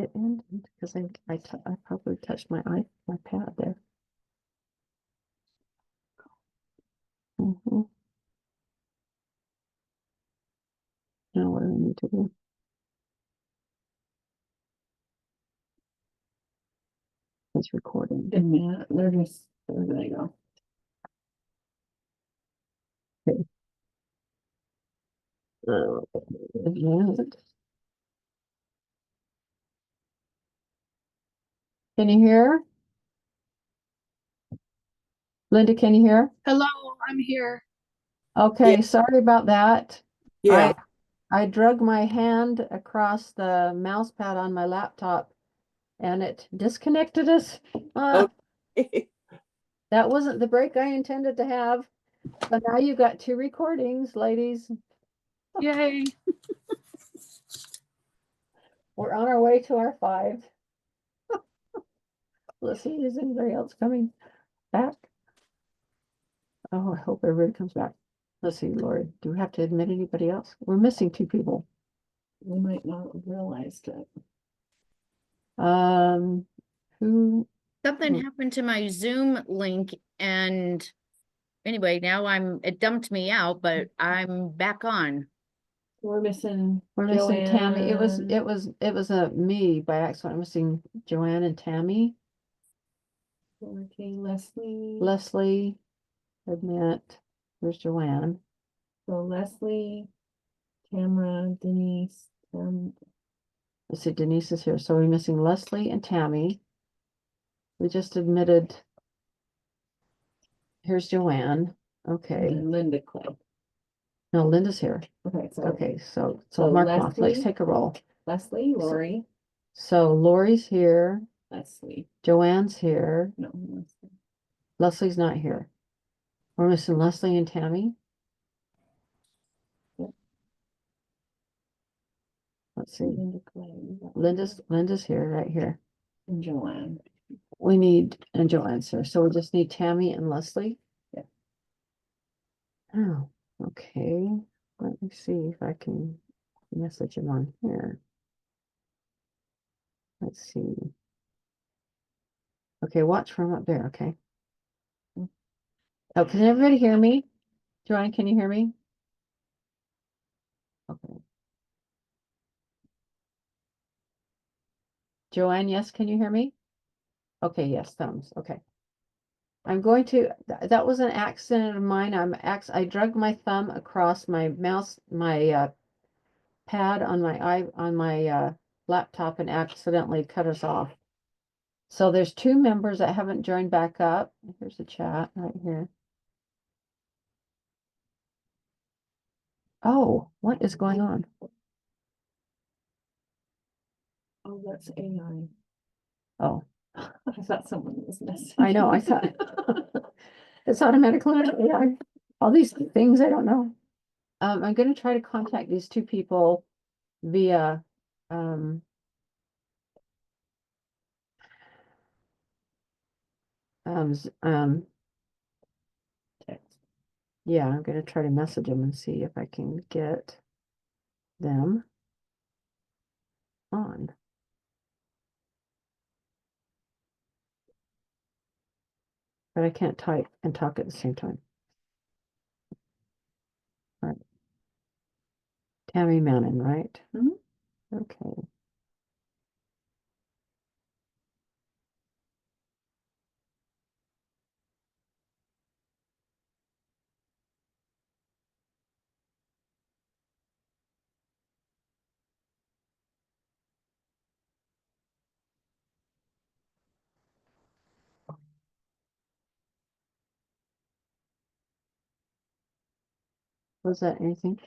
It ended because I probably touched my pad there. Mhm. Now what do I need to do? It's recording. Yeah, they're just, there they go. Okay. And can you hear? Linda, can you hear? Hello, I'm here. Okay, Yeah. sorry about that. Yeah. I drug my hand across the mouse pad on my laptop and it disconnected us. Okay. That wasn't the break I intended to have. But now you got 2 recordings, ladies. Yay. We're on our way to our 5. Let's see, is anybody else coming back? Oh, I hope everybody comes back. Let's see, Lori, do we have to admit anybody else? We're missing 2 people. We might not have realized it. Who? Something happened to my Zoom link and anyway, now it dumped me out, but I'm back on. We're missing Tammy. It was Joanne. me by accident. I'm missing Joanne and Tammy. Okay, Leslie. Leslie, admit. There's Joanne. So Leslie, Tamara, Denise, Let's see, Denise is here. So we're missing Leslie and Tammy. We just admitted. Here's Joanne. Okay. and Linda Clay. No, Linda's here. Okay, So So mark them off. Let's Leslie- take a roll. Leslie, Lori, So Lori's here. Leslie. Joanne's here. No, Leslie. Leslie's not here. We're missing Leslie and Tammy. Yep. Let's see. Linda Clay. Linda's here, right here. And Joanne. We need, and Joanne's here. So we just need Tammy and Leslie. Yeah. Oh, okay. Let me see if I can message him on here. Let's see. Okay, watch from up there, okay? Oh, can everybody hear me? Joanne, can you hear me? Okay. Joanne, yes, can you hear me? Okay, yes, thumbs, okay. I'm going to, that was an accident of mine. I drug my thumb across my mouse, my pad on my laptop and accidentally cut us off. So there's 2 members that haven't joined back up. Here's the chat right here. Oh, what is going on? Oh, that's AI. Oh, I thought someone was missing. I know, I thought it's automatically AI. All these things I don't know. I'm going to try to contact these 2 people via Text. yeah, I'm going to try to message them and see if I can get them on. But I can't type and talk at the same time. All right. Tammy Mannon, right? Mhm. Okay. Was that anything?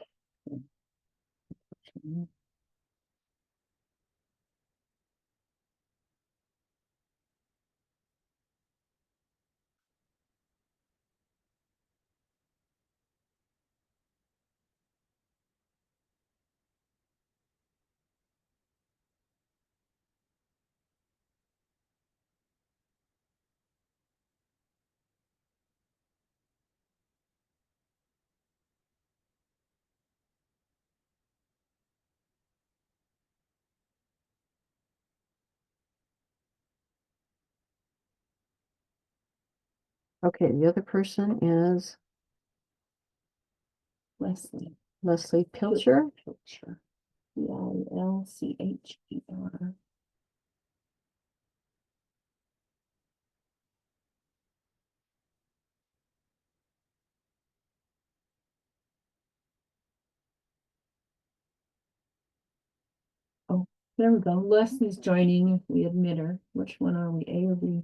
Okay, the other person is Leslie Leslie Pilcher. Pilcher. Pilcher. Oh, there we go. Leslie's joining if we admit her. Which one are we, A or B?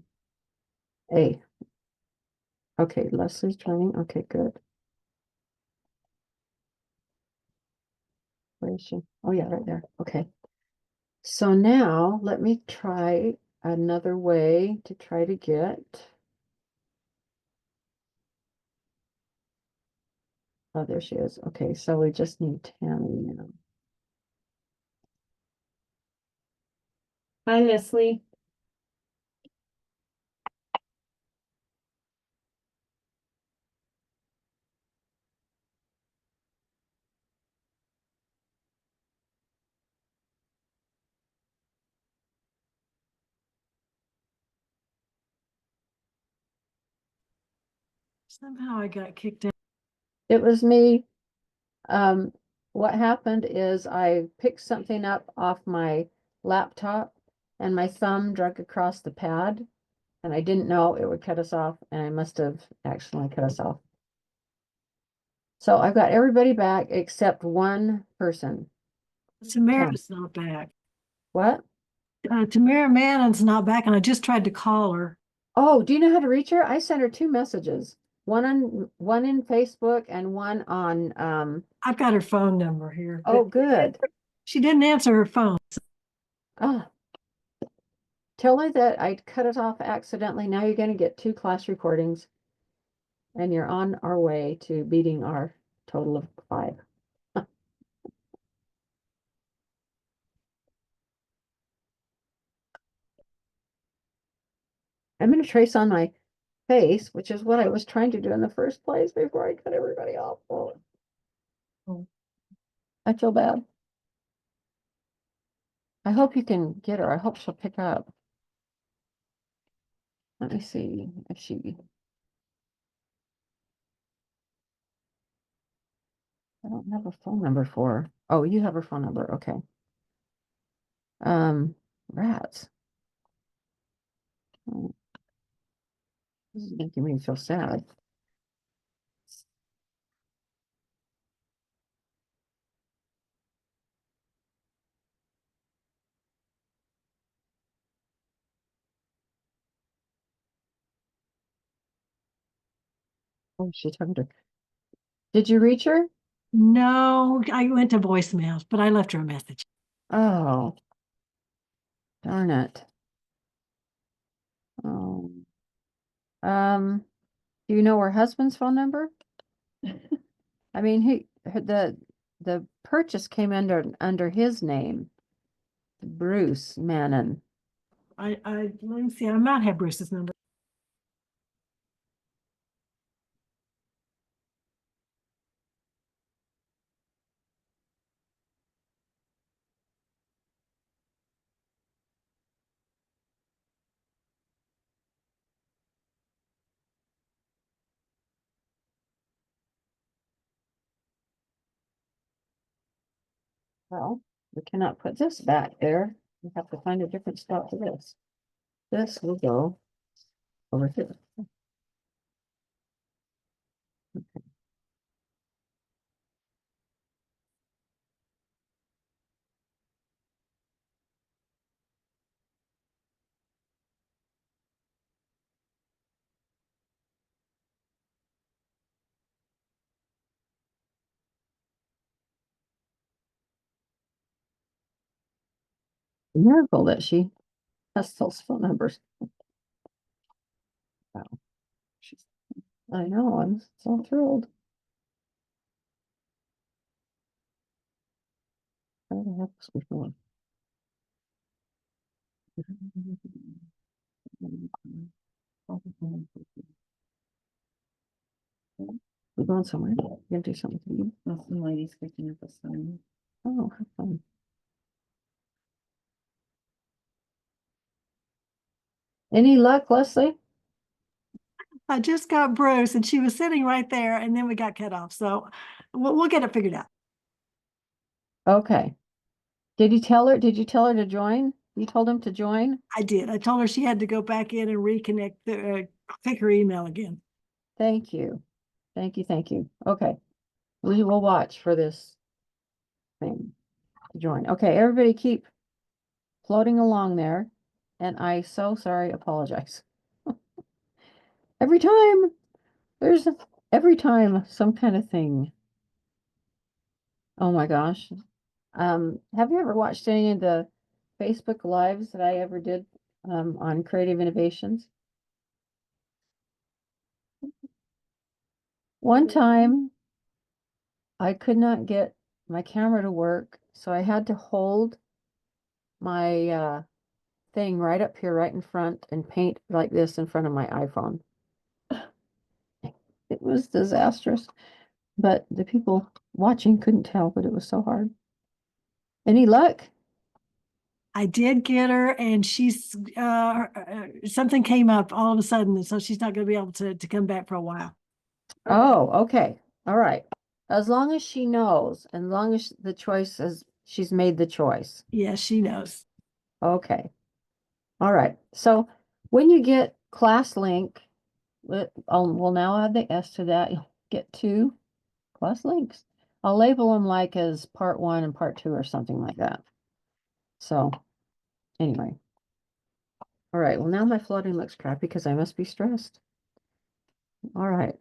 A. Okay, Leslie's joining. Okay, good. Where is she? Oh, yeah, right there. Okay. So now let me try another way to try to get. Oh, there she is. Okay, so we just need Tammy now. Hi, Leslie. Somehow I got kicked out. It was me. What happened is I picked something up off my laptop and my thumb drug across the pad and I didn't know it would cut us off and I must have accidentally cut us off. So I've got everybody back except one person. Tamara's not back. What? Tamara Mannon's not back, and I just tried to call her. Oh, do you know how to reach her? I sent her two messages. One in Facebook and one on I've got her phone number here. oh but good. She didn't answer her phone. Oh. Tell her that I cut it off accidentally. Now you're gonna get 2 class recordings. And you're on our way to beating our total of 5. I'm going to trace on my face, which is what I was trying to do in the first place before I cut everybody off. Oh. I feel bad. I hope you can get her. I hope she'll pick up. Let me see if she. I don't have a phone number for her. Oh, you have her phone number. Okay. Rats. Oh, this is making me feel sad. Oh, she talking to. Did you reach her? No, I went to voicemail, but I left her a message. Oh, darn it. Oh. Do you know her husband's phone number? I mean, the purchase came under his name, Bruce Mannon. Let me see. I might have Bruce's number. Well, we cannot put this back there. We have to find a different spot for this. This will go over here. Miracle that she has those phone numbers. Wow. I know, I'm so thrilled. I never had this before. We're going somewhere. You're gonna do something to me. Oh, some lady's picking up a sign. Oh, have fun. Any luck, Leslie? I just got Bruce and she was sitting right there and then we got cut off. So we'll get it figured out. Okay. Did you tell her to join? You told him to join? I did. I told her she had to go back in and reconnect click her email again. Thank you. Thank you, thank you. Okay. We will watch for this thing to join. Okay, everybody keep floating along there. And I so sorry, apologize. Every time there's every time some kind of thing. Oh my gosh. Have you ever watched any of the Facebook lives that I ever did on creative innovations? One time I could not get my camera to work, so I had to hold my thing right up here, right in front, and paint like this in front of my iPhone. It was disastrous, but the people watching couldn't tell, but it was so hard. Any luck? I did get her and she's something came up all of a sudden, and so she's not going to be able to come back for a while. Oh, okay. All right. As long as she knows, and as long as the choice is she's made the choice. Yes, she knows. Okay. All right. So when you get class link, we'll now add the S to that. You'll get 2 class links. I'll label them like as part 1 and part 2 or something like that. So anyway. All right. Well, now my floating looks crappy because I must be stressed. All right.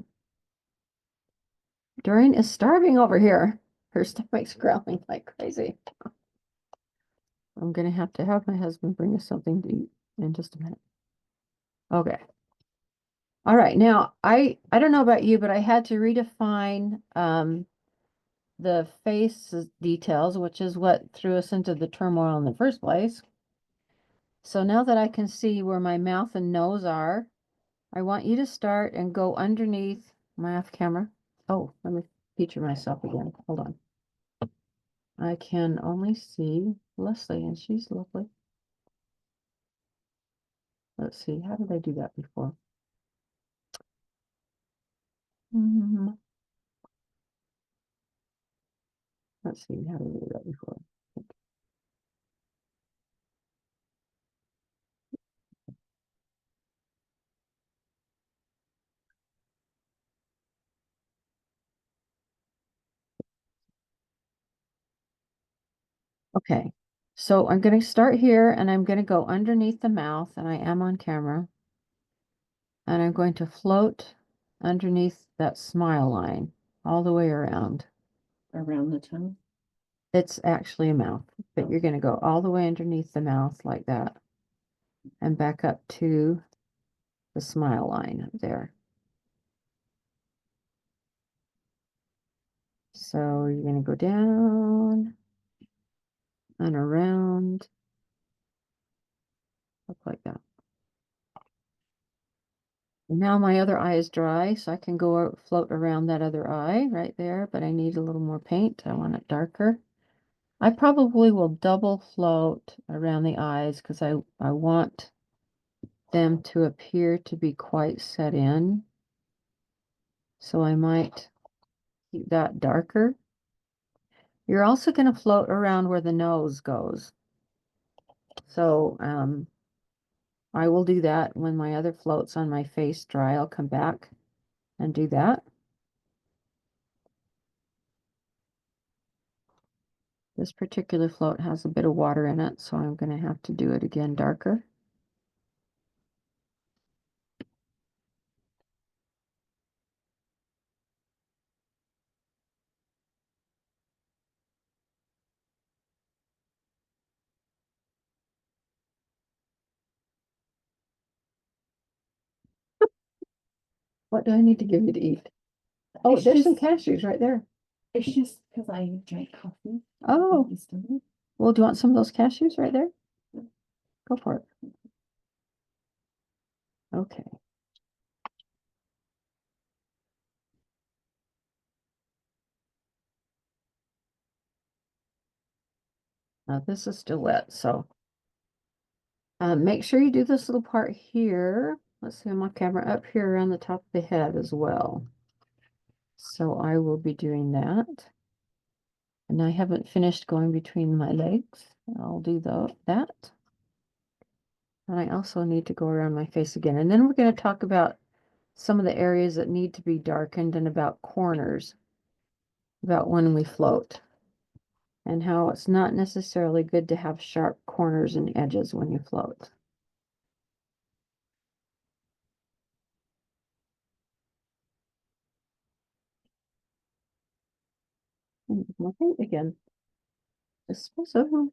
Doreen is starving over here. Her stomach's growling like crazy. I'm gonna have to have my husband bring us something to eat in just a minute. Okay. All right. Now, I don't know about you, but I had to redefine the face details, which is what threw us into the turmoil in the first place. So now that I can see where my mouth and nose are, I want you to start and go underneath my off camera. Oh, let me feature myself again. Hold on. I can only see Leslie, and she's lovely. Let's see, how did I do that before? Let's see, how did I do that before? Okay, so I'm going to start here and I'm going to go underneath the mouth, and I am on camera. And I'm going to float underneath that smile line all the way around. Around the tongue. It's actually a mouth, but you're going to go all the way underneath the mouth like that and back up to the smile line up there. So you're going to go down and around, look like that. Now my other eye is dry, so I can go float around that other eye right there, but I need a little more paint. I want it darker. I probably will double float around the eyes because I want them to appear to be quite set in. So I might keep that darker. You're also going to float around where the nose goes. So I will do that when my other floats on my face dry. I'll come back and do that. This particular float has a bit of water in it, so I'm going to have to do it again darker. What do I need to give you to eat? Oh, It's there's some just- cashews right there. It's just because I drank coffee. Oh, well, do you want some of those cashews right there? Go for it. Okay. Now this is still wet, so make sure you do this little part here let's see, I'm off camera up here around the top of the head as well. So I will be doing that. And I haven't finished going between my legs. I'll do that. And I also need to go around my face again. And then we're going to talk about some of the areas that need to be darkened and about corners, about when we float, and how it's not necessarily good to have sharp corners and edges when you float. My paint again. Espresso.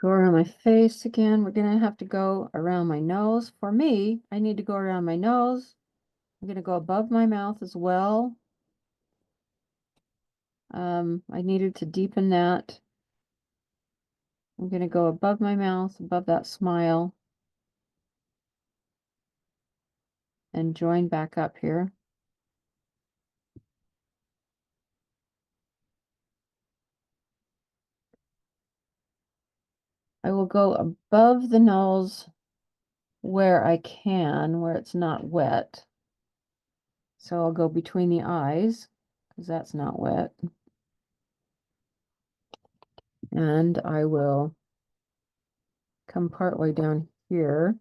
Go around my face again. We're going to have to go around my nose. For me, I need to go around my nose. I'm going to go above my mouth as well. I needed to deepen that. I'm going to go above my mouth, above that smile, and join back up here. I will go above the nose where I can, where it's not wet. So I'll go between the eyes, because that's not wet. And I will come partway down here.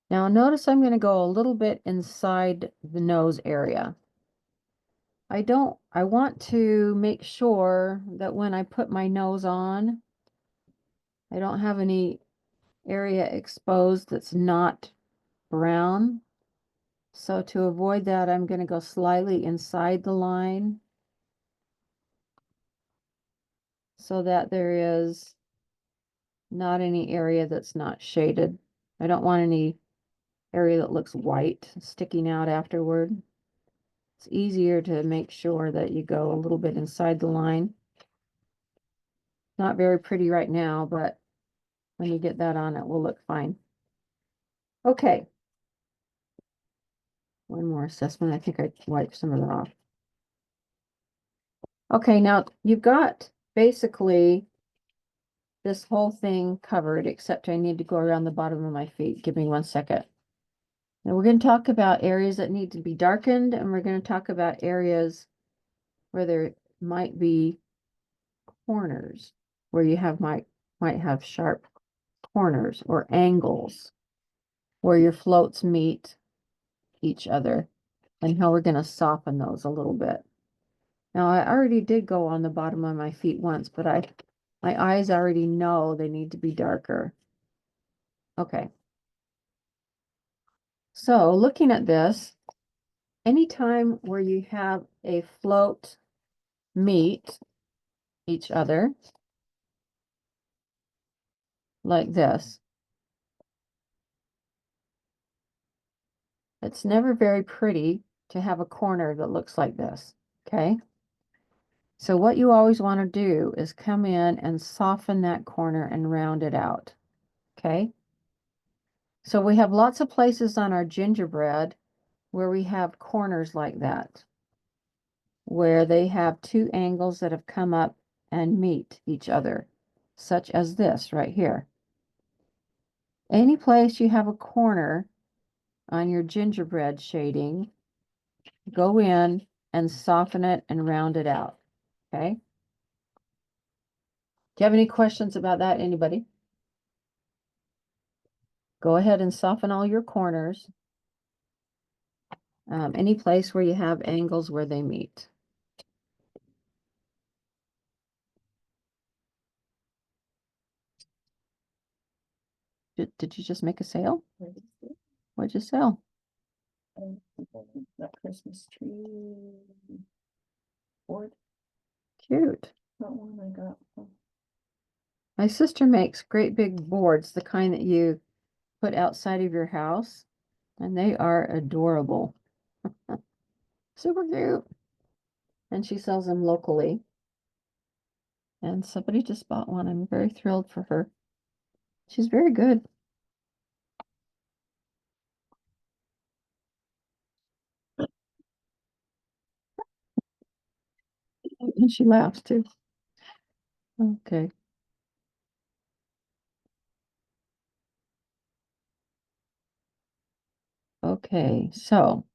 Now notice I'm going to go a little bit inside the nose area. I want to make sure that when I put my nose on, I don't have any area exposed that's not brown. So to avoid that, I'm going to go slightly inside the line so that there is not any area that's not shaded. I don't want any area that looks white sticking out afterward. It's easier to make sure that you go a little bit inside the line. Not very pretty right now, but when you get that on, it will look fine. Okay. One more assessment. I think I wiped some of that off. Okay, now you've got basically this whole thing covered, except I need to go around the bottom of my feet. Give me 1 second. Now we're going to talk about areas that need to be darkened, and we're going to talk about areas where there might be corners, where you might have sharp corners or angles, where your floats meet each other, and how we're going to soften those a little bit. Now I already did go on the bottom of my feet once, but my eyes already know they need to be darker. Okay. So looking at this, anytime where you have a float meet each other, like this, it's never very pretty to have a corner that looks like this, okay? So what you always want to do is come in and soften that corner and round it out, okay? So we have lots of places on our gingerbread where we have corners like that, where they have two angles that have come up and meet each other, such as this right here. Any place you have a corner on your gingerbread shading, go in and soften it and round it out, okay? Do you have any questions about that, anybody? Go ahead and soften all your corners. Any place where you have angles where they meet. Did you just make a sale? What'd you sell? That Christmas tree board. Cute. That one I got from My sister makes great big boards, the kind that you put outside of your house, and they are adorable. Super cute. And she sells them locally. And somebody just bought one. I'm very thrilled for her. She's very good. And she laughs too. Okay. Okay, so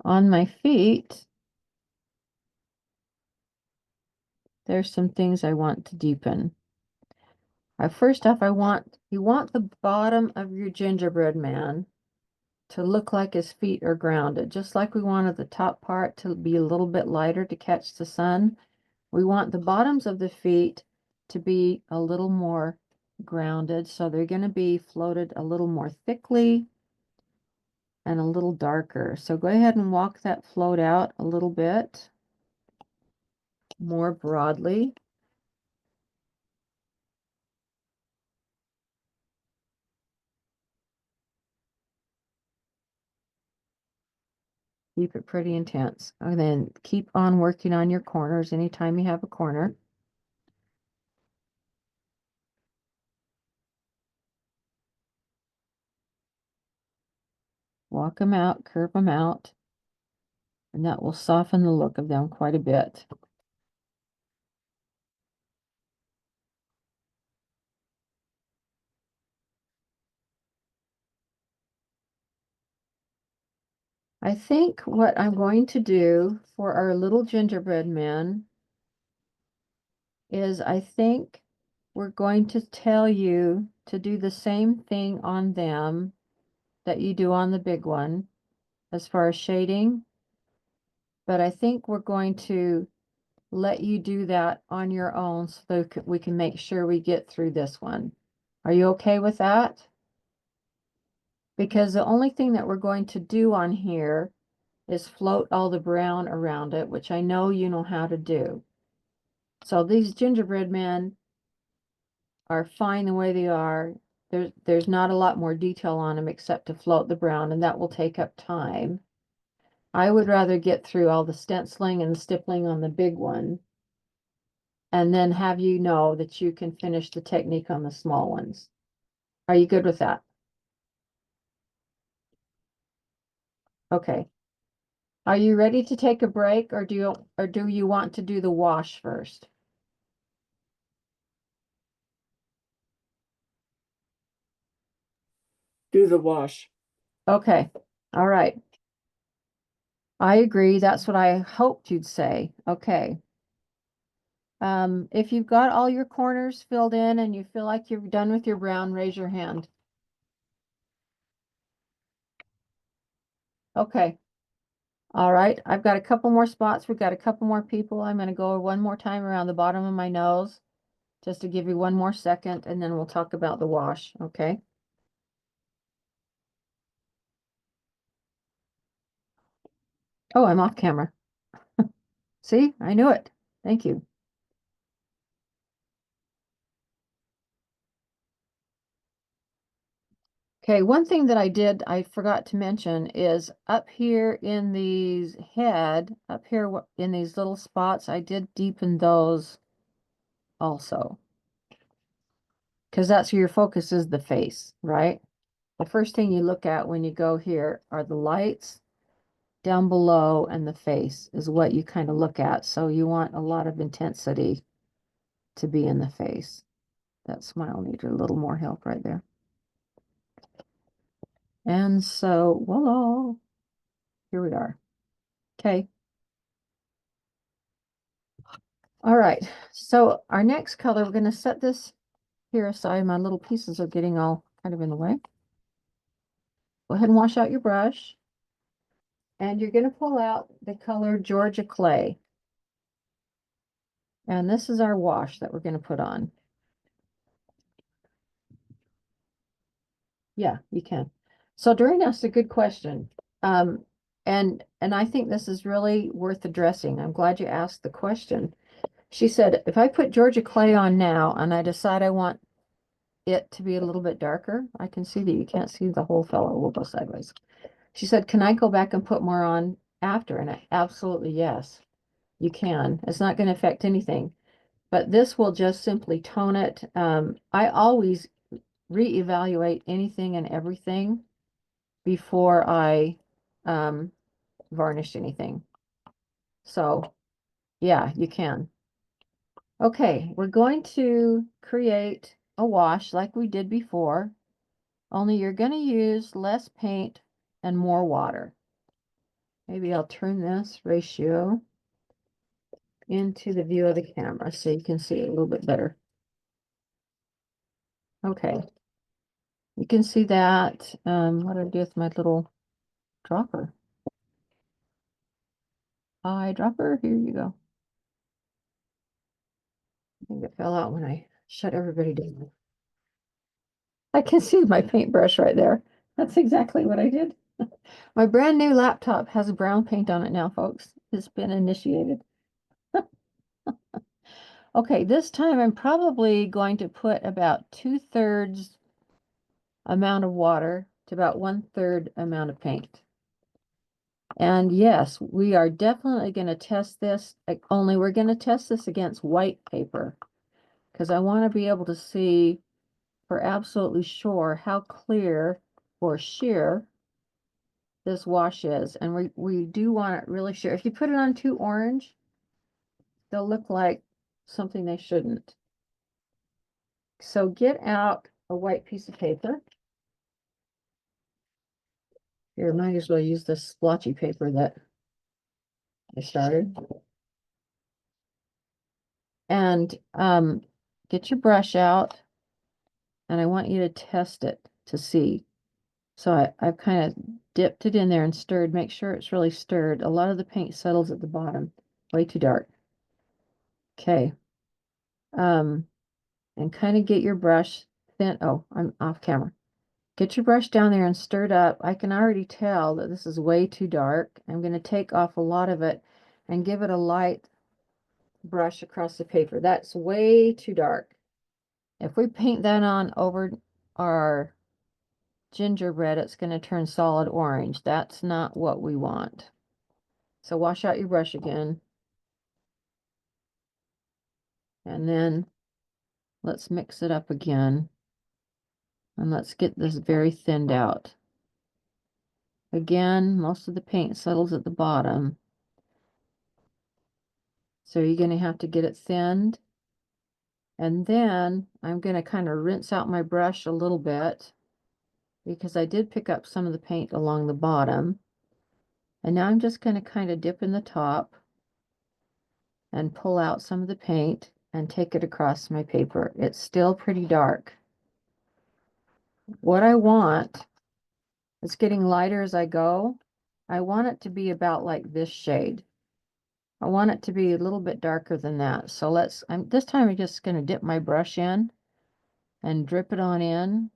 on my feet, there's some things I want to deepen. First off, you want the bottom of your gingerbread man to look like his feet are grounded, just like we wanted the top part to be a little bit lighter to catch the sun. We want the bottoms of the feet to be a little more grounded, so they're going to be floated a little more thickly and a little darker. So go ahead and walk that float out a little bit more broadly. Keep it pretty intense. And then keep on working on your corners anytime you have a corner. Walk them out, curve them out, and that will soften the look of them quite a bit. I think what I'm going to do for our little gingerbread men is I think we're going to tell you to do the same thing on them that you do on the big one as far as shading, but I think we're going to let you do that on your own so that we can make sure we get through this one. Are you okay with that? Because the only thing that we're going to do on here is float all the brown around it, which I know you know how to do. So these gingerbread men are fine the way they are. There's not a lot more detail on them except to float the brown, and that will take up time. I would rather get through all the stenciling and stippling on the big one and then have you know that you can finish the technique on the small ones. Are you good with that? Okay. Are you ready to take a break, or do you want to do the wash first? Do the wash. Okay. All right. I agree. That's what I hoped you'd say. Okay. If you've got all your corners filled in and you feel like you're done with your brown, raise your hand. Okay. All right. I've got a couple more spots. We've got a couple more people. I'm going to go one more time around the bottom of my nose just to give you one more second, and then we'll talk about the wash. Okay. Oh, I'm off camera. See, I knew it. Thank you. Okay, one thing that I forgot to mention is up here in these up here in these little spots, I did deepen those also. Because that's where your focus is, the face, right? The first thing you look at when you go here are the lights down below, and the face is what you kind of look at. So you want a lot of intensity to be in the face. That smile needed a little more help right there. And so, voila, here we are. Okay. All right. So our next color, we're going to set this here aside. My little pieces are getting all kind of in the way. Go ahead and wash out your brush. And you're going to pull out the color Georgia Clay. And this is our wash that we're going to put on. Yeah, you can. So Doreen asked a good question. And I think this is really worth addressing. I'm glad you asked the question She said, if I put Georgia clay on now and I decide I want it to be a little bit darker, I can see that you can't see the whole fellow. We'll go sideways. She said, can I go back and put more on after? And I absolutely yes, you can. It's not going to affect anything, but this will just simply tone it. I always reevaluate anything and everything before I varnish anything. So yeah, you can. Okay, we're going to create a wash like we did before, only you're going to use less paint and more water. Maybe I'll turn this ratio into the view of the camera so you can see it a little bit better. Okay, you can see that. What do I do with my little dropper? Eyedropper, here you go. I think it fell out when I shut everybody down. I can see my paintbrush right there. That's exactly what I did. My brand new laptop has a brown paint on it now, folks. It's been initiated. Okay, this time I'm probably going to put about 2/3 amount of water to about 1/3 amount of paint. And yes, we are definitely going to test this, only we're going to test this against white paper because I want to be able to see for absolutely sure how clear or sheer this wash is. And we do want it really sheer. If you put it on too orange, they'll look like something they shouldn't. So get out a white piece of paper. Here, might as well use this splotchy paper that I started. And get your brush out, and I want you to test it to see. So I've kind of dipped it in there and stirred. Make sure it's really stirred. A lot of the paint settles at the bottom. Way too dark. Okay. And kind of get your brush thin. Oh, I'm off camera. Get your brush down there and stir it up. I can already tell that this is way too dark. I'm going to take off a lot of it and give it a light brush across the paper. That's way too dark. If we paint that on over our gingerbread, it's going to turn solid orange. That's not what we want. So wash out your brush again. And then let's mix it up again. And let's get this very thinned out. Again, most of the paint settles at the bottom. So you're going to have to get it thinned. And then I'm going to kind of rinse out my brush a little bit because I did pick up some of the paint along the bottom. And now I'm just going to kind of dip in the top and pull out some of the paint and take it across my paper. It's still pretty dark. What I want, it's getting lighter as I go. I want it to be about like this shade. I want it to be a little bit darker than that. So this time I'm just going to dip my brush in and drip it on in.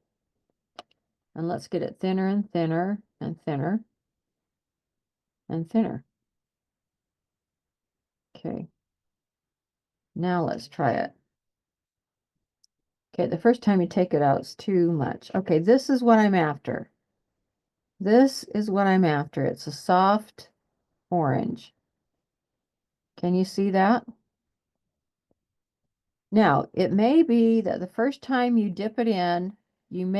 And let's get it thinner and thinner and thinner and thinner. Okay. Now let's try it. Okay, the first time you take it out, it's too much. Okay, this is what I'm after. This is what I'm after. It's a soft orange. Can you see that? Now, it may be that the first time you dip it in, I'm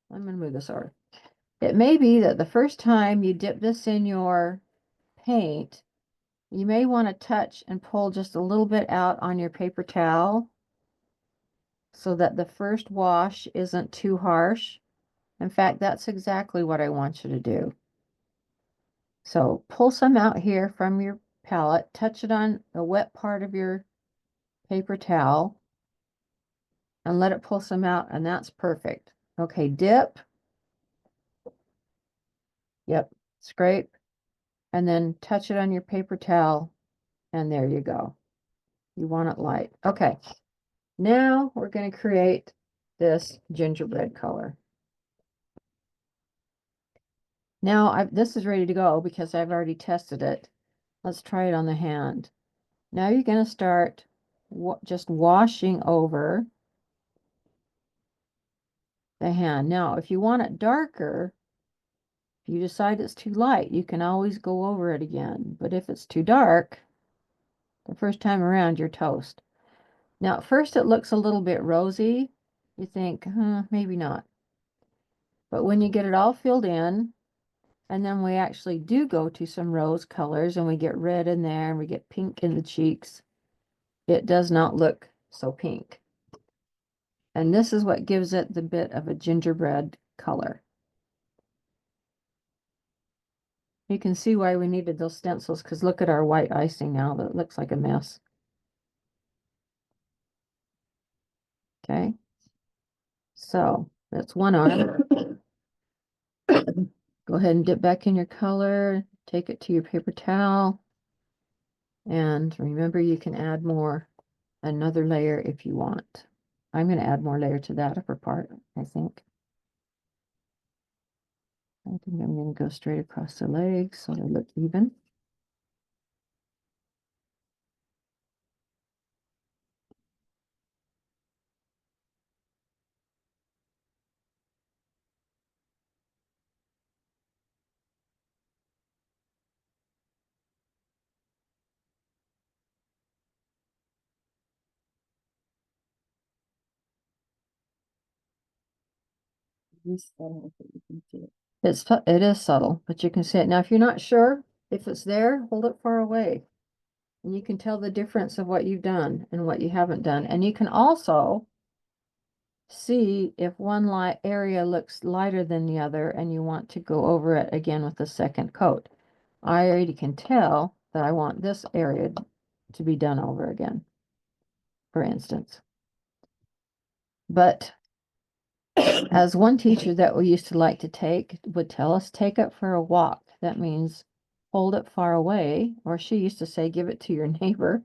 going to move this over. It may be that the first time you dip this in your paint, you may want to touch and pull just a little bit out on your paper towel so that the first wash isn't too harsh. In fact, that's exactly what I want you to do. So pull some out here from your palette, touch it on the wet part of your paper towel, and let it pull some out, and that's perfect. Okay, dip. Yep, scrape, and then touch it on your paper towel, and there you go. You want it light. Okay, now we're going to create this gingerbread color. Now this is ready to go because I've already tested it. Let's try it on the hand. Now you're going to start just washing over the hand. Now, if you want it darker, if you decide it's too light, you can always go over it again. But if it's too dark, the first time around, you're toast. Now, at first it looks a little bit rosy. You think, maybe not. But when you get it all filled in, and then we actually do go to some rose colors and we get red in there and we get pink in the cheeks, it does not look so pink. And this is what gives it the bit of a gingerbread color. You can see why we needed those stencils, because look at our white icing now. That looks like a mess. Okay. So that's one arm. Go ahead and dip back in your color. Take it to your paper towel. And remember, you can add another layer if you want. I'm going to add more layer to that upper part, I think. I think I'm going to go straight across the legs so they look even. It is subtle, but you can see it. Now, if you're not sure if it's there, hold it far away. And you can tell the difference of what you've done and what you haven't done. And you can also see if one light area looks lighter than the other and you want to go over it again with the second coat. I already can tell that I want this area to be done over again, for instance. But as one teacher that we used to like to take would tell us, take it for a walk. That means hold it far away, or she used to say, give it to your neighbor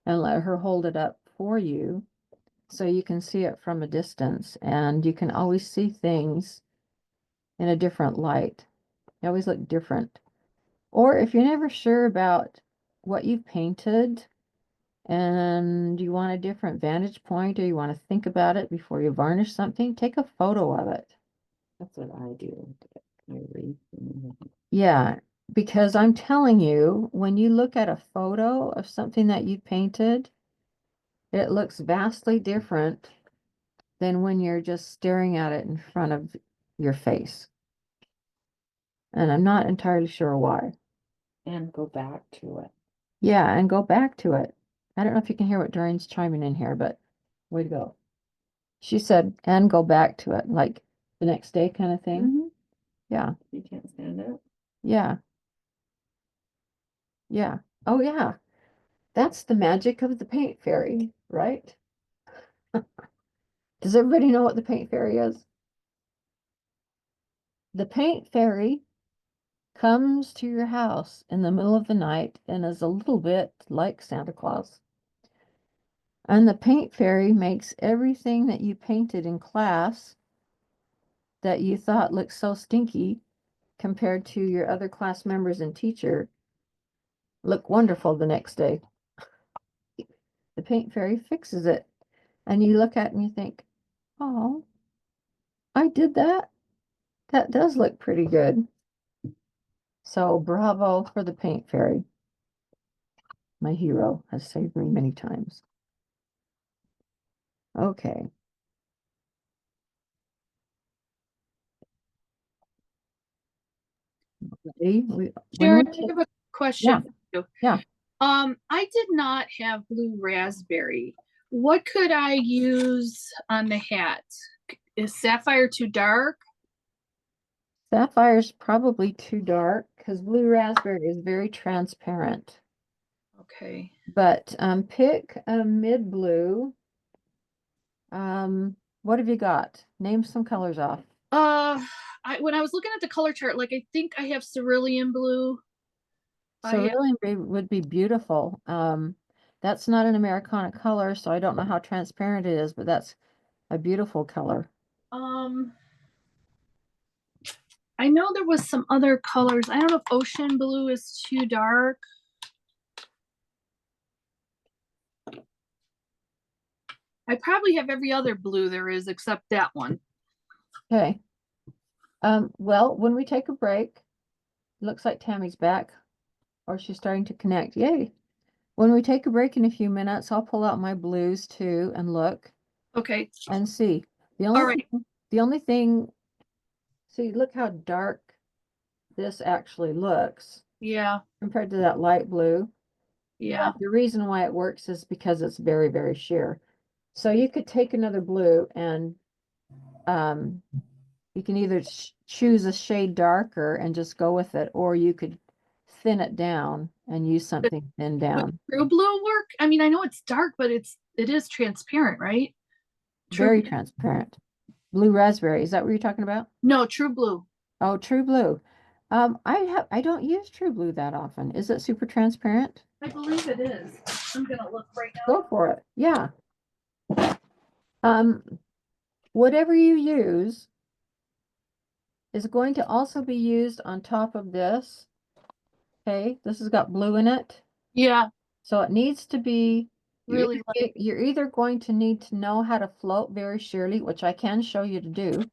and let her hold it up for you so you can see it from a distance, and you can always see things in a different light. They always look different. Or if you're never sure about what you've painted and you want a different vantage point, or you want to think about it before you varnish something, take a photo of it. That's what I do. I read. Yeah, because I'm telling you, when you look at a photo of something that you painted, it looks vastly different than when you're just staring at it in front of your face. And I'm not entirely sure why. And go back to it. Yeah, and go back to it. I don't know if you can hear what Doreen's chiming in here, but way to go. She said, and go back to it, like the next day kind of thing. Yeah, You can't stand it. yeah, yeah. Oh, yeah. That's the magic of the paint fairy, right? Does everybody know what the paint fairy is? The paint fairy comes to your house in the middle of the night and is a little bit like Santa Claus. And the paint fairy makes everything that you painted in class that you thought looked so stinky compared to your other class members and teacher look wonderful the next day. The paint fairy fixes it. And you look at it and you think, oh, I did that. That does look pretty good. So bravo for the paint fairy. My hero has saved me many times. Okay. Ready? Sharon, I have a question. for you. Yeah. I did not have blue raspberry. What could I use on the hat? Is sapphire too dark? Sapphire's probably too dark because blue raspberry is very transparent. Okay. But pick a mid blue. What have you got? Name some colors off. When I was looking at the color chart, like I think I have cerulean blue. Cerulean would be beautiful. That's not an Americana color, so I don't know how transparent it is, but that's a beautiful color. I know there was some other colors. I don't know if ocean blue is too dark. I probably have every other blue there is except that one. Okay. Well, when we take a break, looks like Tammy's back, or she's starting to connect. Yay. When we take a break in a few minutes, I'll pull out my blues too and look Okay, and see. The all only right. the only thing, see, look how dark this actually looks Yeah, compared to that light blue. yeah. The reason why it works is because it's very, very sheer. So you could take another blue and you can either choose a shade darker and just go with it, or you could thin it down and use something thin Would down. true blue work? I mean, I know it's dark, but it is transparent, right? True Very blue- transparent. Blue raspberry, is that what you're talking about? No, true blue. Oh, true blue. I don't use true blue that often. Is it super transparent? I believe it is. I'm gonna look right now. Go for it. Yeah. Whatever you use is going to also be used on top of this. Okay, this has got blue in it. Yeah, So it needs to be, really light. you're either going to need to know how to float very sheerly, which I can show you to do,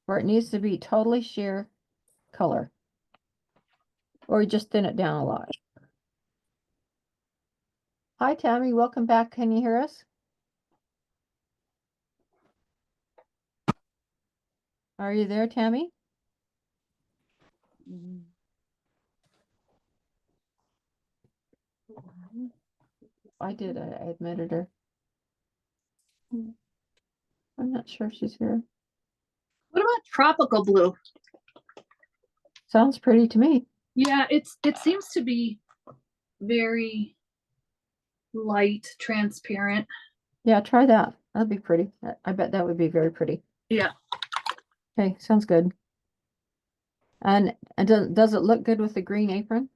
or it needs to be totally sheer color. Or you just thin it down a lot. Hi, Tammy, welcome back. Can you hear us? Are you there, Tammy? I did, I admitted her. I'm not sure if she's here. What about tropical blue? Sounds pretty to me. Yeah, it seems to be very light, transparent. Yeah, try that. That'd be pretty. I bet that would be very pretty. Yeah. Okay, sounds good. And does it look good with the green apron?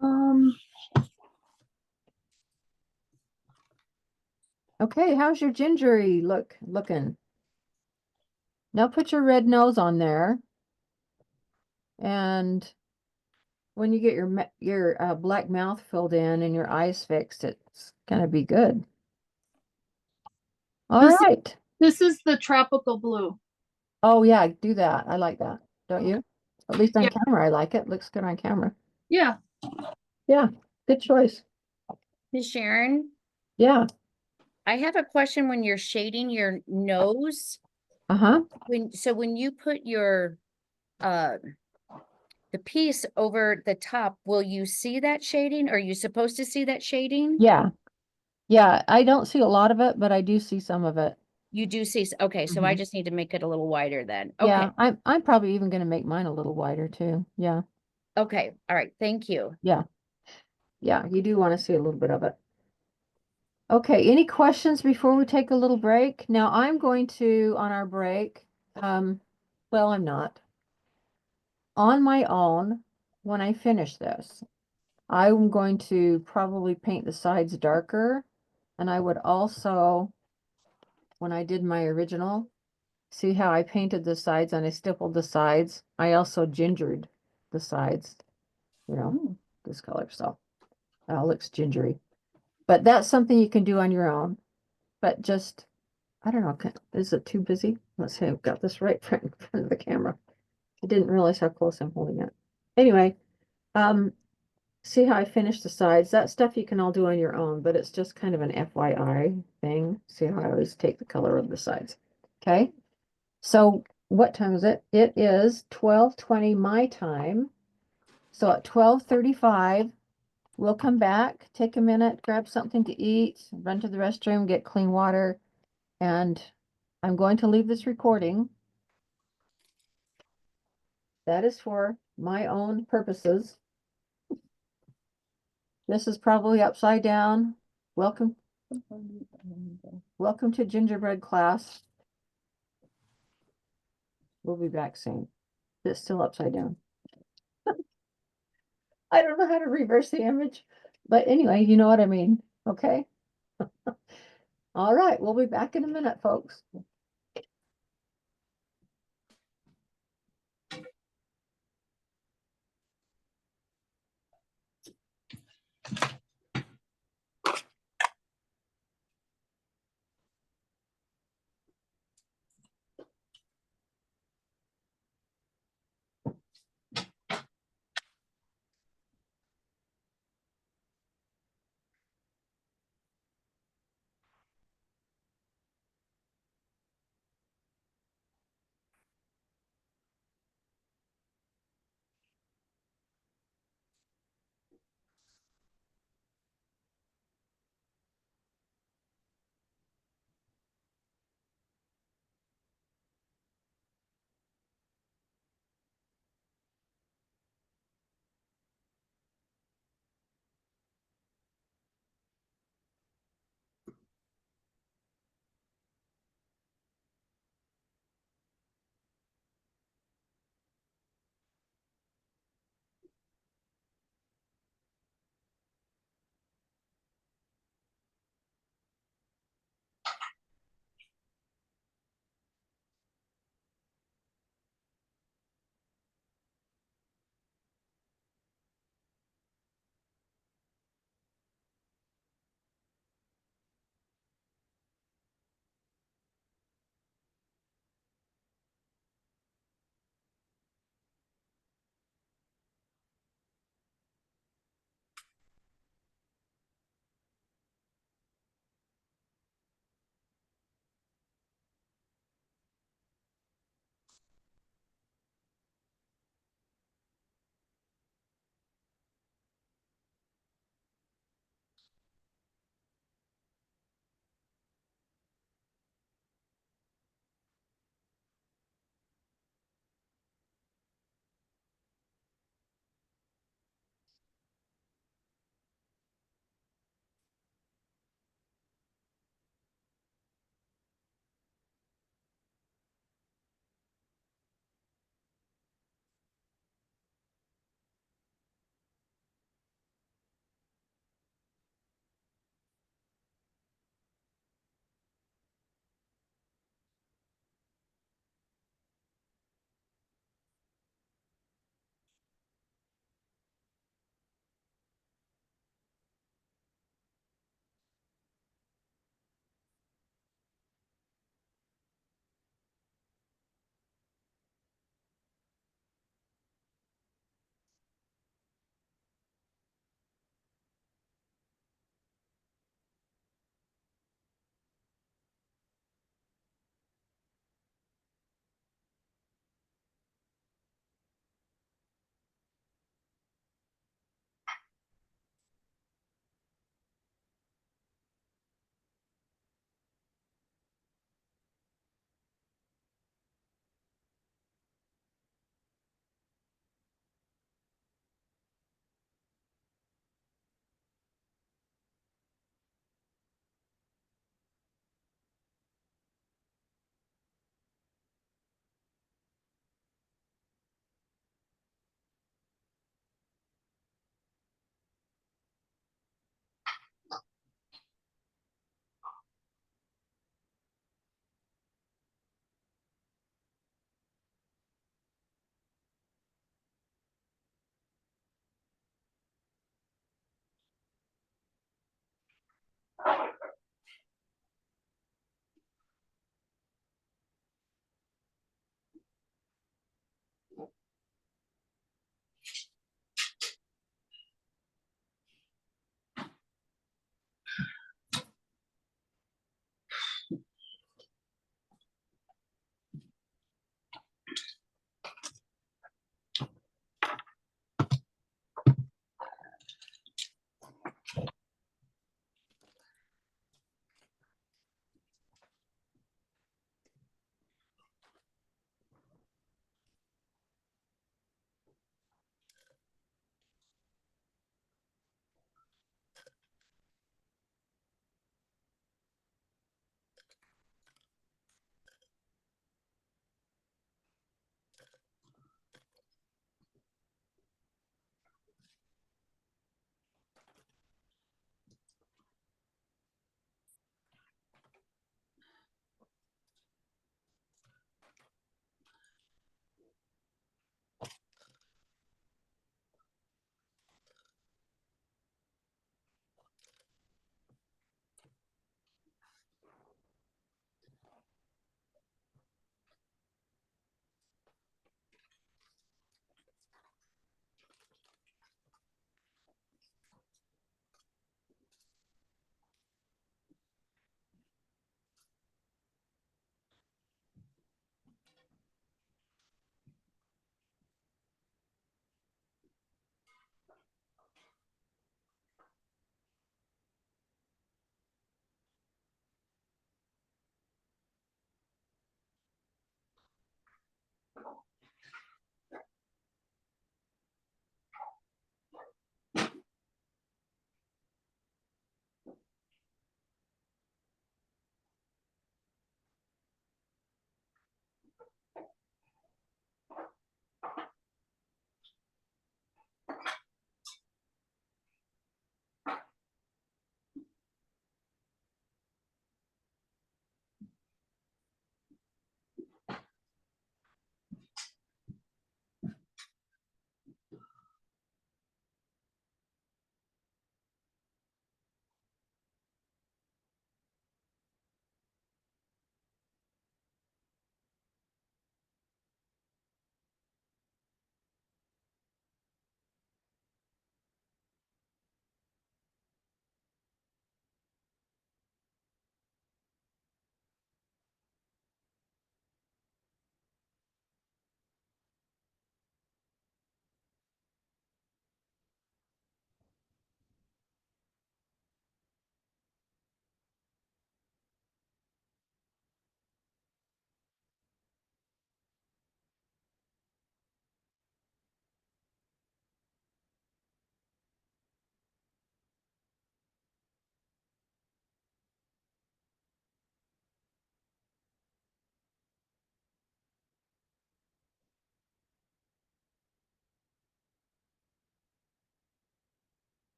Um, Okay, how's your gingery looking? Now put your red nose on there. And when you get your black mouth filled in and your eyes fixed, it's gonna be good. All This- right. this is the tropical blue. Oh yeah, do that. I like that. Don't you? At least on Yeah. camera, I like it. Looks good on camera. Yeah. Yeah, good choice. Miss Sharon, Yeah. I have a question when you're shading your nose. Uh-huh. When you put your uh the piece over the top, will you see that shading? Are you supposed to see that shading? Yeah. Yeah, I don't see a lot of it, but I do see some of it. You do see, okay, so I Mhm. just need to make it a little wider then. Yeah, Okay, I'm probably even gonna make mine a little wider too. Yeah. okay, all right, thank you. Yeah. Yeah, you do want to see a little bit of it. Okay, any questions before we take a little break? Now I'm going to, on our break, well, I'm not. On my own, when I finish this, I'm going to probably paint the sides darker. And I would also, when I did my original, see how I painted the sides and I stippled the sides. I also gingered the sides, you know, this color. So it all looks gingery. But that's something you can do on your own. But just, I don't know, is it too busy? Let's see, I've got this right in front of the camera. I didn't realize how close I'm holding it. Anyway, see how I finished the sides? That stuff you can all do on your own, but it's just kind of an FYI thing. See how I always take the color of the sides. Okay. So what time is it? It is 12:20 my time. So at 12:35, we'll come back, take a minute, grab something to eat, run to the restroom, get clean water, and I'm going to leave this recording. That is for my own purposes. This is probably upside down. Welcome to gingerbread class. We'll be back soon. It's still upside down. I don't know how to reverse the image, but anyway, you know what I mean. Okay. All right, we'll be back in a minute, folks.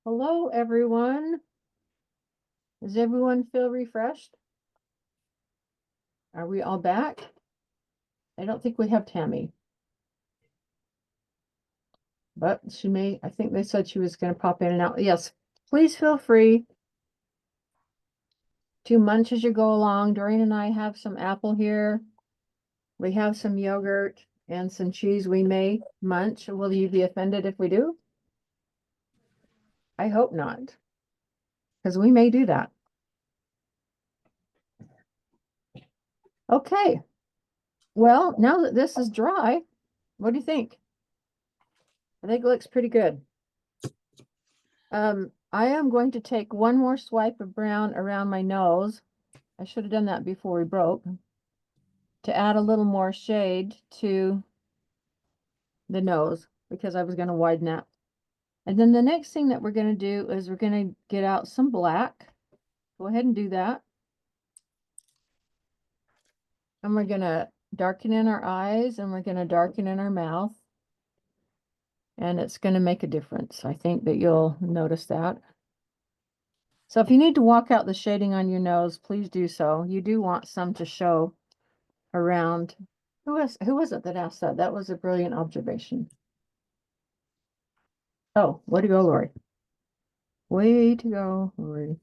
Hello, everyone. Does everyone feel refreshed? Are we all back? I don't think we have Tammy. But she may, I think they said she was going to pop in and out. Yes, please feel free to munch as you go along. Doreen and I have some apple here. We have some yogurt and some cheese we may munch. Will you be offended if we do? I hope not, because we may do that. Okay. Well, now that this is dry, what do you think? I think it looks pretty good. I am going to take one more swipe of brown around my nose. I should have done that before we broke, to add a little more shade to the nose, because I was going to widen that. And then the next thing that we're going to do is we're going to get out some black. Go ahead and do that. And we're going to darken in our eyes, and we're going to darken in our mouth. And it's going to make a difference. I think that you'll notice that. So if you need to walk out the shading on your nose, please do so. You do want some to show around. Who was it that asked that? That was a brilliant observation. Oh, way to go, Lori. Way to go, Lori.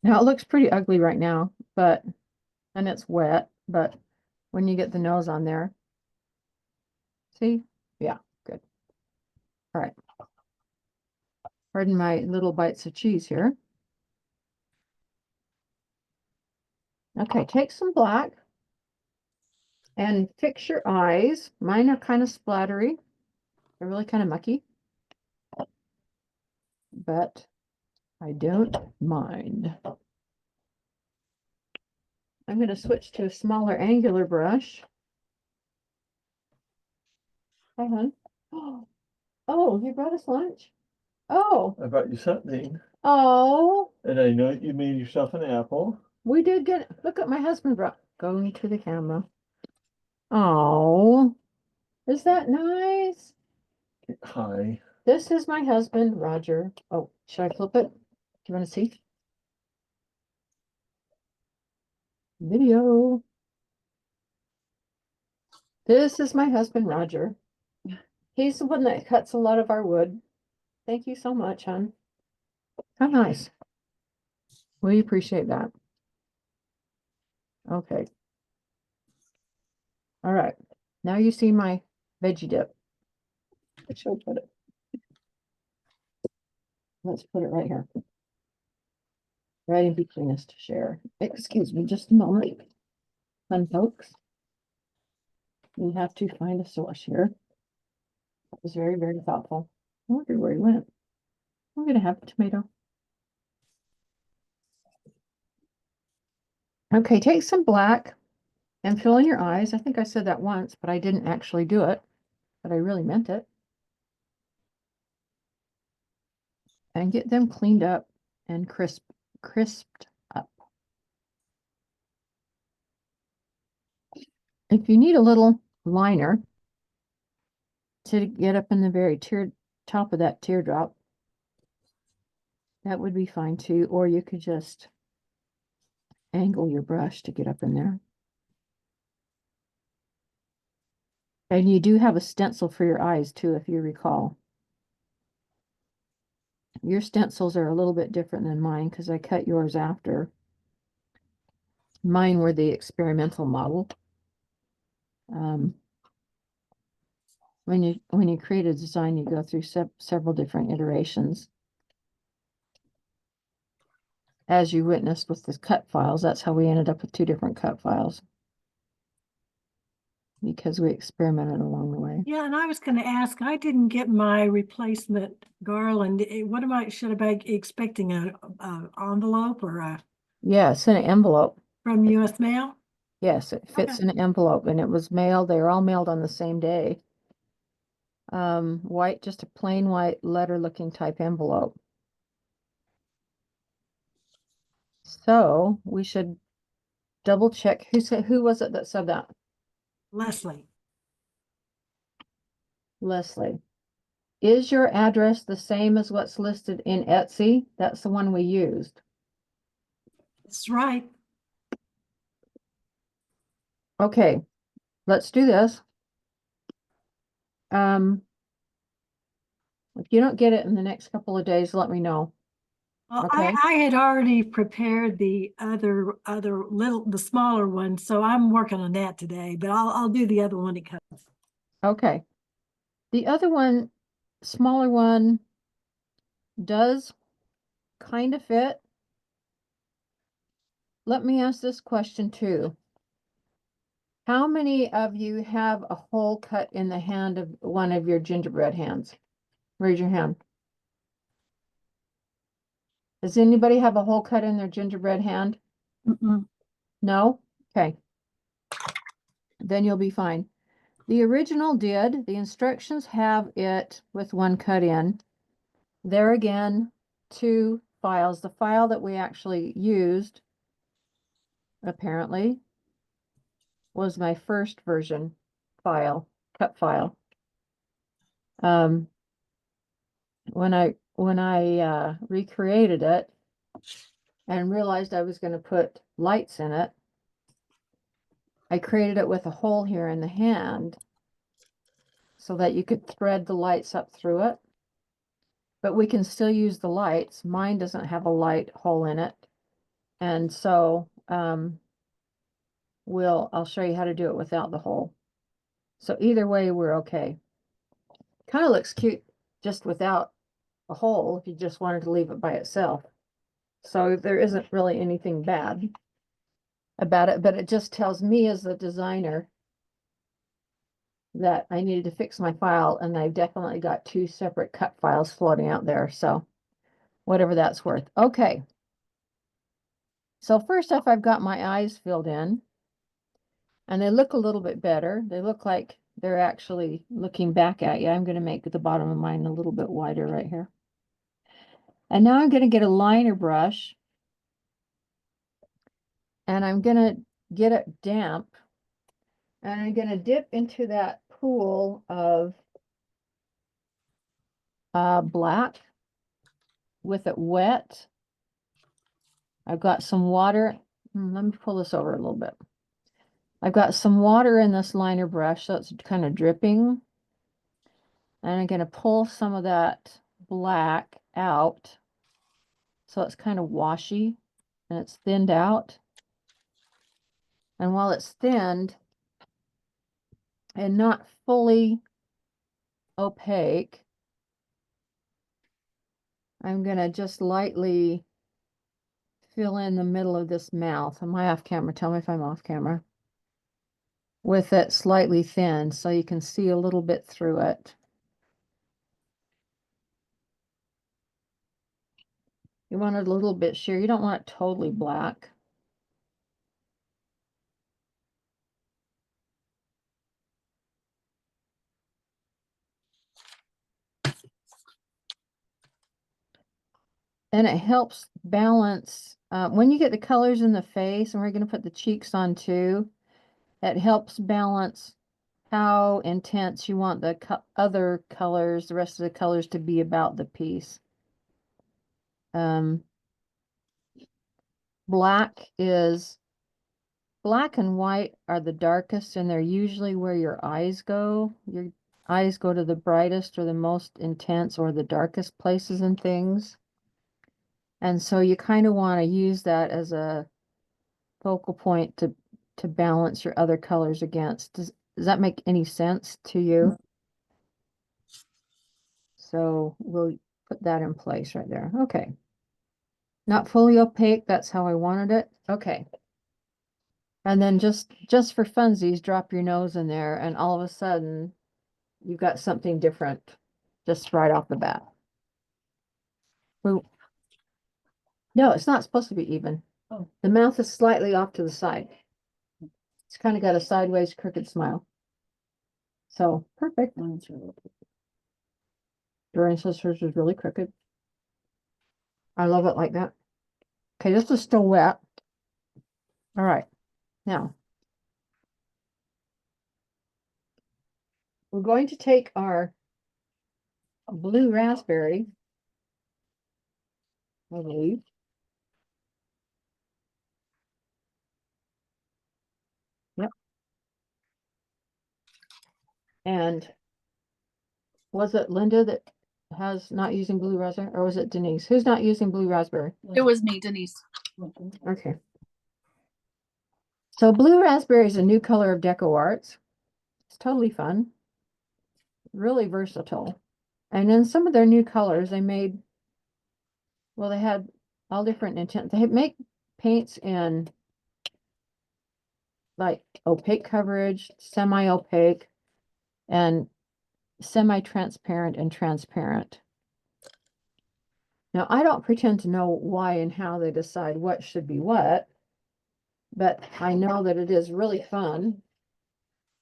Now it looks pretty ugly right now, and it's wet, but when you get the nose on there, see? Yeah, good. All right. Pardon my little bites of cheese here. Okay, take some black and fix your eyes. Mine are kind of splattery. They're really kind of mucky, but I don't mind. I'm going to switch to a smaller angular brush. Hi, hon. Oh, you brought us lunch? Oh, I brought you something, oh, and I know you made yourself an apple. we did get, look at my husband brought, going to the camera. Oh, is that nice? Hi. This is my husband, Roger. Oh, should I flip it? Do you want to see? Video. This is my husband, Roger. He's the one that cuts a lot of our wood. Thank you so much, hon. How nice. We appreciate that. Okay. All right. Now you see my veggie dip. Where should I put it? Let's put it right here. Right in between us to share. Excuse me just a moment. Fun folks. We have to find a source here. That was very, very thoughtful. I wonder where he went. I'm gonna have a tomato. Okay, take some black and fill in your eyes. I think I said that once, but I didn't actually do it, but I really meant it. And get them cleaned up and crisped up. If you need a little liner to get up in the very top of that teardrop, that would be fine too, or you could just angle your brush to get up in there. And you do have a stencil for your eyes too, if you recall. Your stencils are a little bit different than mine because I cut yours after. Mine were the experimental model. When you create a design, you go through several different iterations. As you witnessed with the cut files, that's how we ended up with 2 different cut files, because we experimented along the way. Yeah, and I was going to ask, I didn't get my replacement garland. Should I be expecting an envelope or Yes, in an envelope. from US Mail? Yes, it fits Okay. in an envelope, and it was mailed. They were all mailed on the same day. White, just a plain white letter looking type envelope. So we should double check. Who was it that said that? Leslie. Leslie. Is your address the same as what's listed in Etsy? That's the one we used. That's right. Okay, let's do this. If you don't get it in the next couple of days, let me know. Well, Okay. I had already prepared the the smaller one, so I'm working on that today, but I'll do the other one when it comes. Okay. The other one, smaller one, does kind of fit. Let me ask this question too. How many of you have a hole cut in the hand of one of your gingerbread hands? Raise your hand. Does anybody have a hole cut in their gingerbread hand? Mm-mm. No? Okay. Then you'll be fine. The original did. The instructions have it with one cut in. There again, 2 files. The file that we actually used, apparently, was my first version file, cut file. When I recreated it and realized I was going to put lights in it, I created it with a hole here in the hand so that you could thread the lights up through it. But we can still use the lights. Mine doesn't have a light hole in it. And so I'll show you how to do it without the hole. So either way, we're okay. Kind of looks cute just without a hole if you just wanted to leave it by itself. So there isn't really anything bad about it, but it just tells me as the designer that I needed to fix my file, and I've definitely got 2 separate cut files floating out there. So whatever that's worth. Okay. So first off, I've got my eyes filled in, and they look a little bit better. They look like they're actually looking back at you. I'm going to make the bottom of mine a little bit wider right here. And now I'm going to get a liner brush, and I'm going to get it damp, and I'm going to dip into that pool of black with it wet. I've got some water. Let me pull this over a little bit. I've got some water in this liner brush, so it's kind of dripping. And I'm going to pull some of that black out, so it's kind of washy and it's thinned out. And while it's thinned and not fully opaque, I'm going to just lightly fill in the middle of this mouth. Am I off camera? Tell me if I'm off camera. With it slightly thin so you can see a little bit through it. You want it a little bit sheer. You don't want it totally black. And it helps balance when you get the colors in the face, and we're going to put the cheeks on too. It helps balance how intense you want the other colors, the rest of the colors, to be about the piece. Black and white are the darkest, and they're usually where your eyes go. Your eyes go to the brightest or the most intense or the darkest places and things. And so you kind of want to use that as a focal point to balance your other colors against. Does that make any sense to you? So we'll put that in place right there. Okay. Not fully opaque. That's how I wanted it. Okay. And then just for funsies, drop your nose in there, and all of a sudden you've got something different just right off the bat. No, it's not supposed to be even. Oh. The mouth is slightly off to the side. It's kind of got a sideways crooked smile. So perfect. Dorian says hers is really crooked. I love it like that. Okay, this is still wet. All right. Now, we're going to take our blue raspberry, I believe. Yep. And was it Linda that has not using blue raspberry, or was it Denise? Who's not using blue raspberry? It was me, Denise. Okay. So blue raspberry is a new color of Deco Arts. It's totally fun, really versatile. And in some of their new colors, they made, well, they had all different intent. They make paints in like opaque coverage, semi-opaque, and semi-transparent and transparent. Now, I don't pretend to know why and how they decide what should be what, but I know that it is really fun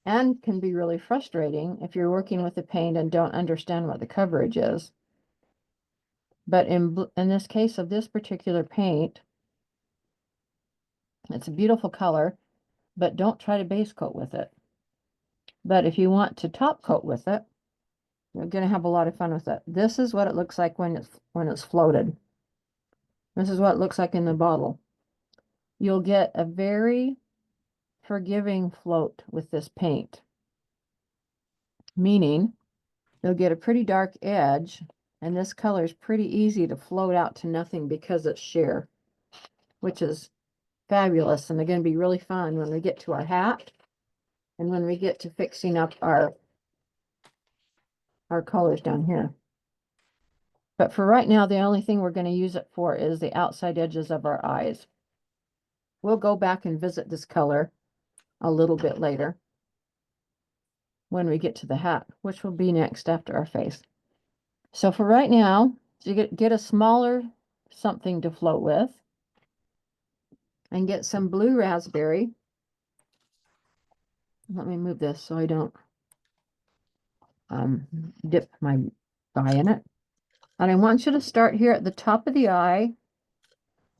and can be really frustrating if you're working with the paint and don't understand what the coverage is. But in this case of this particular paint, it's a beautiful color, but don't try to base coat with it. But if you want to top coat with it, you're going to have a lot of fun with it. This is what it looks like when it's floated. This is what it looks like in the bottle. You'll get a very forgiving float with this paint, meaning you'll get a pretty dark edge, and this color is pretty easy to float out to nothing because it's sheer, which is fabulous. And they're going to be really fun when we get to our hat and when we get to fixing up our colors down here. But for right now, the only thing we're going to use it for is the outside edges of our eyes. We'll go back and visit this color a little bit later when we get to the hat, which will be next after our face. So for right now, you get a smaller something to float with and get some blue raspberry. Let me move this so I don't dip my eye in it. And I want you to start here at the top of the eye,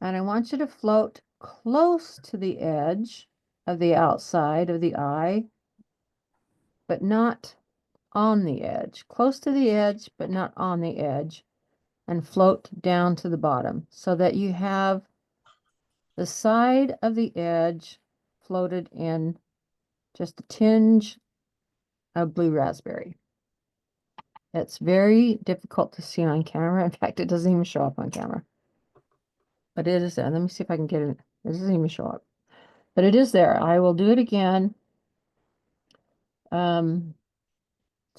and I want you to float close to the edge of the outside of the eye, but not on the edge. Close to the edge, but not on the edge, and float down to the bottom so that you have the side of the edge floated in just a tinge of blue raspberry. It's very difficult to see on camera. In fact, it doesn't even show up on camera. But it is there. Let me see if I can get it. It doesn't even show up. But it is there. I will do it again to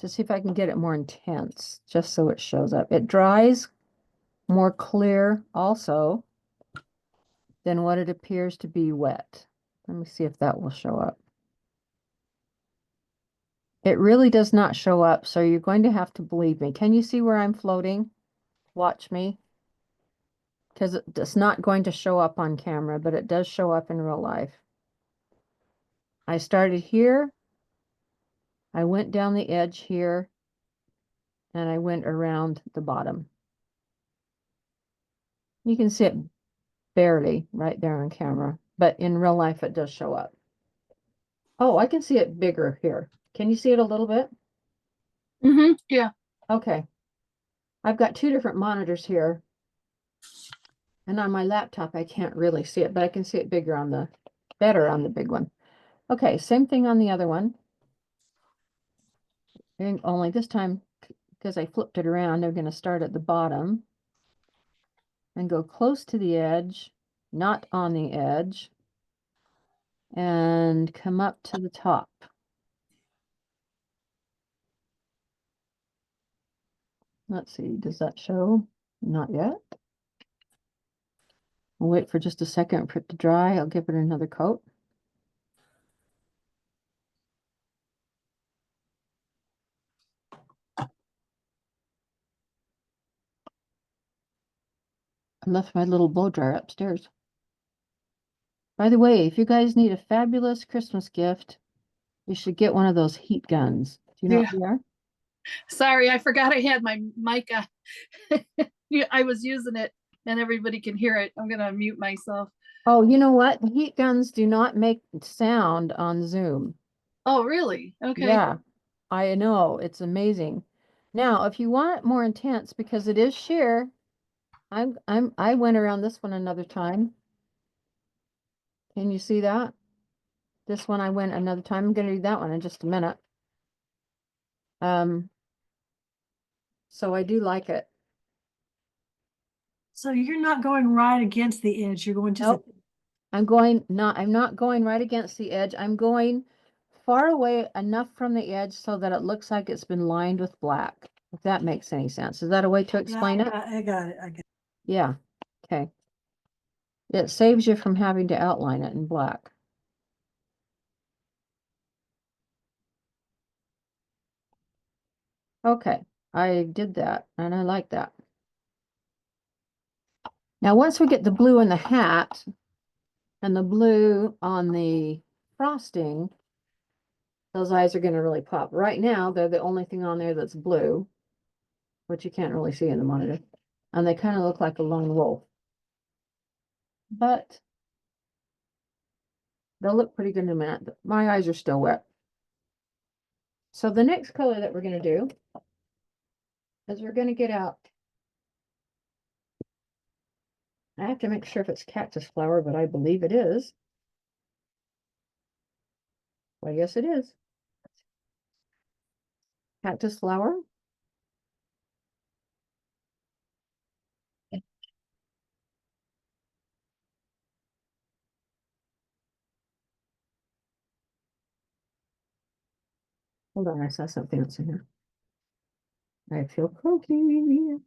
see if I can get it more intense, just so it shows up. It dries more clear also than what it appears to be wet. Let me see if that will show up. It really does not show up, so you're going to have to believe me. Can you see where I'm floating? Watch me. Because it's not going to show up on camera, but it does show up in real life. I started here. I went down the edge here, and I went around the bottom. You can see it barely right there on camera, but in real life it does show up. Oh, I can see it bigger here. Can you see it a little bit? Mm-hmm. Yeah. Okay. I've got two different monitors here. And on my laptop, I can't really see it, but I can see it better on the big one. Okay, same thing on the other one. And only this time, because I flipped it around, I'm going to start at the bottom and go close to the edge, not on the edge, and come up to the top. Let's see, does that show? Not yet. I'll wait for just a second for it to dry. I'll give it another coat. I left my little blow dryer upstairs. By the way, if you guys need a fabulous Christmas gift, you should get one of those heat guns. Do you know what they are? Sorry, I forgot I had my mic on. Yeah, I was using it and everybody can hear it. I'm gonna mute myself. Oh, you know what? The heat guns do not make sound on Zoom. Oh, really? Okay. Yeah, I know. It's amazing. Now, if you want it more intense, because it is sheer, I went around this one another time. Can you see that? This one I went another time. I'm gonna do that one in just a minute. So I do like it. So you're not going right against the edge, you're going just. Nope. I'm not going right against the edge. I'm going far away enough from the edge so that it looks like it's been lined with black. If that makes any sense. Is that a way to explain it? I got it, I got it. Yeah. Okay. It saves you from having to outline it in black. Okay, I did that and I like that. Now, once we get the blue in the hat and the blue on the frosting, those eyes are going to really pop. Right now, they're the only thing on there that's blue, which you can't really see in the monitor. And they kind of look like a lone wolf. But they'll look pretty good in a minute. My eyes are still wet. So the next color that we're going to do is we're going to get out. I have to make sure if it's cactus flower, but I believe it is. Well, yes, it is. Cactus flower. Hold on, I saw something else in here. I feel croaky.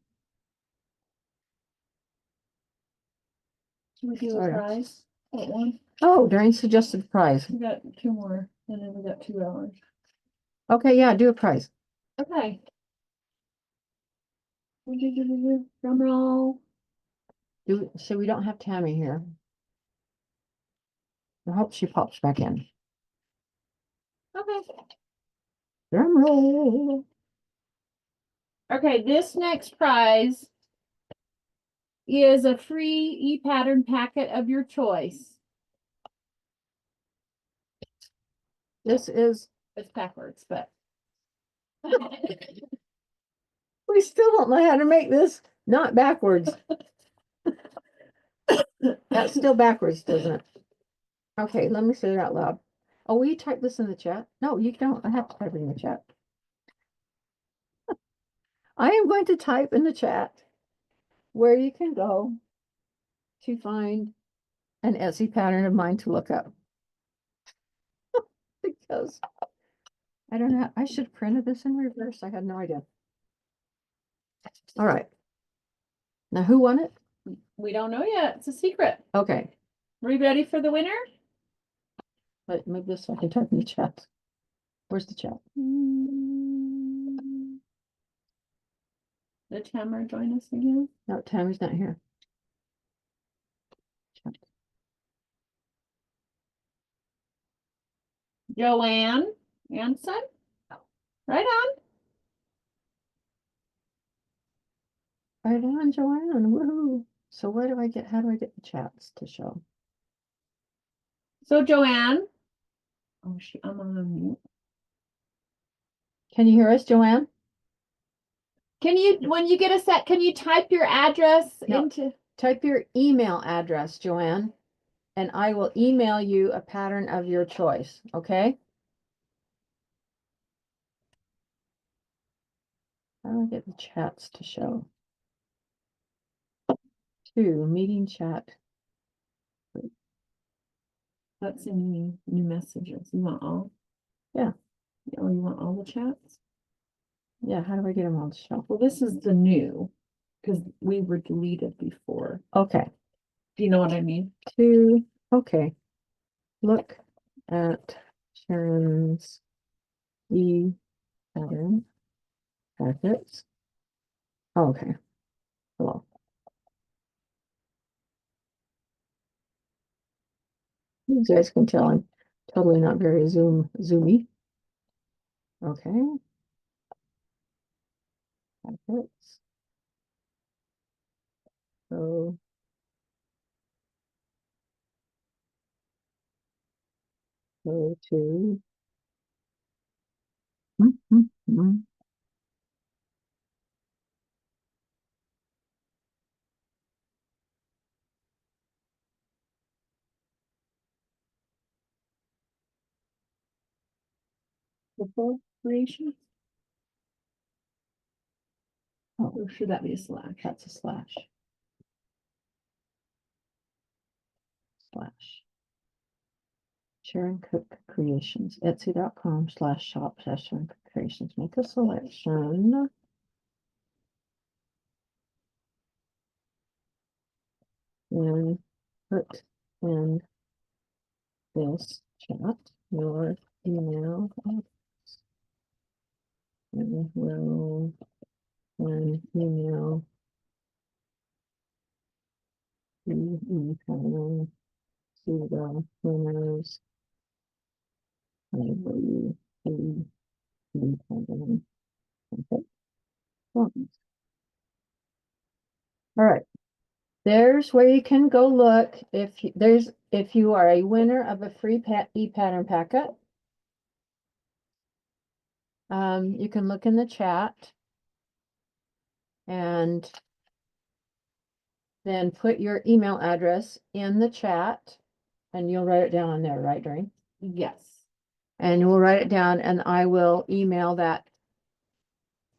Should we do All a right. prize? That one? Oh, during suggested prize. We got 2 more, and then we got 2 hours. Okay, yeah, do a prize. Okay. Drum roll. So we don't have Tammy here. I hope she pops back in. Okay. Drum roll. Okay, this next prize is a free e-pattern packet of your choice. This is, It's backwards, but we still don't know how to make this not backwards. That's still backwards, doesn't it? Okay, let me say it out loud. Oh, will you type this in the chat? No, you don't. I have to type it in the chat. I am going to type in the chat where you can go to find an Etsy pattern of mine to look up. Because I don't know, I should have printed this in reverse. I had no idea. All right. Now, who won it? we don't know yet. It's a secret. Okay, Are you ready for the winner? but move this so I can type in the chat. Where's the chat? Did Tamara join us again? No, Tammy's not here. Chat. Joanne Anson? Right on. Right on, Joanne. Woohoo. So how do I get the chats to show? So Joanne. Oh, I'm on mute. Can you hear us, Joanne? Can you, when you get a set, can you type your address No. into? Type your email address, Joanne, and I will email you a pattern of your choice, okay? How do I get the chats to show? Meeting chat. That's any new messages. You want all? Yeah. Oh, you want all the chats? Yeah, how do I get them all to show? Well, this is the new, because we were deleted before. Okay. Do you know what I mean? Okay. Look at Sharon's pattern packets. Okay. Hello. You guys can tell I'm totally not very zoomy. Okay. Packets. So go to Before creation? Oh. Or should that be a slash? That's a slash. Slash. Sharon Cook Creations, etsy.com/shop/Sharon Cook Creations. Make a selection. And put in this chat your email. And will an email be incoming to the winners. I will be incoming. Okay. All right. There's where you can go look if you are a winner of a free e-pattern packet. You can look in the chat and then put your email address in the chat and you'll write it down on there, right, Doreen? Yes. And we'll write it down and I will email that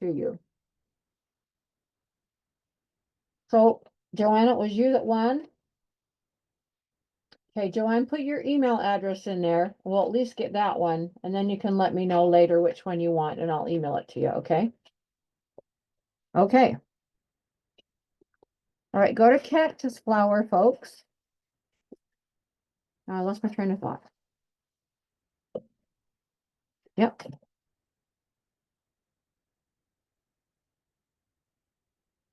to you. So Joanna, it was you that won? Okay, Joanne, put your email address in there. We'll at least get that one, and then you can let me know later which one you want, and I'll email it to you, okay? Okay. All right, go to cactus flower, folks. I lost my train of thought. Yep.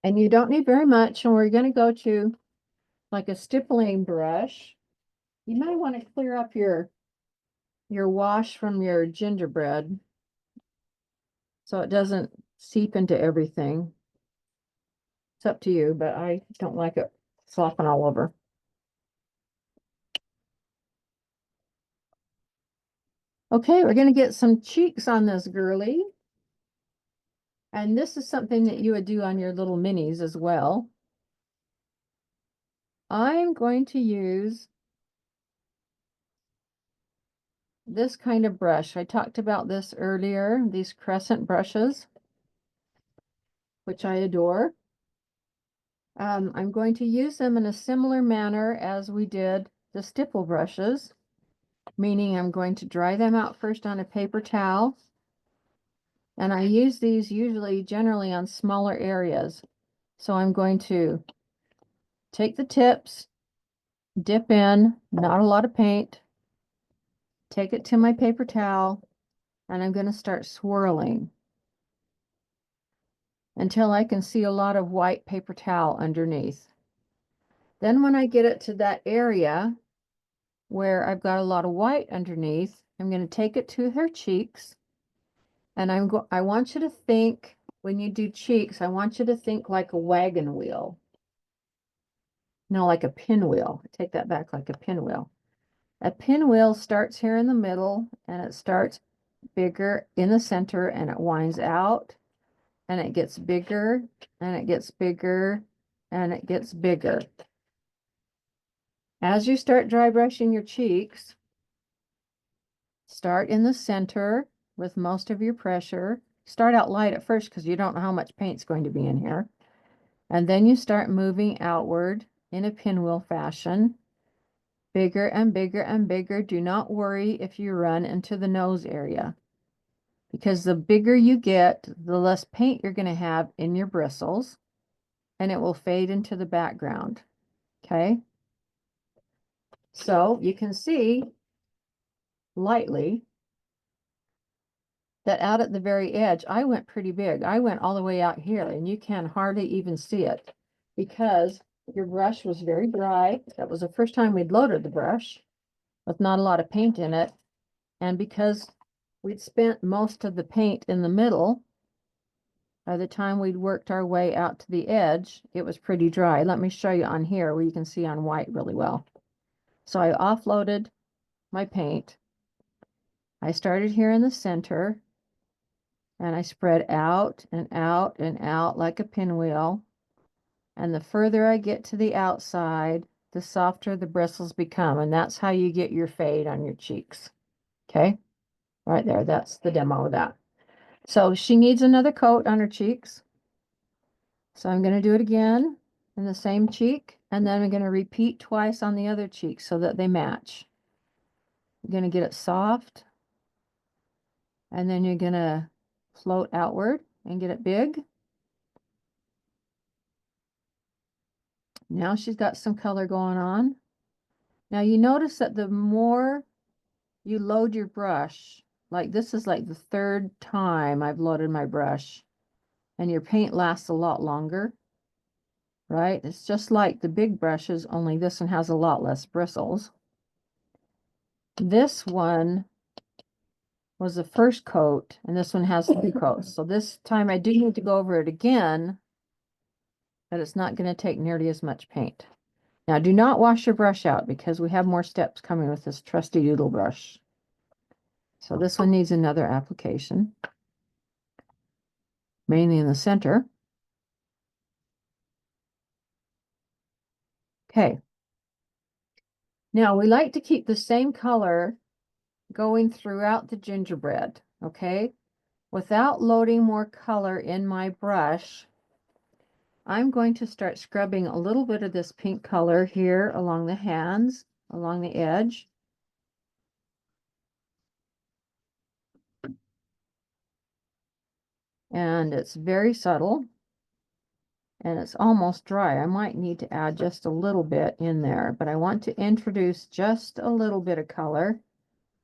And you don't need very much, and we're going to go to like a stippling brush. You might want to clear up your wash from your gingerbread so it doesn't seep into everything. It's up to you, but I don't like it slopping all over. Okay, we're going to get some cheeks on this girly. And this is something that you would do on your little minis as well. I'm going to use this kind of brush. I talked about this earlier, these crescent brushes, which I adore. I'm going to use them in a similar manner as we did the stipple brushes, meaning I'm going to dry them out first on a paper towel. And I use these generally on smaller areas. So I'm going to take the tips, dip in, not a lot of paint, take it to my paper towel, and I'm going to start swirling until I can see a lot of white paper towel underneath. Then when I get it to that area where I've got a lot of white underneath, I'm going to take it to her cheeks. And I want you to think, when you do cheeks, I want you to think like a wagon wheel. No, like a pinwheel. Take that back, like a pinwheel. A pinwheel starts here in the middle, and it starts bigger in the center, and it winds out, and it gets bigger, and it gets bigger, and it gets bigger. As you start dry brushing your cheeks, start in the center with most of your pressure. Start out light at first because you don't know how much paint's going to be in here. And then you start moving outward in a pinwheel fashion. Bigger and bigger and bigger. Do not worry if you run into the nose area, because the bigger you get, the less paint you're going to have in your bristles, and it will fade into the background. Okay. So you can see lightly that out at the very edge, I went pretty big. I went all the way out here, and you can hardly even see it because your brush was very dry. That was the first time we'd loaded the brush with not a lot of paint in it. And because we'd spent most of the paint in the middle, by the time we'd worked our way out to the edge, it was pretty dry. Let me show you on here where you can see on white really well. So I offloaded my paint. I started here in the center, and I spread out and out and out like a pinwheel. And the further I get to the outside, the softer the bristles become. And that's how you get your fade on your cheeks. Okay? Right there, that's the demo of that. So she needs another coat on her cheeks. So I'm gonna do it again in the same cheek, and then I'm gonna repeat twice on the other cheek so that they match. You're gonna get it soft, and then you're gonna float outward and get it big. Now she's got some color going on. Now you notice that the more you load your brush, like this is like the third time I've loaded my brush, and your paint lasts a lot longer, right? It's just like the big brushes, only this one has a lot less bristles. This one was the first coat, and this one has 2 coats. So this time I do need to go over it again, but it's not going to take nearly as much paint. Now do not wash your brush out because we have more steps coming with this trusty doodle brush. So this one needs another application, mainly in the center. Okay. Now we like to keep the same color going throughout the gingerbread, okay? Without loading more color in my brush, I'm going to start scrubbing a little bit of this pink color here along the hands, along the edge. And it's very subtle, and it's almost dry. I might need to add just a little bit in there, but I want to introduce just a little bit of color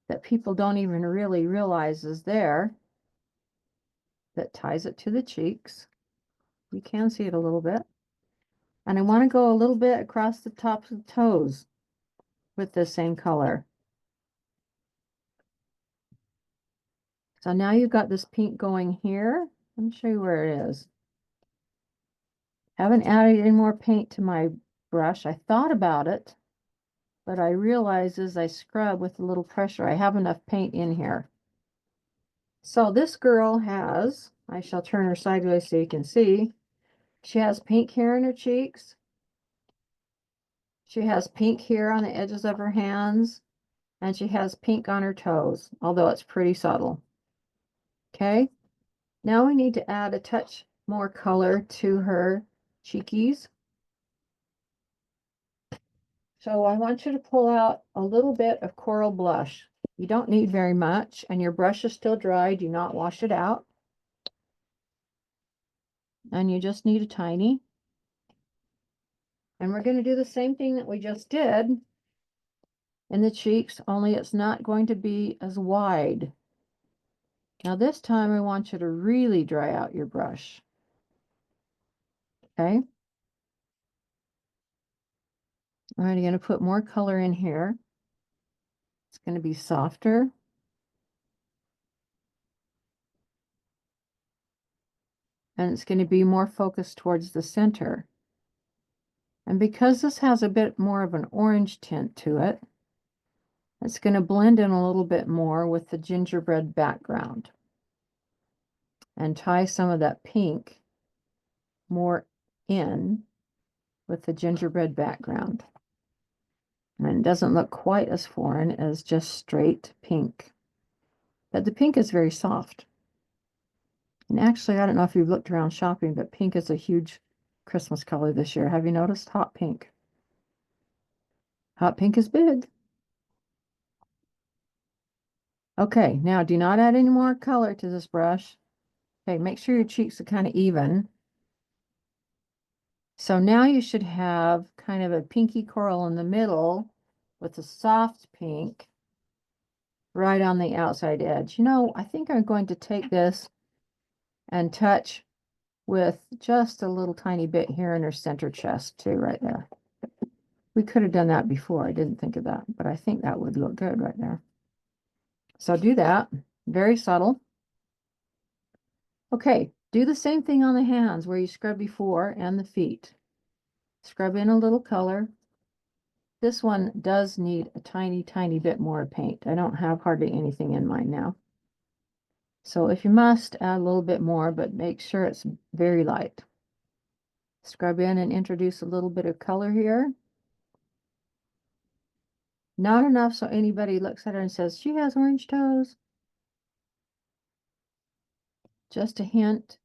that people don't even really realize is there, that ties it to the cheeks. You can see it a little bit. And I want to go a little bit across the tops of the toes with the same color. So now you've got this pink going here. Let me show you where it is. Haven't added any more paint to my brush. I thought about it, but I realized as I scrub with a little pressure, I have enough paint in here. So this girl has, I shall turn her sideways so you can see, she has pink here in her cheeks. She has pink here on the edges of her hands, and she has pink on her toes, although it's pretty subtle. Okay, now we need to add a touch more color to her cheekies. So I want you to pull out a little bit of coral blush. You don't need very much, and your brush is still dry. Do not wash it out. And you just need a tiny. And we're going to do the same thing that we just did in the cheeks, only it's not going to be as wide. Now this time I want you to really dry out your brush. Okay. All right, I'm going to put more color in here. It's going to be softer. And it's going to be more focused towards the center. And because this has a bit more of an orange tint to it, it's going to blend in a little bit more with the gingerbread background and tie some of that pink more in with the gingerbread background. And it doesn't look quite as foreign as just straight pink. But the pink is very soft. And actually, I don't know if you've looked around shopping, but pink is a huge Christmas color this year. Have you noticed? Hot pink. Hot pink is big. Okay, now do not add any more color to this brush. Okay, make sure your cheeks are kind of even. So now you should have kind of a pinky coral in the middle with a soft pink right on the outside edge. You know, I think I'm going to take this and touch with just a little tiny bit here in her center chest too, right there. We could have done that before. I didn't think of that, but I think that would look good right there. So do that, very subtle. Okay, do the same thing on the hands where you scrubbed before and the feet. Scrub in a little color. This one does need a tiny, tiny bit more paint. I don't have hardly anything in mine now. So if you must, add a little bit more, but make sure it's very light. Scrub in and introduce a little bit of color here. Not enough so anybody looks at her and says, she has orange toes. Just a hint,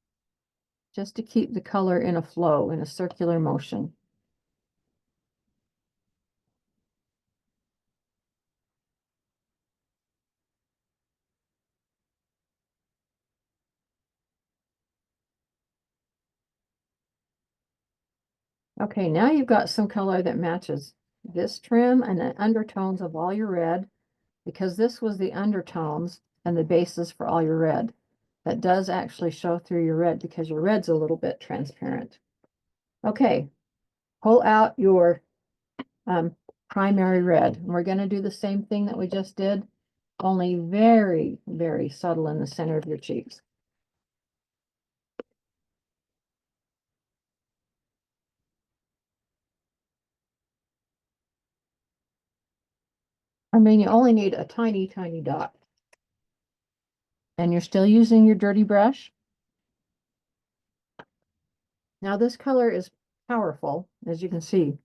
just to keep the color in a flow, in a circular motion. Okay, now you've got some color that matches this trim and the undertones of all your red, because this was the undertones and the basis for all your red. That does actually show through your red because your red's a little bit transparent. Okay, pull out your primary red. And we're going to do the same thing that we just did, only very, very subtle in the center of your cheeks. I mean, you only need a tiny, tiny dot. And you're still using your dirty brush. Now this color is powerful, as you can see.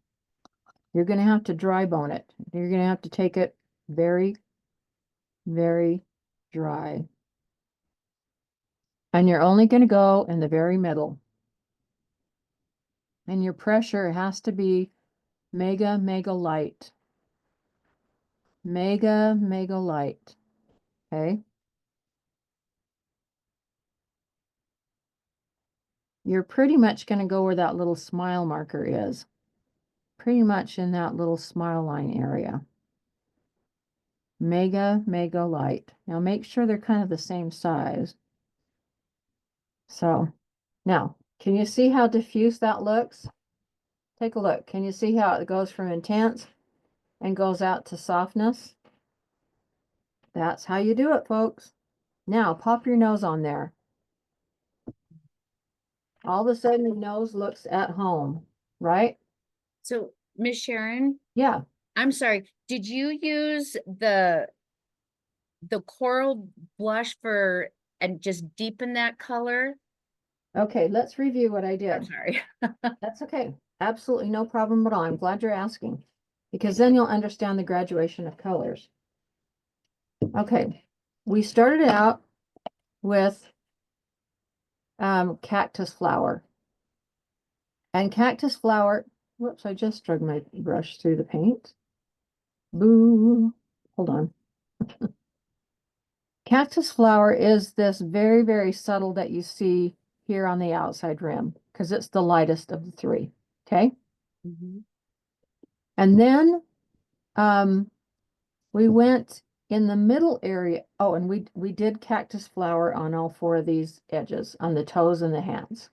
You're going to have to dry bone it. You're going to have to take it very, very dry. And you're only going to go in the very middle. And your pressure has to be mega, mega light. Mega, mega light. Okay. You're pretty much going to go where that little smile marker is. Pretty much in that little smile line area. Mega, mega light. Now make sure they're kind of the same size. So now, can you see how diffuse that looks? Take a look. Can you see how it goes from intense and goes out to softness? That's how you do it, folks. Now pop your nose on there. All of a sudden your nose looks at home, right? So, Miss Sharon, Yeah. I'm sorry, did you use the coral blush for and just deepen that color? Okay, let's review what I I'm did. sorry. That's okay. Absolutely no problem at all. I'm glad you're asking, because then you'll understand the graduation of colors. Okay, we started out with cactus flower. And cactus flower, whoops, I just drug my brush through the paint. Boo. Hold on. Cactus flower is this very, very subtle that you see here on the outside rim, because it's the lightest of the three. Okay. Mhm. And then we went in the middle area. Oh, and we did cactus flower on all four of these edges, on the toes and the hands.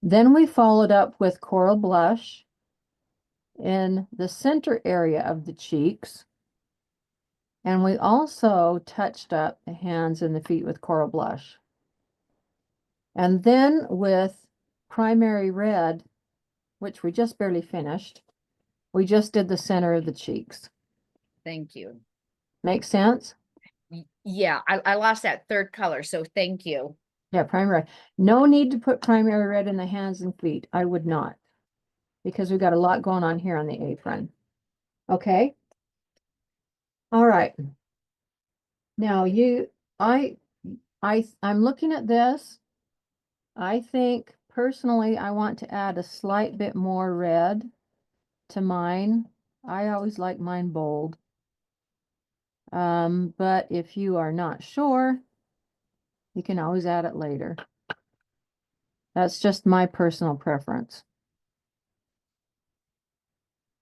Then we followed up with coral blush in the center area of the cheeks. And we also touched up the hands and the feet with coral blush. And then with primary red, which we just barely finished, we just did the center of the cheeks. Thank you. Make sense? Yeah, I lost that third color, so thank you. Yeah, primary. No need to put primary red in the hands and feet. I would not, because we've got a lot going on here on the apron. Okay. All right. Now I'm looking at this. I think personally, I want to add a slight bit more red to mine. I always like mine bold. But if you are not sure, you can always add it later. That's just my personal preference.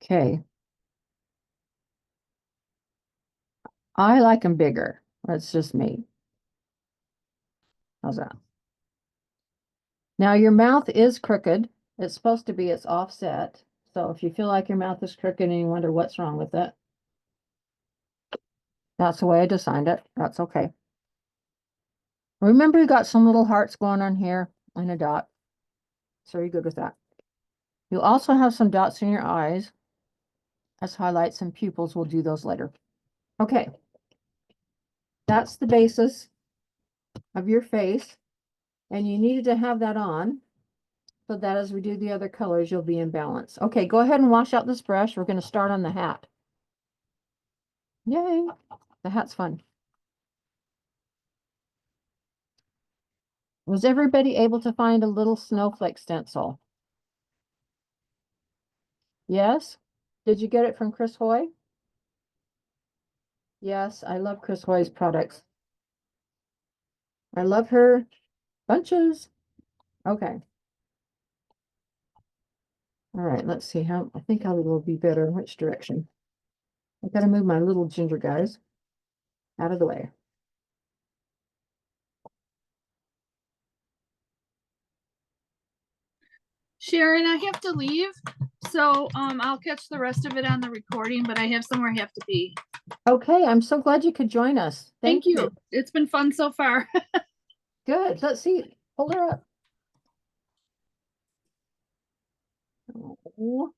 Okay. I like them bigger. That's just me. How's that? Now your mouth is crooked. It's supposed to be, it's offset. So if you feel like your mouth is crooked and you wonder what's wrong with it, that's the way I designed it. That's okay. Remember, you got some little hearts going on here and a dot. So you're good with that. You'll also have some dots in your eyes as highlights and pupils. We'll do those later. Okay. That's the basis of your face. And you needed to have that on so that as we do the other colors, you'll be in balance. Okay, go ahead and wash out this brush. We're going to start on the hat. Yay. The hat's fun. Was everybody able to find a little snowflake stencil? Yes? Did you get it from Chris Hoy? Yes, I love Chris Hoy's products. I love her bunches. Okay. All right, let's see how, I think I will be better in which direction. I gotta move my little ginger guys out of the way. Sharon, I have to leave, so I'll catch the rest of it on the recording, but I have somewhere I have to be. Okay, I'm so glad you could join us. Thank you. It's been fun so far. Good. Let's see. Hold her up. Oh,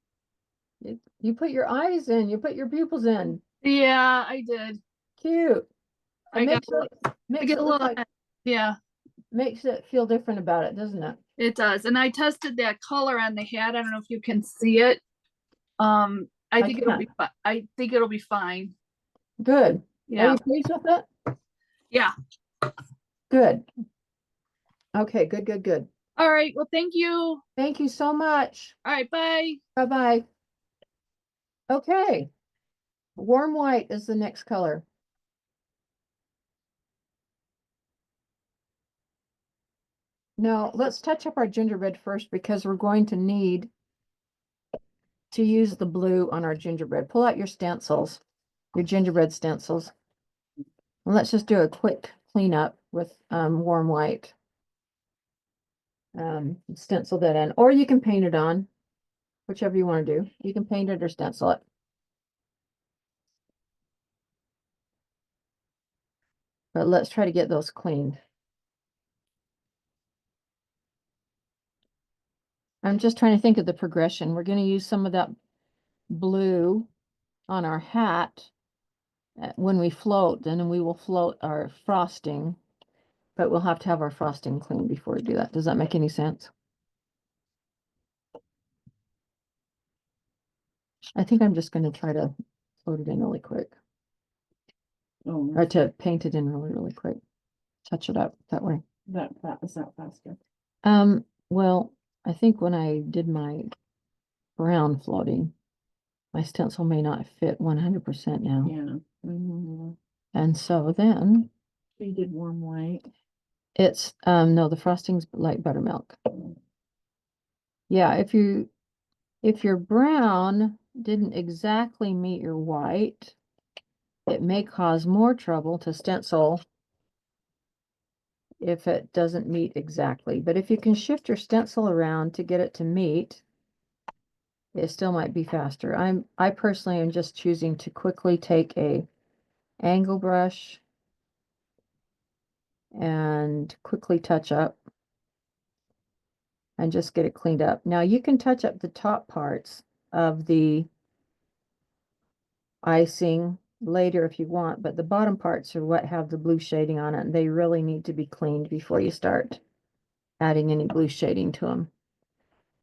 you put your eyes in, you put your pupils in. Yeah, I did. Cute. I It got, makes I get it a look little, like, yeah, makes it feel different about it, doesn't it? it does. And I tested that color on the hat. I don't know if you can see it. I think it'll can. be, I think it'll be fine. Good. Are Yeah, you pleased with it? yeah. Good. Okay, good, good, good. All right. Well, thank you. Thank you so much. All right, bye. Bye-bye. Okay. Warm white is the next color. Now, let's touch up our gingerbread first because we're going to need to use the blue on our gingerbread. Pull out your stencils, your gingerbread stencils. And let's just do a quick cleanup with warm white. Stencil that in, or you can paint it on, whichever you want to do. You can paint it or stencil it. But let's try to get those cleaned. I'm just trying to think of the progression. We're going to use some of that blue on our hat when we float, and then we will float our frosting, but we'll have to have our frosting clean before we do that. Does that make any sense? I think I'm just going to try to float it in really quick, Oh, or to paint it in really, really quick. Touch it up that way. that is not faster. Well, I think when I did my brown floating, my stencil may not fit 100% now. Yeah. Mhm. And so then You did warm white. it's, no, the frosting's like buttermilk. Yeah, if your brown didn't exactly meet your white, it may cause more trouble to stencil if it doesn't meet exactly. But if you can shift your stencil around to get it to meet, it still might be faster. I personally am just choosing to quickly take a angle brush and quickly touch up and just get it cleaned up. Now you can touch up the top parts of the icing later if you want, but the bottom parts are what have the blue shading on it, and they really need to be cleaned before you start adding any blue shading to them.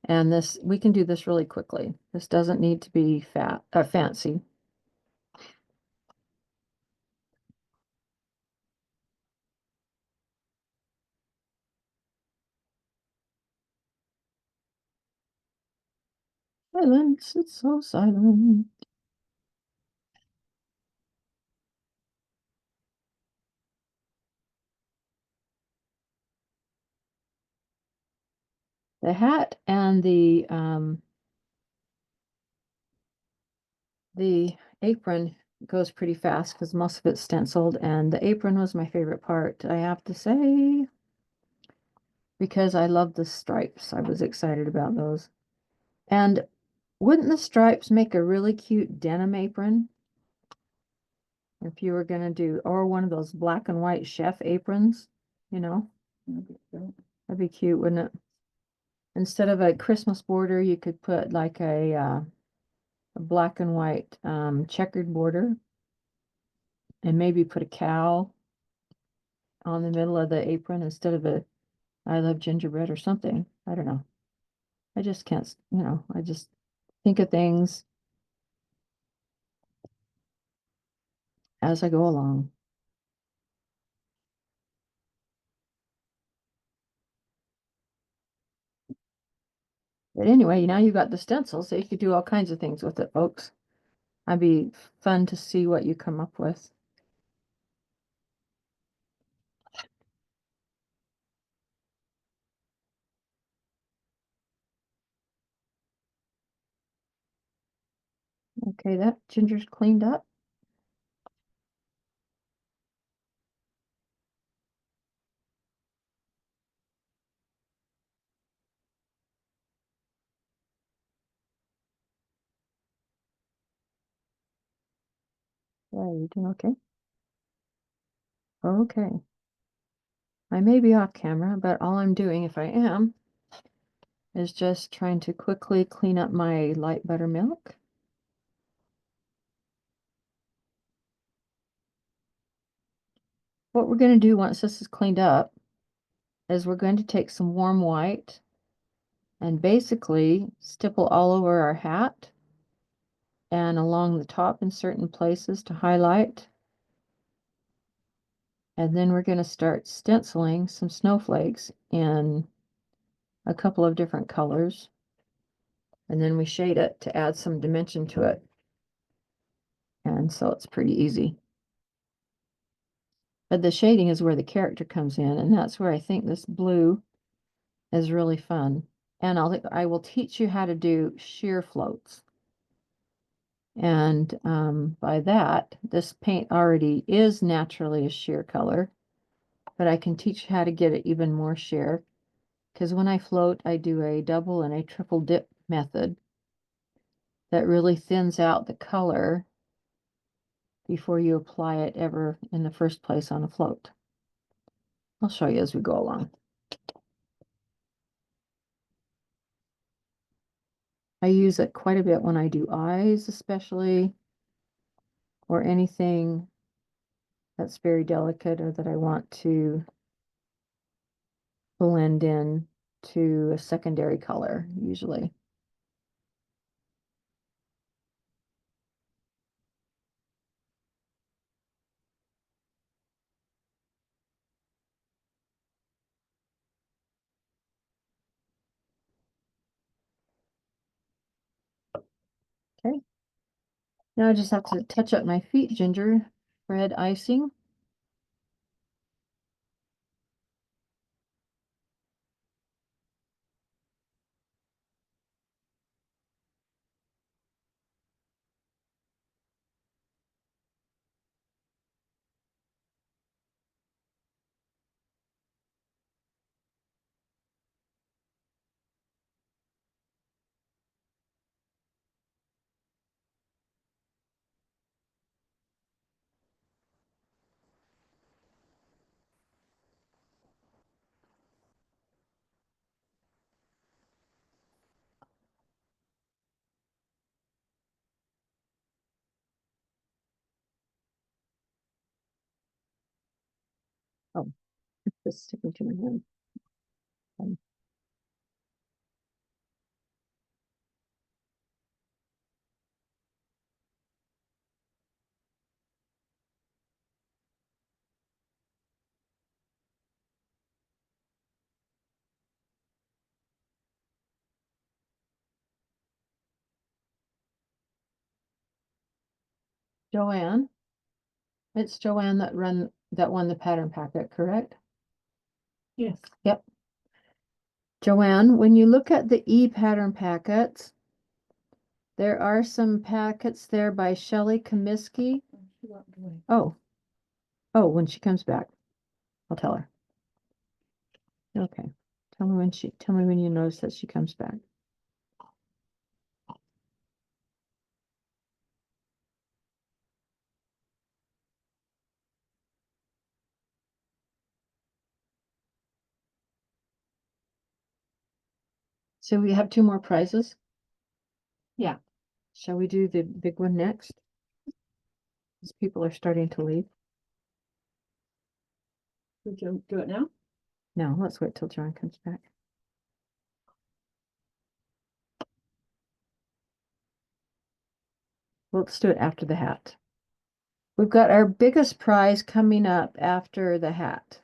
And this, we can do this really quickly. This doesn't need to be fancy. Silence, it's so silent. The hat and the apron goes pretty fast because most of it's stenciled, and the apron was my favorite part, I have to say, because I love the stripes. I was excited about those. And wouldn't the stripes make a really cute denim apron? If you were gonna do, or one of those black and white chef aprons, you know, that'd be cute, wouldn't it? Instead of a Christmas border, you could put like a black and white checkered border, and maybe put a cow on the middle of the apron instead of a I love gingerbread or something. I don't know. I just can't, I just think of things as I go along. But anyway, now you got the stencil, so you could do all kinds of things with it, folks. I'd be fun to see what you come up with. Okay, that ginger's cleaned up. Yeah, you doing okay? Okay. I may be off camera, but all I'm doing, if I am, is just trying to quickly clean up my light buttermilk. What we're going to do once this is cleaned up is we're going to take some warm white and basically stipple all over our hat and along the top in certain places to highlight. And then we're going to start stenciling some snowflakes in a couple of different colors. And then we shade it to add some dimension to it. And so it's pretty easy. But the shading is where the character comes in, and that's where I think this blue is really fun. And I will teach you how to do sheer floats. And by that, this paint already is naturally a sheer color, but I can teach you how to get it even more sheer. Because when I float, I do a double and a triple dip method that really thins out the color before you apply it ever in the first place on a float. I'll show you as we go along. I use it quite a bit when I do eyes, especially, or anything that's very delicate or that I want to blend in to a secondary color, usually. Okay. Now I just have to touch up my feet gingerbread icing. Oh, it's just sticking to my hand. Joanne, it's Joanne that won the pattern packet, correct? Yes. Yep. Joanne, when you look at the pattern packets, there are some packets there by Shelley Comiskey. She walked away. Oh, when she comes back, I'll tell her. Okay. Tell me when you notice that she comes back. So we have 2 more prizes. Yeah. Shall we do the big one next? As people are starting to leave. Would you do it now? No, let's wait till John comes back. Well, let's do it after the hat. We've got our biggest prize coming up after the hat.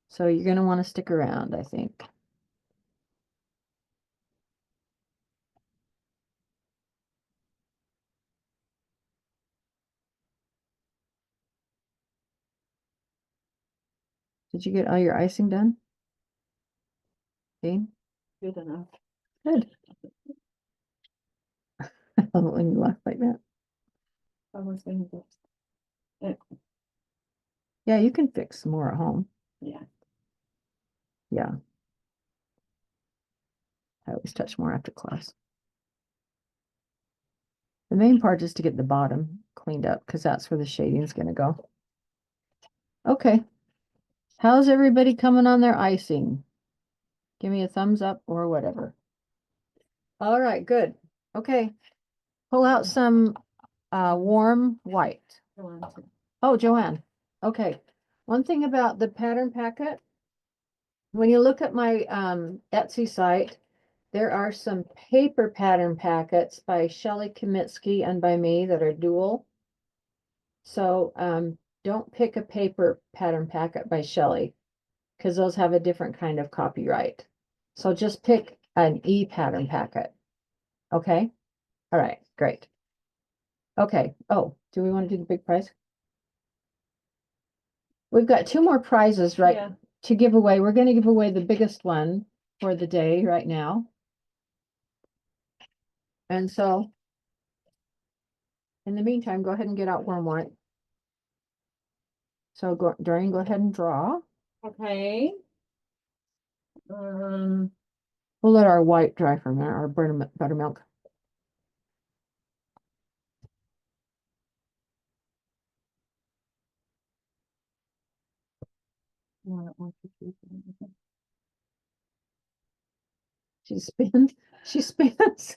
So you're going to want to stick around, I think. Did you get all your icing done? Dean? Good enough. Good. I love it when you laugh like that. I was gonna go. Yeah, you can fix some more at home. Yeah. Yeah. I always touch more after class. The main part is to get the bottom cleaned up because that's where the shading is going to go. Okay. How's everybody coming on their icing? Give me a thumbs up or whatever. All right, good. Okay. Pull out some warm white. Go on to- Oh, Joanne. Okay. One thing about the pattern packet, when you look at my Etsy site, there are some paper pattern packets by Shelley Kamitsky and by me that are dual. So don't pick a paper pattern packet by Shelley because those have a different kind of copyright. So just pick an E pattern packet. Okay. All right. Great. Okay. Oh, do we want to do the big prize? We've got two more prizes, right, Yeah. to give away. We're going to give away the biggest one for the day right now. And so in the meantime, go ahead and get out warm white. So Doreen, go ahead and draw. Okay. We'll let our white dry for a minute, our buttermilk. She spins. She spins.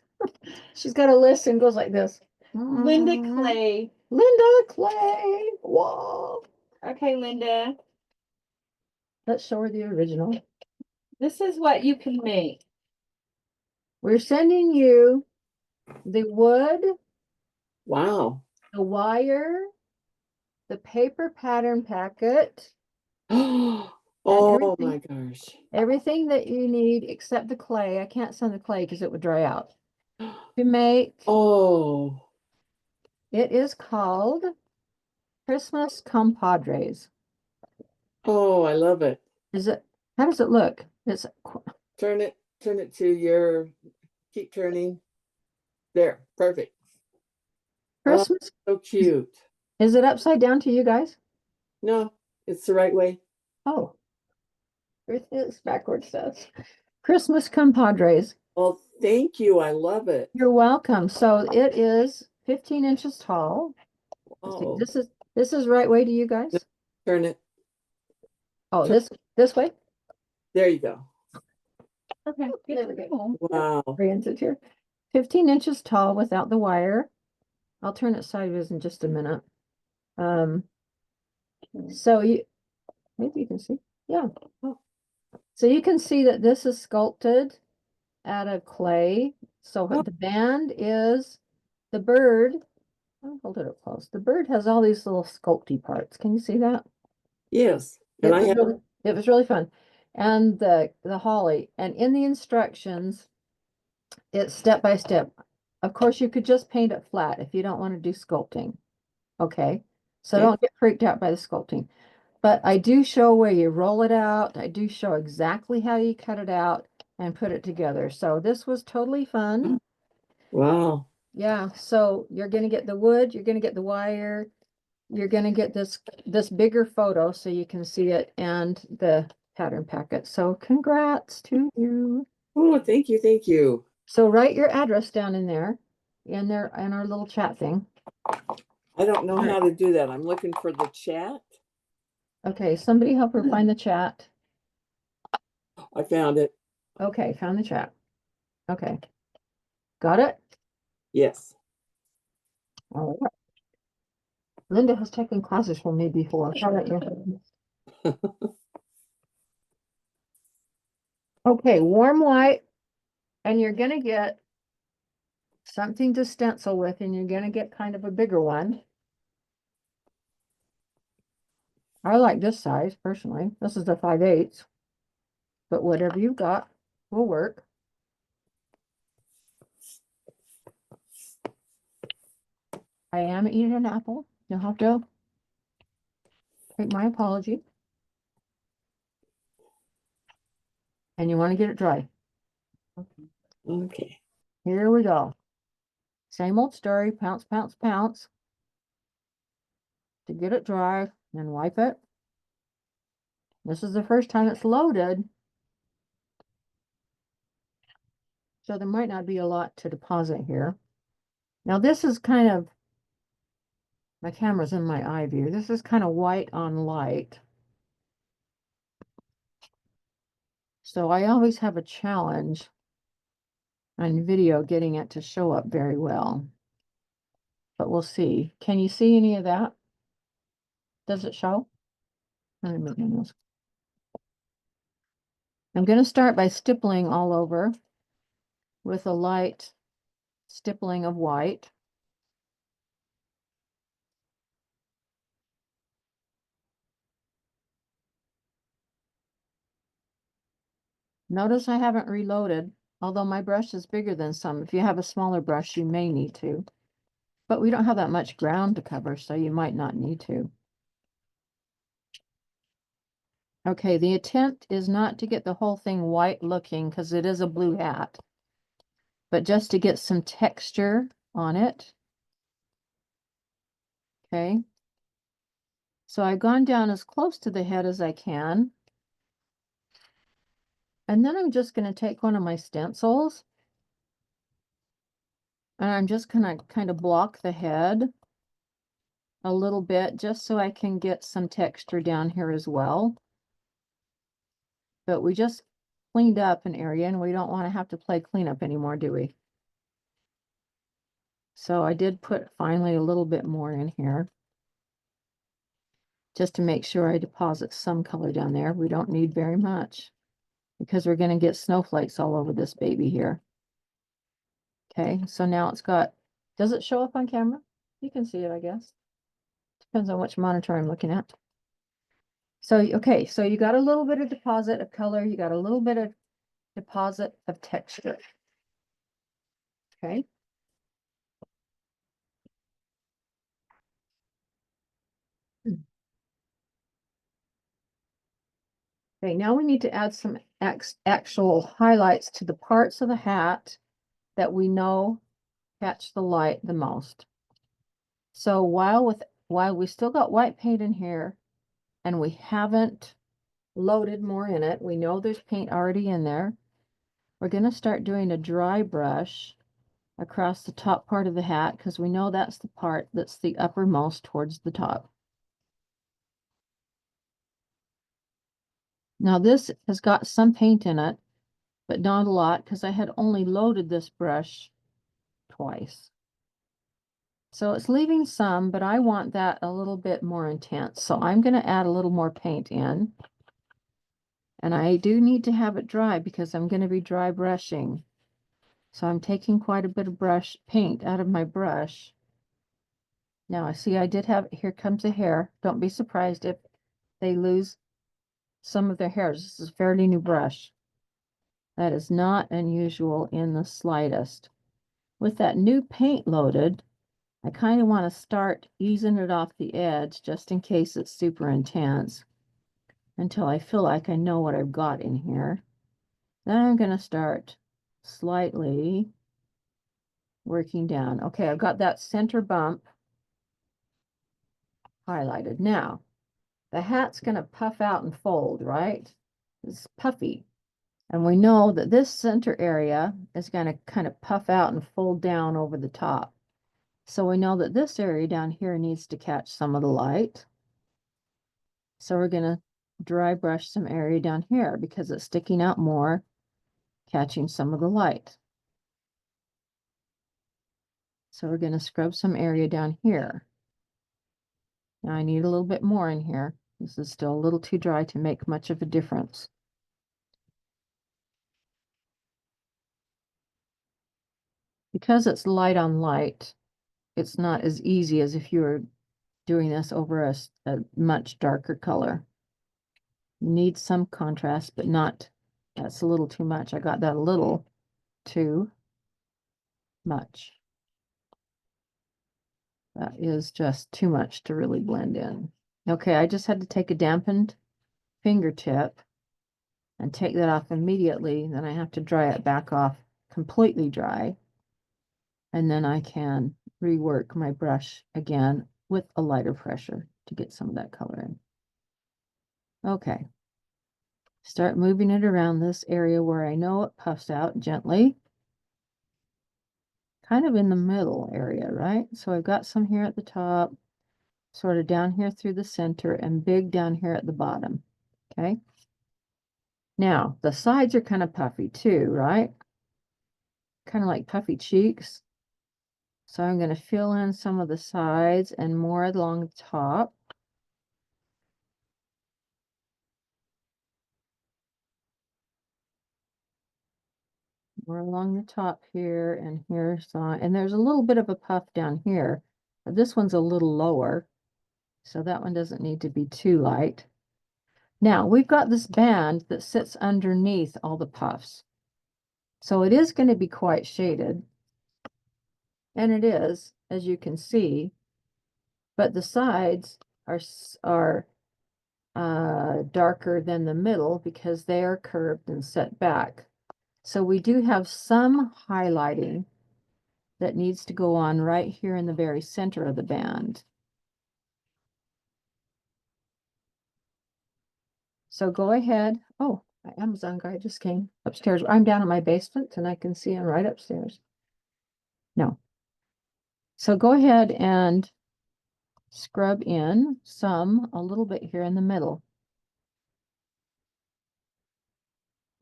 She's got a list and goes like this. Linda Clay. Linda Clay. Whoa. Okay, Linda, Let's show her the original. this is what you can make. We're sending you the wood, Wow. the wire, the paper pattern packet, Oh my gosh. everything that you need except the clay. I can't send the clay because it would dry out. To make, Oh, it is called Christmas Compadres. oh, I love it. Is it, how does it look? It's, Turn it to your, keep turning. There, perfect. Oh, Christmas, so cute. is it upside down to you guys? No, it's the right way. Oh, it's backwards says. Christmas Compadres. Well, thank you. I love it. You're welcome. So it is 15 inches tall. Let's see, Oh, this is right way to you guys? turn it. Oh, Turn- this way? There you go. Okay. There we go. Wow. Oriented here. 15 inches tall without the wire. I'll turn it sideways in just a minute. So maybe you can see. Yeah. So you can see that this is sculpted out of clay. So what the band is the bird. I'll hold it up close. The bird has all these little sculpty parts. Can you see that? Yes. And It was really fun. And the holly. And in the instructions, it's step by step. Of course, you could just paint it flat if you don't want to do sculpting. Okay. So Okay. don't get freaked out by the sculpting. But I do show where you roll it out. I do show exactly how you cut it out and put it together. So this was totally fun. Wow. Yeah. So you're going to get the wood, you're going to get the wire, you're going to get this bigger photo so you can see it and the pattern packet. So congrats to you. Oh, thank you. Thank you. So write your address down in there in our little chat thing. I don't know how to do that. I'm looking for the chat. Okay, somebody help her find the chat. I found it. Okay, found the chat. Okay. Got it? Yes. All right. Linda has taken classes from me before. How about you? Okay, warm white, and you're gonna get something to stencil with, and you're gonna get kind of a bigger one. I like this size personally. This is the 5/8, but whatever you've got will work. I am eating an apple. You'll have to take my apology. And you want to get it dry. Okay. Here we go. Same old story, pounce, pounce, pounce. To get it dry, and wipe it. This is the first time it's loaded. So there might not be a lot to deposit here. Now this is kind of, my camera's in my eye view. This is kind of white on light. So I always have a challenge on video getting it to show up very well. But we'll see. Can you see any of that? Does it show? Let me make my nose. I'm going to start by stippling all over with a light stippling of white. Notice I haven't reloaded, although my brush is bigger than some. If you have a smaller brush, you may need to. But we don't have that much ground to cover, so you might not need to. Okay, the intent is not to get the whole thing white looking because it is a blue hat, but just to get some texture on it. Okay. So I've gone down as close to the head as I can. And then I'm just going to take one of my stencils and I'm just going to kind of block the head a little bit just so I can get some texture down here as well. But we just cleaned up an area and we don't want to have to play cleanup anymore, do we? So I did put finally a little bit more in here just to make sure I deposit some color down there. We don't need very much because we're going to get snowflakes all over this baby here. Okay, so now it's got, does it show up on camera? You can see it, I guess. Depends on which monitor I'm looking at. So, okay, so you got a little bit of deposit of color. You got a little bit of deposit of texture. Okay. Okay, now we need to add some actual highlights to the parts of the hat that we know catch the light the most. So while we still got white paint in here and we haven't loaded more in it, we know there's paint already in there. We're going to start doing a dry brush across the top part of the hat because we know that's the part that's the uppermost towards the top. Now this has got some paint in it, but not a lot because I had only loaded this brush twice. So it's leaving some, but I want that a little bit more intense. So I'm going to add a little more paint in. And I do need to have it dry because I'm going to be dry brushing. So I'm taking quite a bit of brush paint out of my brush. Now I see I did have, here comes a hair. Don't be surprised if they lose some of their hairs. This is a fairly new brush. That is not unusual in the slightest. With that new paint loaded, I kind of want to start easing it off the edge just in case it's super intense until I feel like I know what I've got in here. Then I'm going to start slightly working down. Okay, I've got that center bump highlighted. Now, the hat's going to puff out and fold, right? It's puffy. And we know that this center area is going to kind of puff out and fold down over the top. So we know that this area down here needs to catch some of the light. So we're going to dry brush some area down here because it's sticking out more, catching some of the light. So we're going to scrub some area down here. Now I need a little bit more in here. This is still a little too dry to make much of a difference. Because it's light on light, it's not as easy as if you were doing this over a much darker color. You need some contrast, but not, that's a little too much. I got that a little too much. That is just too much to really blend in. Okay, I just had to take a dampened fingertip and take that off immediately, then I have to dry it back off completely dry. And then I can rework my brush again with a lighter pressure to get some of that color in. Okay. Start moving it around this area where I know it puffs out gently. Kind of in the middle area, right? So I've got some here at the top, sort of down here through the center, and big down here at the bottom. Okay. Now, the sides are kind of puffy too, right? Kind of like puffy cheeks. So I'm going to fill in some of the sides and more along the top. More along the top here and here's and there's a little bit of a puff down here, but this one's a little lower, so that one doesn't need to be too light. Now we've got this band that sits underneath all the puffs, so it is going to be quite shaded, and it is, as you can see, but the sides are darker than the middle because they are curved and set back. So we do have some highlighting that needs to go on right here in the very center of the band. So go ahead. Oh, my Amazon guy just came upstairs. I'm down in my basement and I can see him right upstairs. No. So go ahead and scrub in a little bit here in the middle.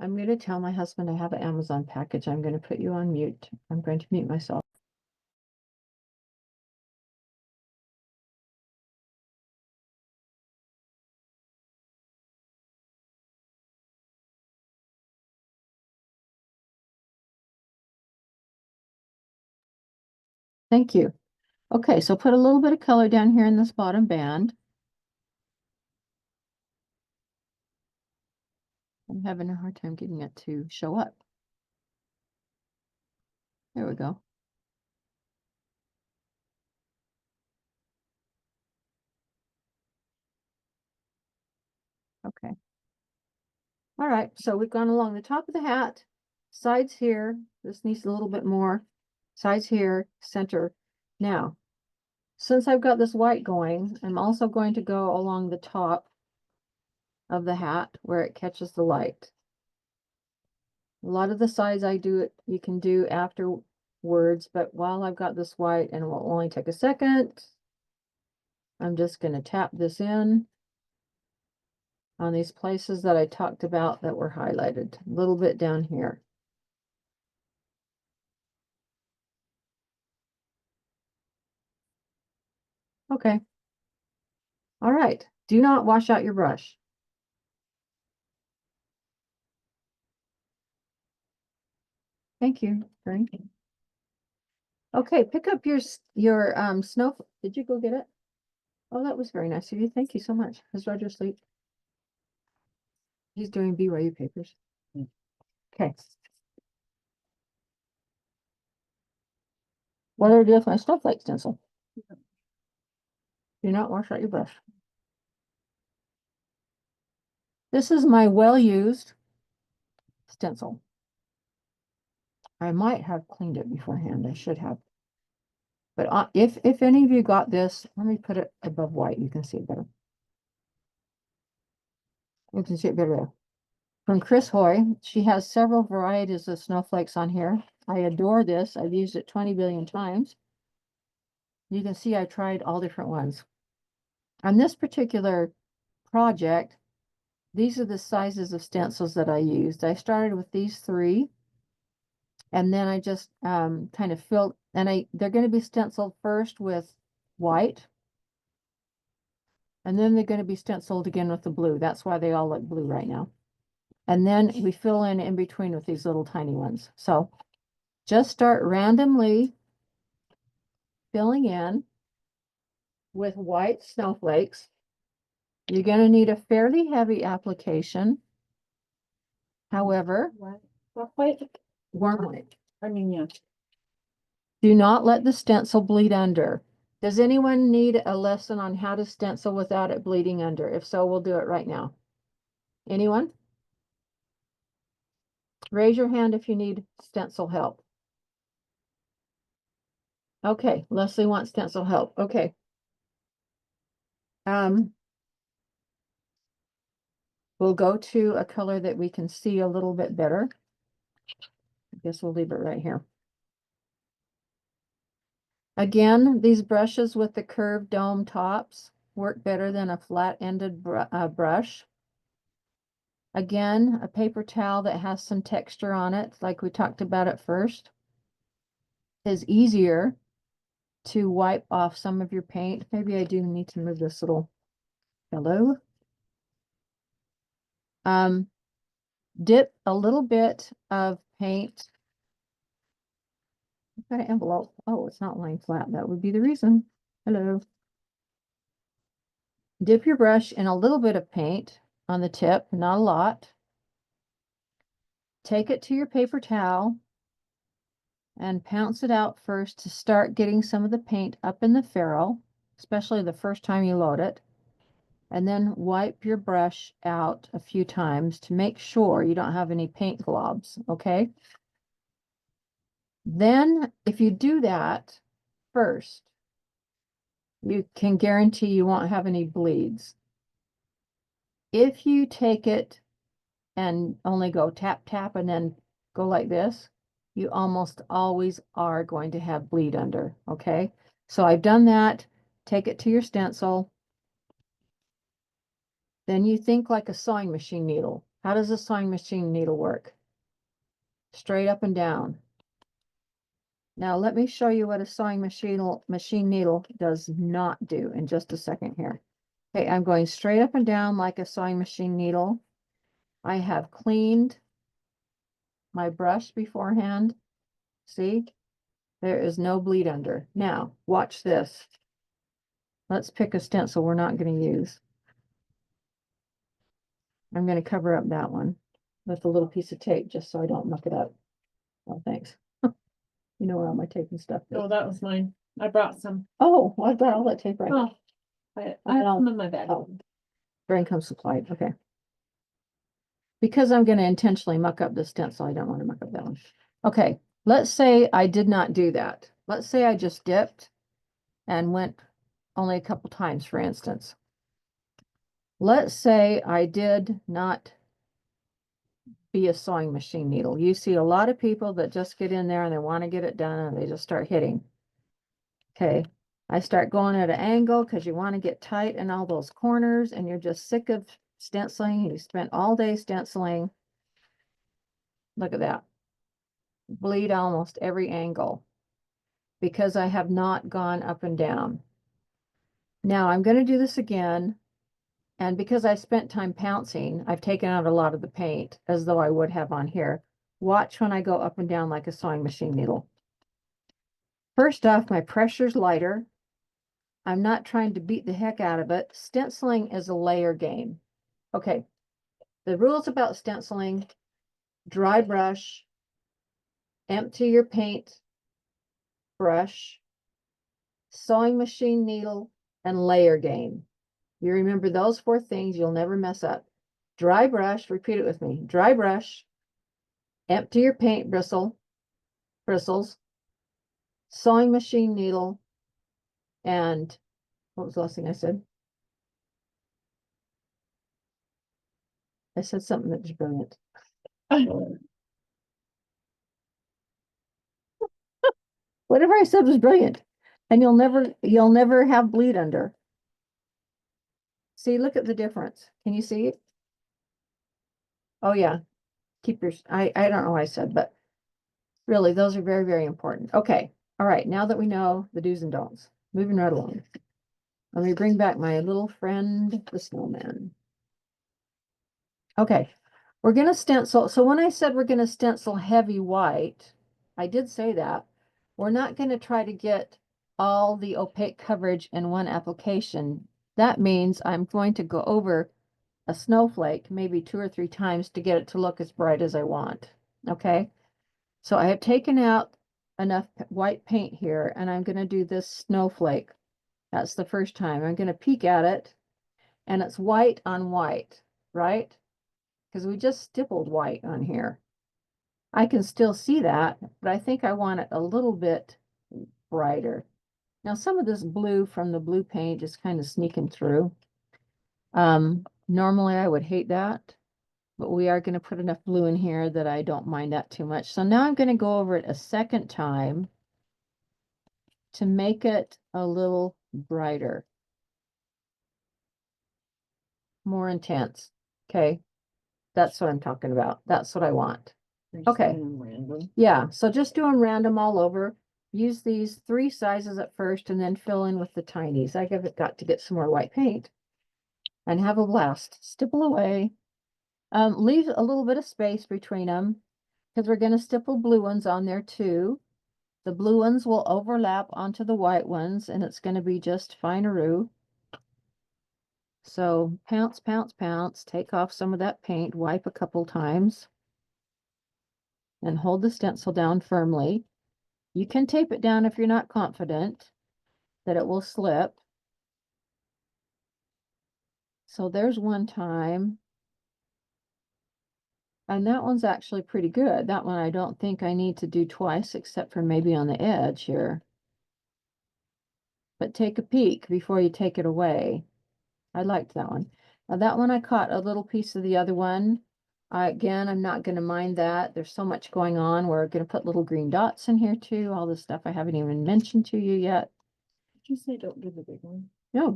I'm going to tell my husband I have an Amazon package. I'm going to put you on mute. I'm going to mute myself. Thank you. Okay, so put a little bit of color down here in this bottom band. I'm having a hard time getting it to show up. There we go. Okay. All right, so we've gone along the top of the hat, sides here. This needs a little bit more. Sides here, center. Now, since I've got this white going, I'm also going to go along the top of the hat where it catches the light. A lot of the sides you can do afterwards, but while I've got this white, and it will only take a second, I'm just going to tap this in on these places that I talked about that were highlighted, a little bit down here. Okay. All right. Do not wash out your brush. Thank you. Frank. Okay, pick up your snow. Did you go get it? Oh, that was very nice of you. Thank you so much. Is Roger asleep? He's doing BYU papers. Okay. What do I do with my snowflake stencil? Do not wash out your brush. This is my well-used stencil. I might have cleaned it beforehand. I should have. But if any of you got this, let me put it above white. You can see it better. You can see it better there. From Chris Hoy. She has several varieties of snowflakes on here. I adore this. I've used it 20 billion times. You can see I tried all different ones. On this particular project, these are the sizes of stencils that I used. I started with these 3. And then I just kind of filled, and they're going to be stenciled first with white. And then they're going to be stenciled again with the blue. That's why they all look blue right now. And then we fill in between with these little tiny ones. So just start randomly filling in with white snowflakes. You're going to need a fairly heavy application. However, What white? warm white. I mean, yeah. Do not let the stencil bleed under. Does anyone need a lesson on how to stencil without it bleeding under? If so, we'll do it right now. Anyone? Raise your hand if you need stencil help. Okay, Leslie wants stencil help. Okay. We'll go to a color that we can see a little bit better. I guess we'll leave it right here. Again, these brushes with the curved dome tops work better than a flat-ended brush. Again, a paper towel that has some texture on it, like we talked about at first, is easier to wipe off some of your paint. Maybe I do need to move this little fellow. Dip a little bit of paint. I've got an envelope. Oh, it's not lying flat. That would be the reason. Hello. Dip your brush in a little bit of paint on the tip, not a lot. Take it to your paper towel and pounce it out first to start getting some of the paint up in the ferrule, especially the first time you load it. And then wipe your brush out a few times to make sure you don't have any paint globs, okay? Then, if you do that first, you can guarantee you won't have any bleeds. If you take it and only go tap, tap, and then go like this, you almost always are going to have bleed under, okay? So I've done that. Take it to your stencil. Then you think like a sewing machine needle. How does a sewing machine needle work? Straight up and down. Now let me show you what a sewing machine needle does not do in just a second here. Okay, I'm going straight up and down like a sewing machine needle. I have cleaned my brush beforehand. See, there is no bleed under. Now, watch this. Let's pick a stencil we're not going to use. I'm going to cover up that one with a little piece of tape just so I don't muck it up. Oh, thanks. You know where all my tape and stuff is. Oh, that was mine. I brought some. Oh, well, I've got all that tape right. Oh, I have some in my bag. Oh, drain comes supplied. Okay. Because I'm going to intentionally muck up the stencil, I don't want to muck up that one. Okay, let's say I did not do that. Let's say I just dipped and went only a couple times, for instance. Let's say I did not be a sewing machine needle. You see a lot of people that just get in there and they want to get it done and they just start hitting. Okay, I start going at an angle because you want to get tight in all those corners and you're just sick of stenciling. You spent all day stenciling. Look at that. Bleed almost every angle because I have not gone up and down. Now I'm going to do this again. And because I spent time pouncing, I've taken out a lot of the paint as though I would have on here. Watch when I go up and down like a sewing machine needle. First off, my pressure's lighter. I'm not trying to beat the heck out of it. Stenciling is a layer game. Okay, the rules about stenciling: dry brush, empty your paint brush, sewing machine needle, and layer game. You remember those 4 things, you'll never mess up. Dry brush, repeat it with me. Dry brush, empty your paint bristles, sewing machine needle, and what was the last thing I said? I said something that was brilliant. Whatever I said was brilliant. And you'll never have bleed under. See, look at the difference. Can you see it? Oh yeah. Keep your, I don't know what I said, but really those are very, very important. Okay. All right. Now that we know the do's and don'ts, moving right along. Let me bring back my little friend, the snowman. Okay. We're going to stencil. So when I said we're going to stencil heavy white, I did say that. We're not going to try to get all the opaque coverage in one application. That means I'm going to go over a snowflake maybe 2 or 3 times to get it to look as bright as I want. Okay. So I have taken out enough white paint here and I'm going to do this snowflake. That's the first time. I'm going to peek at it and it's white on white, right? Because we just stippled white on here. I can still see that, but I think I want it a little bit brighter. Now, some of this blue from the blue paint is kind of sneaking through. Normally I would hate that, but we are going to put enough blue in here that I don't mind that too much. So now I'm going to go over it a second time to make it a little brighter, more intense. Okay, that's what I'm talking about. That's what I want. You're just Okay. doing them random. Yeah, so just do them random all over. Use these 3 sizes at first and then fill in with the tinies. Got to get some more white paint and have a blast. Stipple away. Leave a little bit of space between them because we're going to stipple blue ones on there too. The blue ones will overlap onto the white ones and it's going to be just fine-a-roo. So pounce, pounce, pounce, take off some of that paint, wipe a couple times, and hold the stencil down firmly. You can tape it down if you're not confident that it will slip. So there's one time. And that one's actually pretty good. That one I don't think I need to do twice, except for maybe on the edge here. But take a peek before you take it away. I liked that one. Now that one I caught a little piece of the other one. Again, I'm not going to mind that. There's so much going on. We're going to put little green dots in here too. All this stuff I haven't even mentioned to you yet. Did you say don't do the big one? No,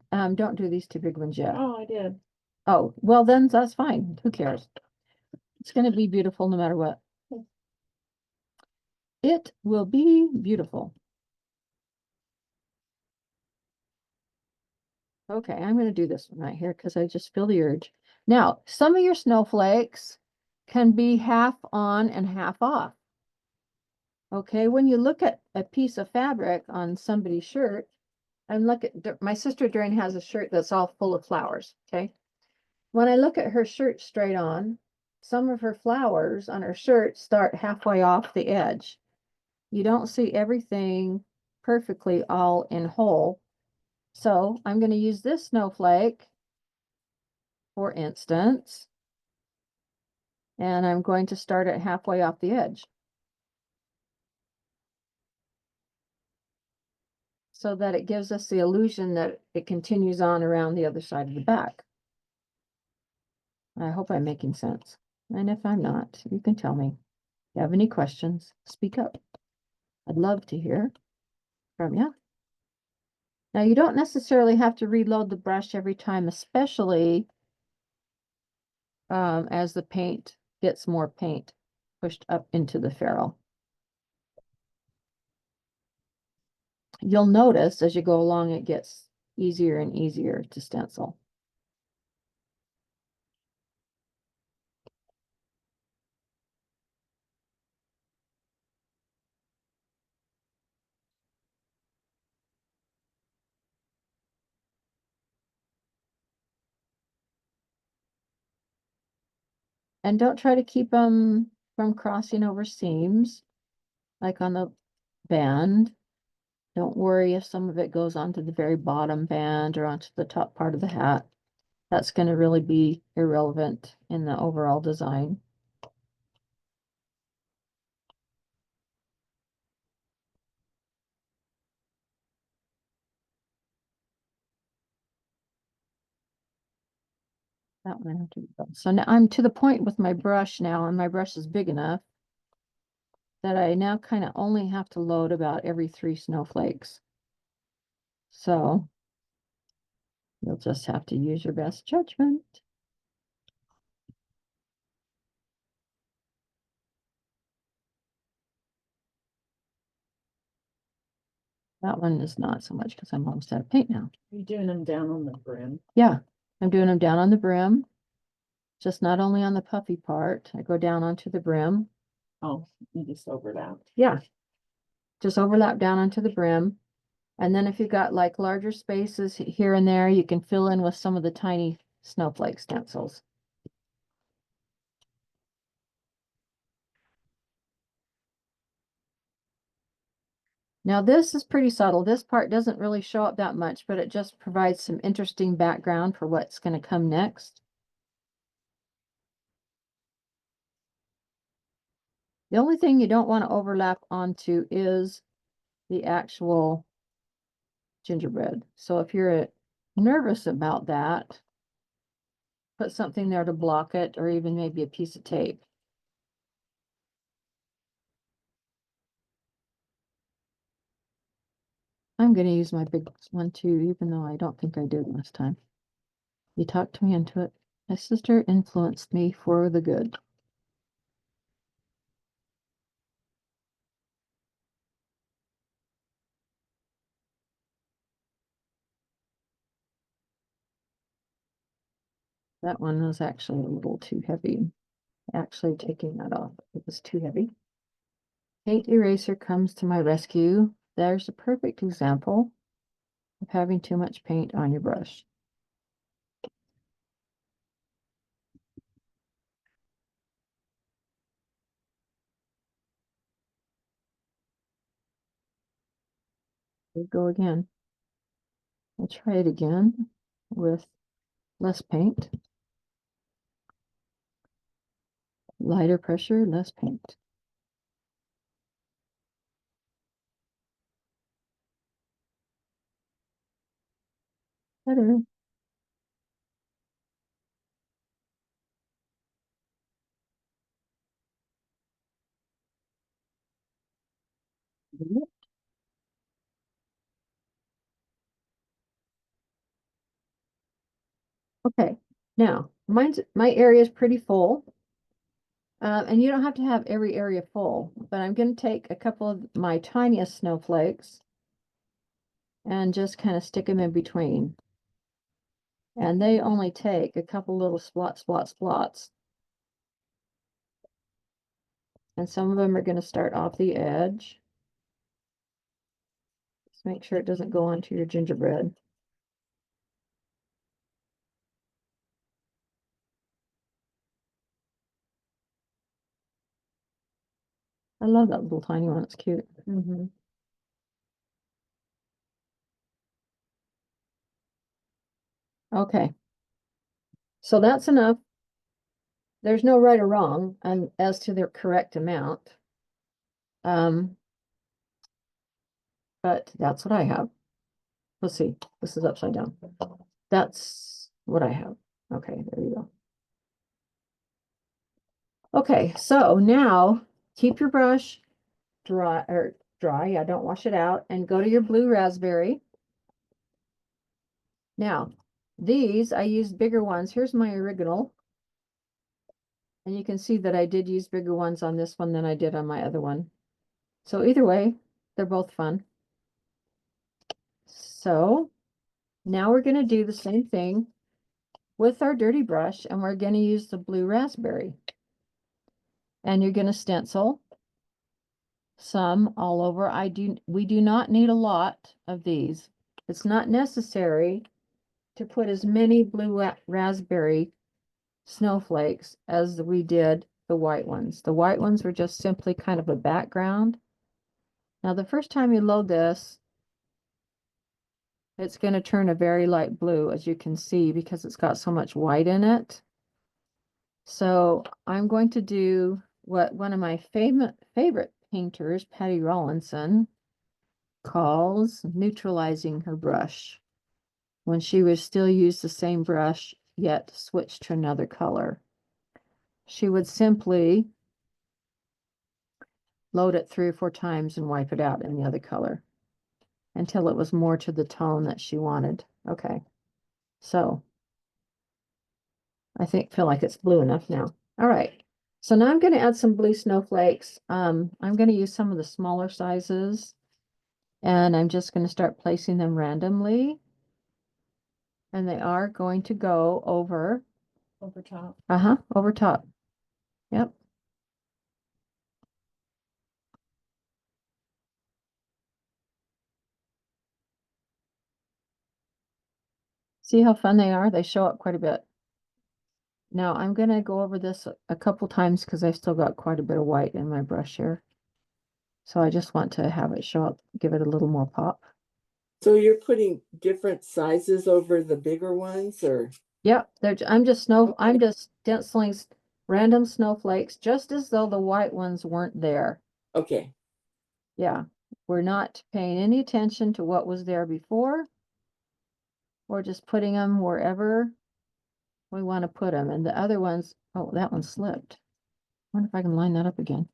don't do these 2 big ones yet. Oh, I did. Oh, well then that's fine. Who cares? It's going to be beautiful no matter what. It will be beautiful. Okay, I'm going to do this one right here because I just feel the urge. Now, some of your snowflakes can be half on and half off. Okay, when you look at a piece of fabric on somebody's shirt, my sister Doreen has a shirt that's all full of flowers. Okay, when I look at her shirt straight on, some of her flowers on her shirt start halfway off the edge. You don't see everything perfectly all in whole. So I'm going to use this snowflake, for instance, and I'm going to start it halfway off the edge. So that it gives us the illusion that it continues on around the other side of the back. I hope I'm making sense. And if I'm not, you can tell me. If you have any questions, speak up. I'd love to hear from you. Now, you don't necessarily have to reload the brush every time, especially as the paint gets more paint pushed up into the ferrule. You'll notice as you go along, it gets easier and easier to stencil. And don't try to keep them from crossing over seams, like on the band. Don't worry if some of it goes onto the very bottom band or onto the top part of the hat. That's going to really be irrelevant in the overall design. That one I have to go. So now I'm to the point with my brush now, and my brush is big enough that I now kind of only have to load about every 3 snowflakes. So you'll just have to use your best judgment. That one is not so much because I'm almost out of paint now. You're doing them down on the brim. Yeah, I'm doing them down on the brim. Just not only on the puffy part, I go down onto the brim. Oh, you just overlapped. Yeah, just overlap down onto the brim. And then if you've got like larger spaces here and there, you can fill in with some of the tiny snowflake stencils. Now this is pretty subtle. This part doesn't really show up that much, but it just provides some interesting background for what's going to come next. The only thing you don't want to overlap onto is the actual gingerbread. So if you're nervous about that, put something there to block it, or even maybe a piece of tape. I'm going to use my big one too, even though I don't think I did last time. You talked me into it. My sister influenced me for the good. That one was actually a little too heavy. Actually taking that off, it was too heavy. Paint eraser comes to my rescue. There's a perfect example of having too much paint on your brush. There we go again. I'll try it again with less paint. Lighter pressure, less paint. Better. Yep. Okay, now my area is pretty full. And you don't have to have every area full, but I'm going to take a couple of my tiniest snowflakes and just kind of stick them in between. And they only take a couple little splots. And some of them are going to start off the edge. Just make sure it doesn't go onto your gingerbread. I love that little tiny one. It's cute. Okay. So that's enough. There's no right or wrong and as to their correct amount. But that's what I have. Let's see. This is upside down. That's what I have. Okay, there you go. Okay, so now keep your brush dry, yeah, don't wash it out, and go to your blue raspberry. Now, these, I used bigger ones. Here's my original. And you can see that I did use bigger ones on this one than I did on my other one. So either way, they're both fun. So now we're going to do the same thing with our dirty brush, and we're going to use the blue raspberry. And you're going to stencil some all over. We do not need a lot of these. It's not necessary to put as many blue raspberry snowflakes as we did the white ones. The white ones were just simply kind of a background. Now, the first time you load this, it's going to turn a very light blue, as you can see, because it's got so much white in it. So I'm going to do what one of my favorite painters, Patty Rawlinson, calls neutralizing her brush, when she would still use the same brush, yet switch to another color. She would simply load it 3 or 4 times and wipe it out in the other color until it was more to the tone that she wanted. Okay, so I feel like it's blue enough now. All right, so now I'm going to add some blue snowflakes. I'm going to use some of the smaller sizes, and I'm just going to start placing them randomly. And they are going to go over top. over top. Yep. See how fun they are? They show up quite a bit. Now I'm going to go over this a couple times because I've still got quite a bit of white in my brush here. So I just want to have it show up, give it a little more pop. So you're putting different sizes over the bigger ones, or? Yep, I'm just stenciling Random snowflakes, just as though the white ones weren't there. Okay, Yeah, we're not paying any attention to what was there before. We're just putting them wherever we want to put them. And the other ones, oh, that one slipped. Wonder if I can line that up again.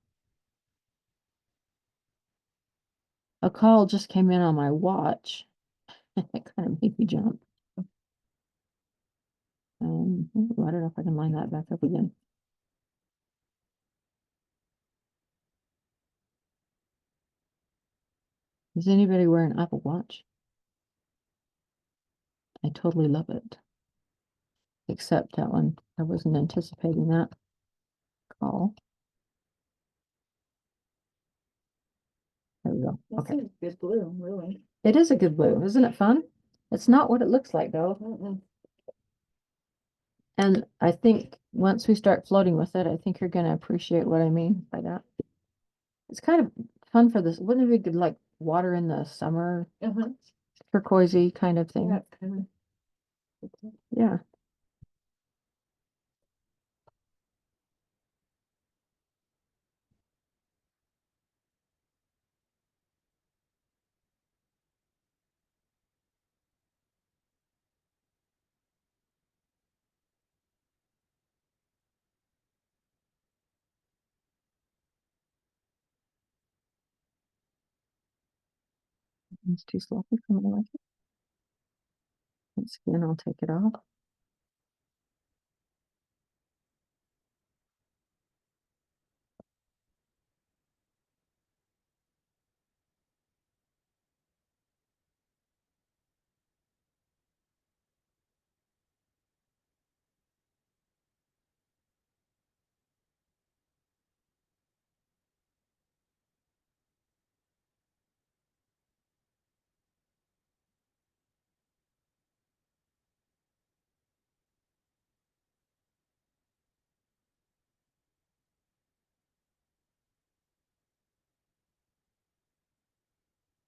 A call just came in on my watch. It kind of made me jump. I don't know if I can line that back up again. Is anybody wearing an Apple Watch? I totally love it. Except that one. I wasn't anticipating that call. There we go. That's Okay. a good blue, really. It is a good blue. Isn't it fun? It's not what it looks like though. Mm-mm. And I think once we start floating with it, I think you're going to appreciate what I mean by that. It's kind of fun for this. Wouldn't it be good, like water in the summer, Uh-huh. turquoisey kind of thing? Yeah, it's kind of. Yeah. It's too sloppy for my liking. Once again, I'll take it off.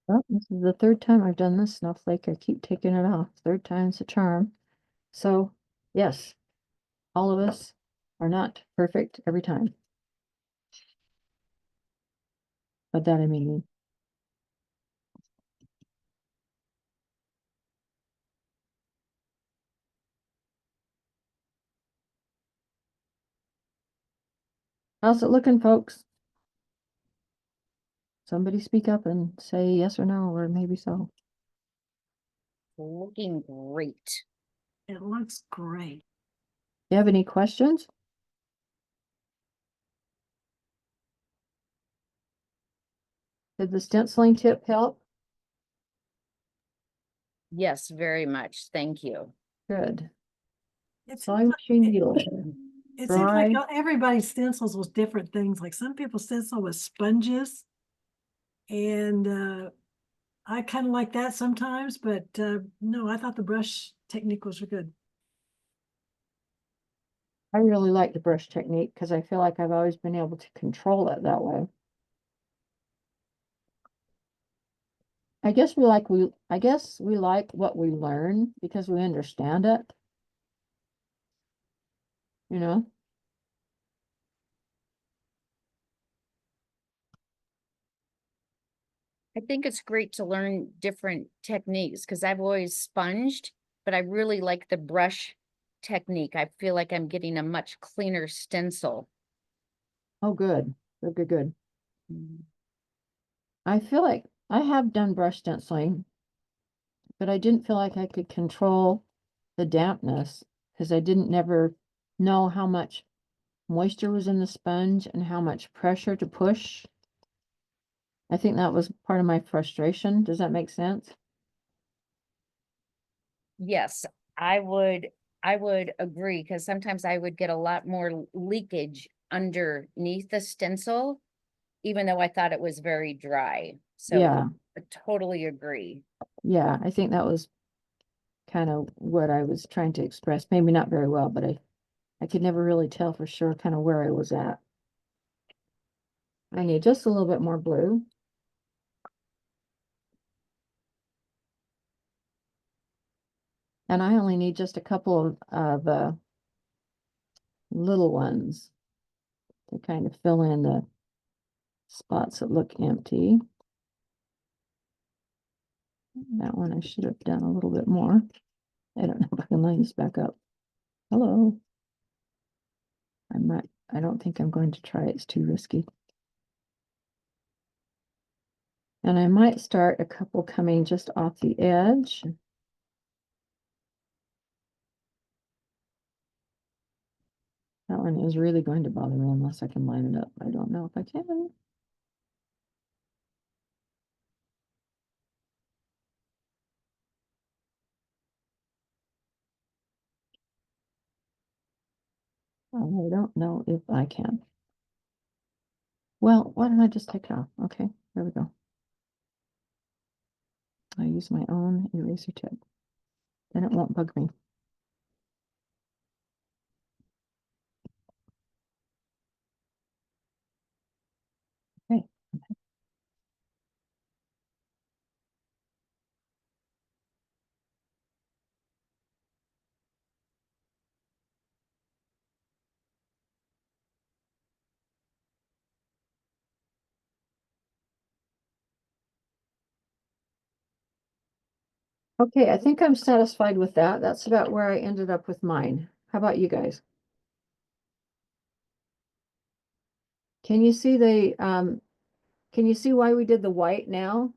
Well, this is the third time I've done this snowflake. I keep taking it off. Third time's a charm. So, yes, all of us are not perfect every time. But that I mean. How's it looking, folks? Somebody speak up and say yes or no, or maybe so. Looking great. It looks great. You have any questions? Did the stenciling tip help? Yes, very much. Thank you. Good. It seems Sewing like, machine it, needle. it seems like Dry. everybody's stencils was different things. Like some people stencil with sponges. And I kind of like that sometimes, but no, I thought the brush technique was good. I really like the brush technique because I feel like I've always been able to control it that way. I guess we like what we learn because we understand it. You know? I think it's great to learn different techniques because I've always sponged, but I really like the brush technique. I feel like I'm getting a much cleaner stencil. Oh, good. Good, good, good. I feel like I have done brush stenciling, but I didn't feel like I could control the dampness because I didn't never know how much moisture was in the sponge and how much pressure to push. I think that was part of my frustration. Does that make sense? Yes, I would agree because sometimes I would get a lot more leakage underneath the stencil, even though I thought it was very dry. So Yeah, I totally agree. yeah. I think that was kind of what I was trying to express. Maybe not very well, but I could never really tell for sure kind of where I was at. I need just a little bit more blue. And I only need just a couple of little ones. to kind of fill in the spots that look empty. That one I should have done a little bit more. I don't know if I can line this back up. Hello. I don't think I'm going to try it. It's too risky. And I might start a couple coming just off the edge. That one is really going to bother me unless I can line it up. I don't know if I can. I don't know if I can. Well, why don't I just take it off? Okay, there we go. I use my own eraser tip. Then it won't bug me. Okay. Okay, I think I'm satisfied with that. That's about where I ended up with mine. How about you guys? Can you see can you see why we did the white now?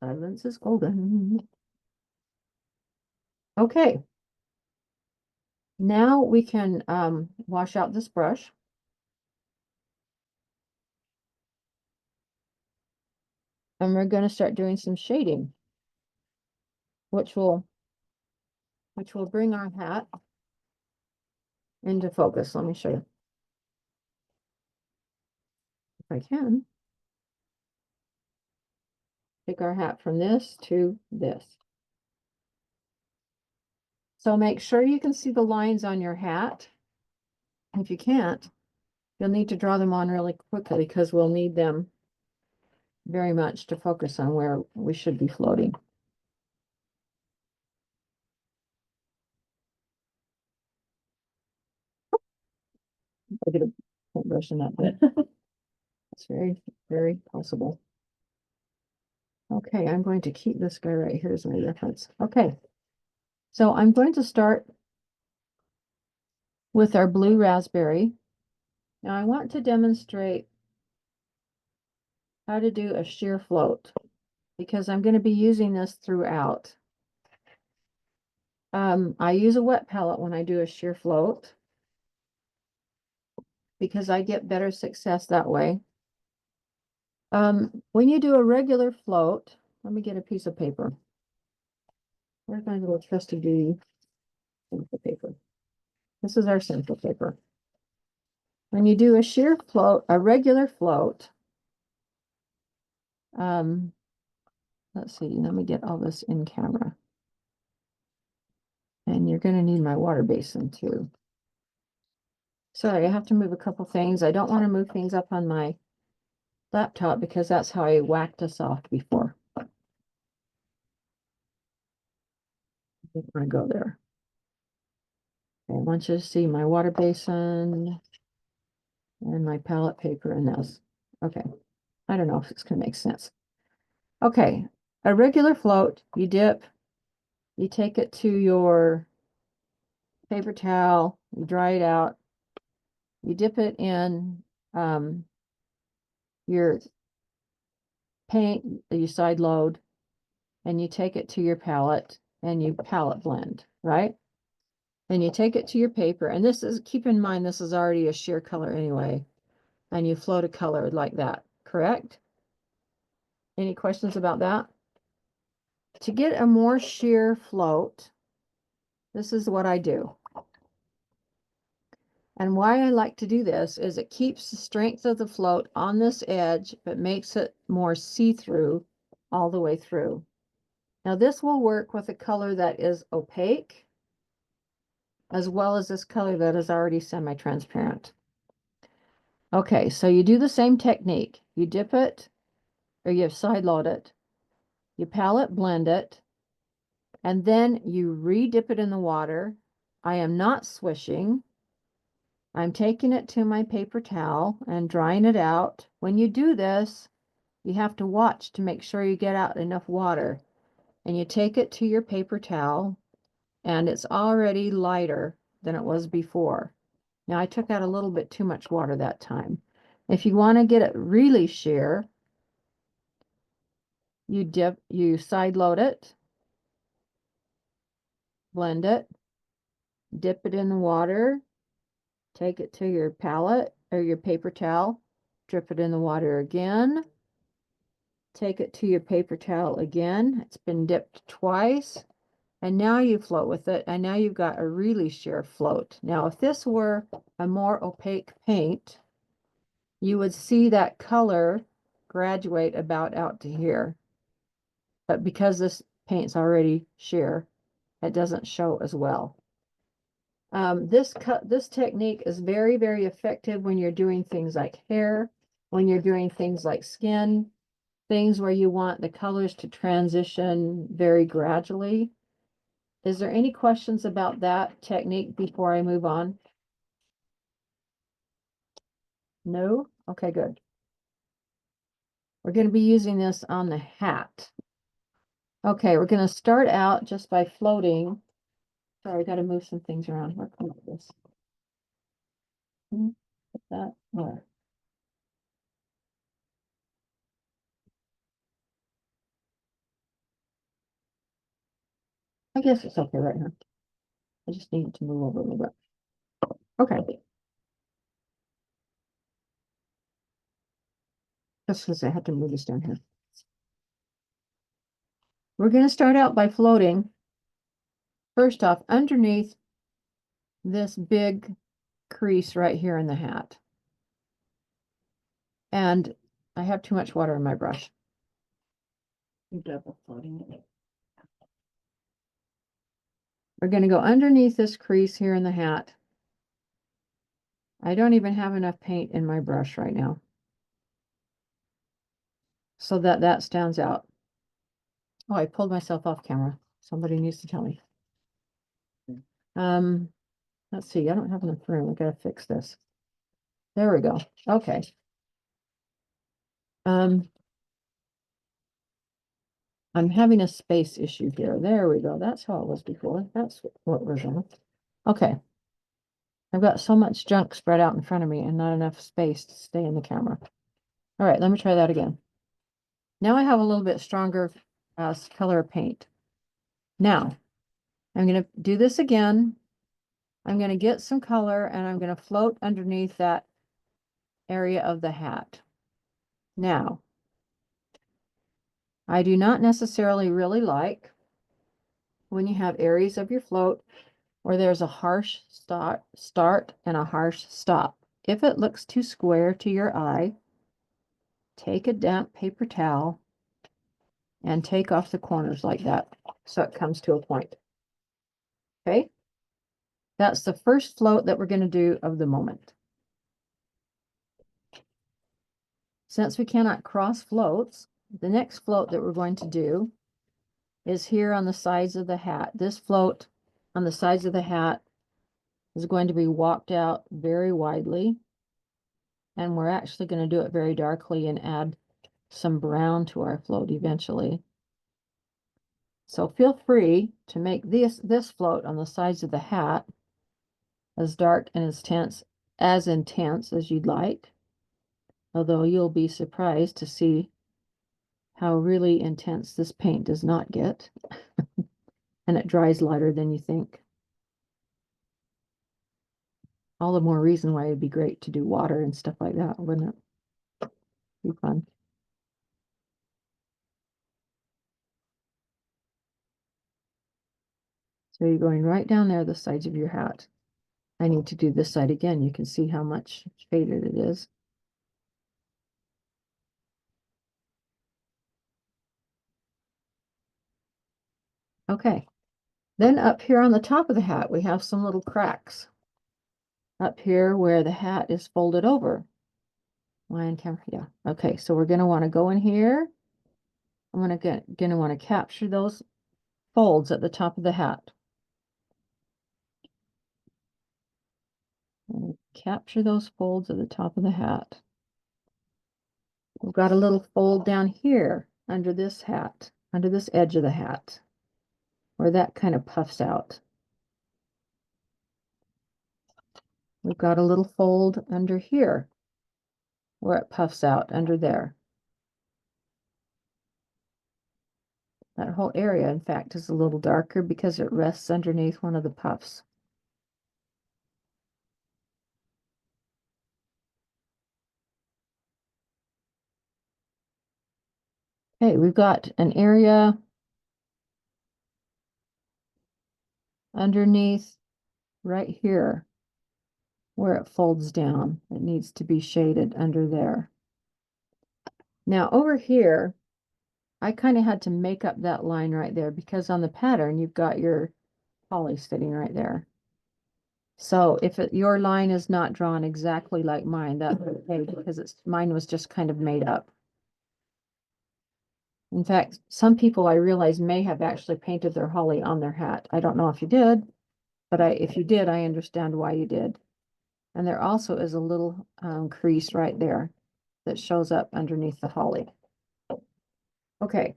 Silence is golden. Okay. Now we can wash out this brush. And we're going to start doing some shading, which will bring our hat into focus. Let me show you. If I can. Take our hat from this to this. So make sure you can see the lines on your hat. If you can't, you'll need to draw them on really quickly because we'll need them very much to focus on where we should be floating. I get a paintbrush in that bit. It's very, very possible. Okay, I'm going to keep this guy right here as my reference. Okay, so I'm going to start with our blue raspberry. Now I want to demonstrate how to do a sheer float because I'm going to be using this throughout. I use a wet palette when I do a sheer float because I get better success that way. When you do a regular float, let me get a piece of paper. Where's my little trusty duty sample paper? This is our sample paper. When you do a sheer float, a regular float, let's see, let me get all this in camera. And you're going to need my water basin too. Sorry, I have to move a couple things. I don't want to move things up on my laptop because that's how I whacked us off before. I don't want to go there. Okay, I want you to see my water basin and my palette paper in this. Okay, I don't know if it's going to make sense. Okay, a regular float, you dip, you take it to your paper towel, you dry it out, you dip it in your paint that you side load, and you take it to your palette and you palette blend, right? And you take it to your paper, and this is, keep in mind, this is already a sheer color anyway, and you float a color like that, correct? Any questions about that? To get a more sheer float, this is what I do. And why I like to do this is it keeps the strength of the float on this edge, but makes it more see-through all the way through. Now this will work with a color that is opaque, as well as this color that is already semi-transparent. Okay, so you do the same technique. You dip it, or you side load it, you palette blend it, And then you re-dip it in the water. I am not swishing. I'm taking it to my paper towel and drying it out. When you do this, you have to watch to make sure you get out enough water. And you take it to your paper towel, and it's already lighter than it was before. Now I took out a little bit too much water that time. If you want to get it really sheer, you side load it, blend it, dip it in the water, take it to your palette or your paper towel, drip it in the water again, take it to your paper towel again. It's been dipped twice. And now you float with it, and now you've got a really sheer float. Now, if this were a more opaque paint, you would see that color graduate about out to here. But because this paint's already sheer, it doesn't show as well. This technique is very, very effective when you're doing things like hair, when you're doing things like skin, things where you want the colors to transition very gradually. Is there any questions about that technique before I move on? No? Okay, good. We're going to be using this on the hat. Okay, we're going to start out just by floating. Sorry, I got to move some things around. Where can I put this? Put that where? I guess it's okay right now. I just need to move over a little bit. Okay. Just because I had to move this down here. We're going to start out by floating. First off, underneath this big crease right here in the hat. And I have too much water in my brush. You're double floating it. We're going to go underneath this crease here in the hat. I don't even have enough paint in my brush right now, so that stands out. Oh, I pulled myself off camera. Somebody needs to tell me. Let's see. I don't have enough room. I gotta fix this. There we go. Okay. I'm having a space issue here. There we go. That's how it was before. That's what we're doing. Okay. I've got so much junk spread out in front of me and not enough space to stay in the camera. All right, let me try that again. Now I have a little bit stronger color of paint. Now, I'm going to do this again. I'm going to get some color and I'm going to float underneath that area of the hat. Now, I do not necessarily really like when you have areas of your float where there's a harsh start and a harsh stop. If it looks too square to your eye, take a damp paper towel and take off the corners like that so it comes to a point. Okay? That's the first float that we're going to do of the moment. Since we cannot cross floats, the next float that we're going to do is here on the sides of the hat. This float on the sides of the hat is going to be walked out very widely. And we're actually going to do it very darkly and add some brown to our float eventually. So feel free to make this float on the sides of the hat as dark and as intense as you'd like. Although you'll be surprised to see how really intense this paint does not get. And it dries lighter than you think. All the more reason why it'd be great to do water and stuff like that, wouldn't it? Be fun. So you're going right down there, the sides of your hat. I need to do this side again. You can see how much faded it is. Okay. Then up here on the top of the hat, we have some little cracks. Up here where the hat is folded over. Line camera, yeah. Okay, so we're going to want to go in here. I'm going to want to capture those folds at the top of the hat. And capture those folds at the top of the hat. We've got a little fold down here under this hat, under this edge of the hat, where that kind of puffs out. We've got a little fold under here, where it puffs out under there. That whole area, in fact, is a little darker because it rests underneath one of the puffs. Okay, we've got an area underneath right here where it folds down. It needs to be shaded under there. Now over here, I kind of had to make up that line right there because on the pattern, you've got your holly sitting right there. So if your line is not drawn exactly like mine, that's okay because mine was just kind of made up. In fact, some people I realize may have actually painted their holly on their hat. I don't know if you did, but if you did, I understand why you did. And there also is a little crease right there that shows up underneath the holly. Okay.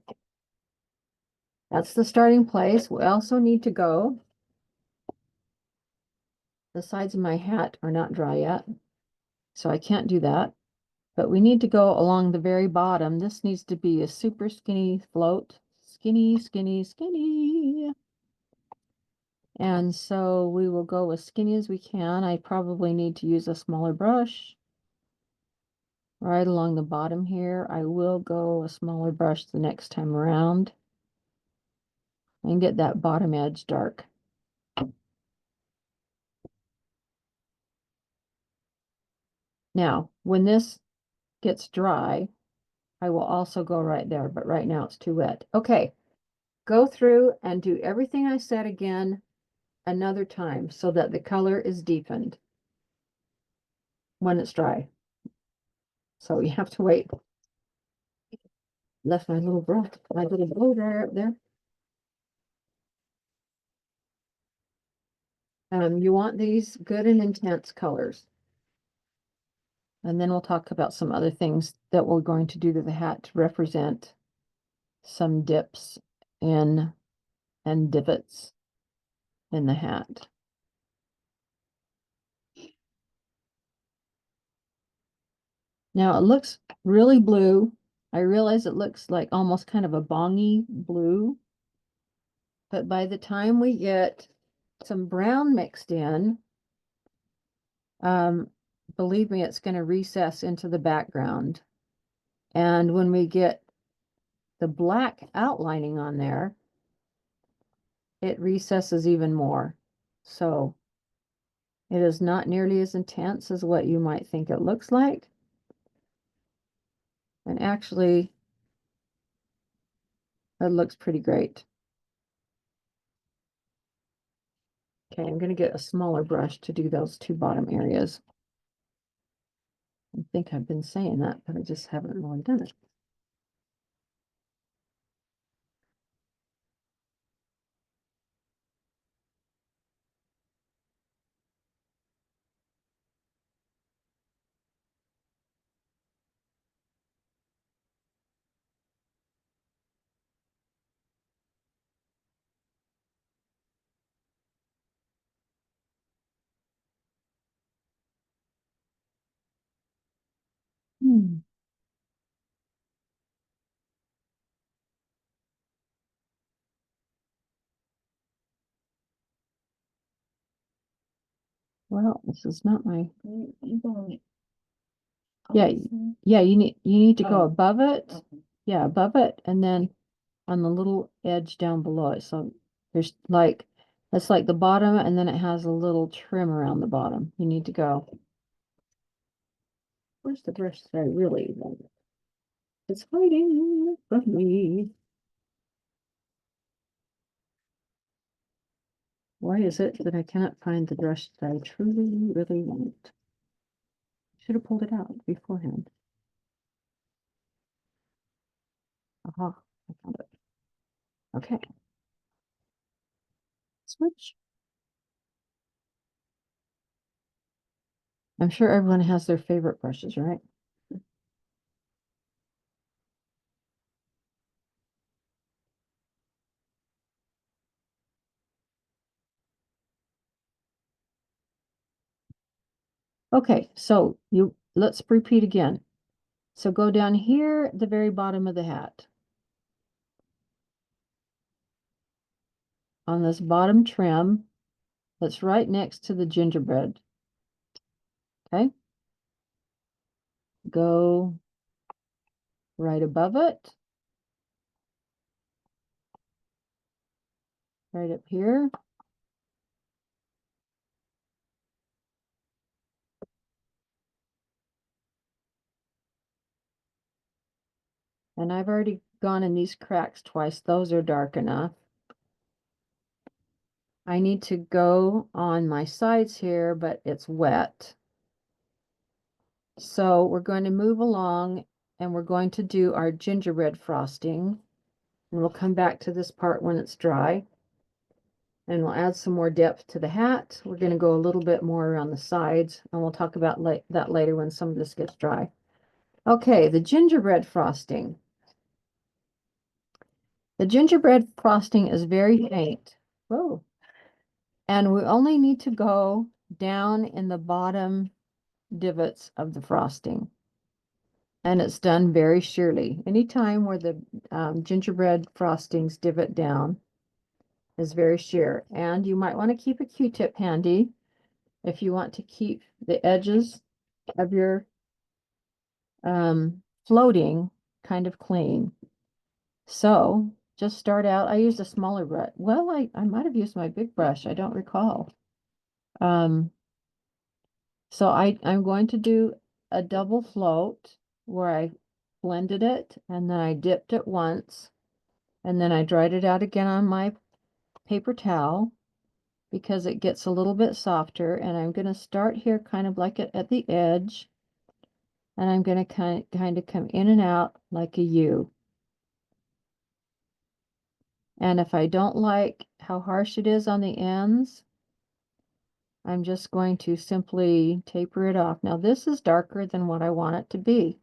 That's the starting place. We also need to go. The sides of my hat are not dry yet, so I can't do that. But we need to go along the very bottom. This needs to be a super skinny float. Skinny, skinny, skinny. And so we will go as skinny as we can. I probably need to use a smaller brush. Right along the bottom here, I will go a smaller brush the next time around. And get that bottom edge dark. Now, when this gets dry, I will also go right there, but right now it's too wet. Okay, go through and do everything I said again another time so that the color is deepened when it's dry. So you have to wait. Left my little brush, my little blow dryer up there. You want these good and intense colors. And then we'll talk about some other things that we're going to do to the hat to represent some dips in and divots in the hat. Now it looks really blue. I realize it looks like almost kind of a bongy blue. But by the time we get some brown mixed in, believe me, it's going to recess into the background. And when we get the black outlining on there, it recesses even more. So it is not nearly as intense as what you might think it looks like. And actually, it looks pretty great. Okay, I'm going to get a smaller brush to do those two bottom areas. I think I've been saying that, but I just haven't really done it. Well, this is not my. Yeah, yeah. You need to go above it. Okay. Yeah, above it, and then on the little edge down below it. So there's like that's like the bottom, and then it has a little trim around the bottom. You need to go. Where's the brush that I really want? It's hiding from me. Why is it that I cannot find the brush that I truly, really want? Should have pulled it out beforehand. Aha, I found it. Okay. Switch. I'm sure everyone has their favorite brushes, right? Okay, so let's repeat again. So go down here at the very bottom of the hat. On this bottom trim that's right next to the gingerbread. Okay. Go right above it. Right up here. And I've already gone in these cracks twice. Those are dark enough. I need to go on my sides here, but it's wet. So we're going to move along and we're going to do our gingerbread frosting. And we'll come back to this part when it's dry. And we'll add some more depth to the hat. We're going to go a little bit more around the sides, and we'll talk about that later when some of this gets dry. Okay, the gingerbread frosting. The gingerbread frosting is very faint. Whoa. And we only need to go down in the bottom divots of the frosting. And it's done very sheerly. Anytime where the gingerbread frostings divot down is very sheer. And you might want to keep a Q-tip handy if you want to keep the edges of your floating kind of clean. So just start out. I used a smaller brush. Well, I might have used my big brush. I don't recall. So I'm going to do a double float where I blended it and then I dipped it once and then I dried it out again on my paper towel because it gets a little bit softer, and I'm going to start here kind of like at the edge, and I'm going to kind of come in and out like a U. And if I don't like how harsh it is on the ends, I'm just going to simply taper it off. Now this is darker than what I want it to be.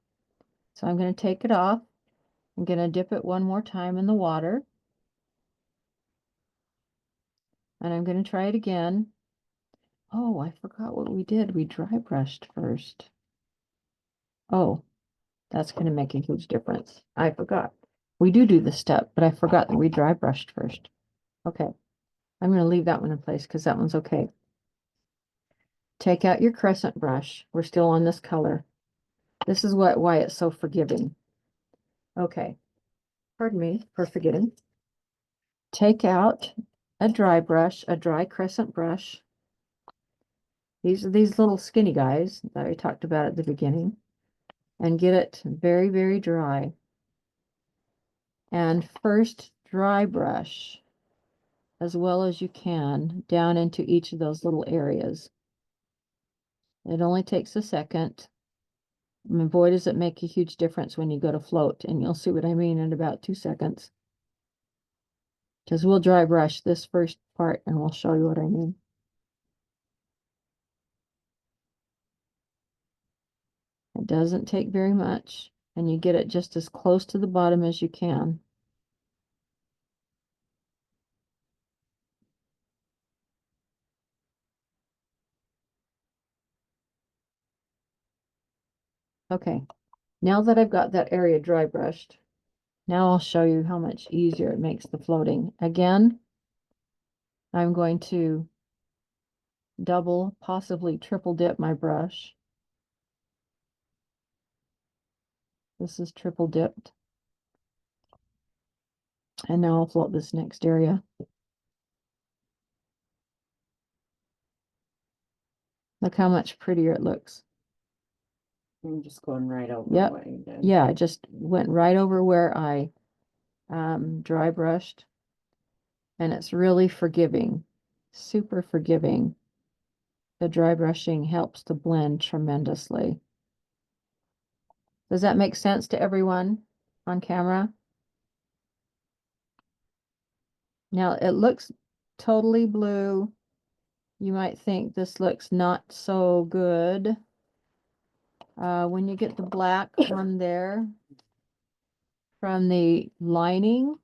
So I'm going to take it off. I'm going to dip it one more time in the water. And I'm going to try it again. Oh, I forgot what we did. We dry brushed first. Oh, that's going to make a huge difference. I forgot. We do this step, but I forgot that we dry brushed first. Okay. I'm going to leave that one in place because that one's okay. Take out your crescent brush. We're still on this color. This is why it's so forgiving. Okay. Pardon me for forgetting. Take out a dry brush, a dry crescent brush. These are these little skinny guys that I talked about at the beginning. And get it very, very dry. And first dry brush as well as you can down into each of those little areas. It only takes a second. And boy, does it make a huge difference when you go to float, and you'll see what I mean in about 2 seconds. Because we'll dry brush this first part and we'll show you what I mean. It doesn't take very much, and you get it just as close to the bottom as you can. Okay, now that I've got that area dry brushed, now I'll show you how much easier it makes the floating. Again, I'm going to double, possibly triple dip my brush. This is triple dipped. And now I'll float this next area. Look how much prettier it looks. I'm just going right over. Yep. what you did. Yeah, I just went right over where I dry brushed. And it's really forgiving, super forgiving. The dry brushing helps to blend tremendously. Does that make sense to everyone on camera? Now it looks totally blue, you might think this looks not so good. When you get the black on there from the lining,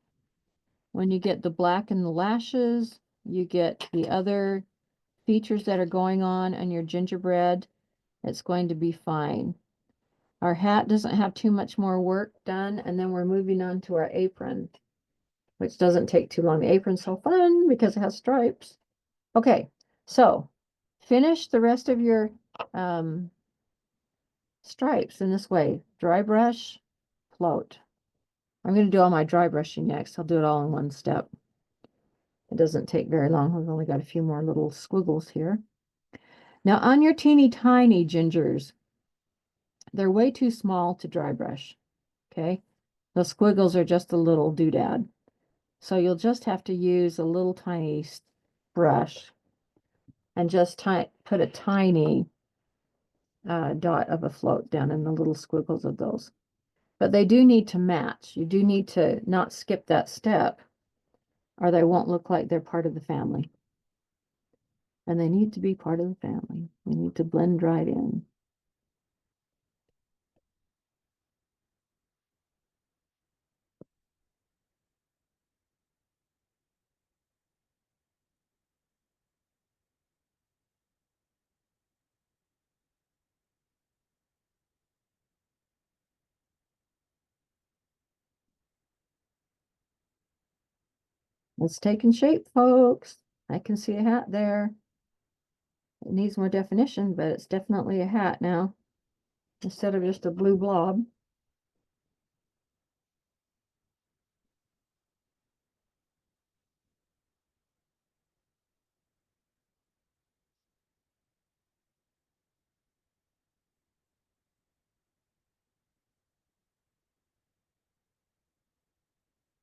when you get the black in the lashes, you get the other features that are going on your gingerbread, it's going to be fine. Our hat doesn't have too much more work done, and then we're moving on to our apron, which doesn't take too long. The apron's so fun because it has stripes. Okay, so finish the rest of your stripes in this way. Dry brush, float. I'm going to do all my dry brushing next. I'll do it all in one step. It doesn't take very long. We've only got a few more little squiggles here. Now on your teeny tiny gingers, they're way too small to dry brush. Okay, the squiggles are just a little doodad. So you'll just have to use a little tiny brush and just put a tiny dot of a float down in the little squiggles of those. But they do need to match. You do need to not skip that step, or they won't look like they're part of the family. And they need to be part of the family. They need to blend right in. It's taking shape, folks. I can see a hat there. It needs more definition, but it's definitely a hat now, instead of just a blue blob.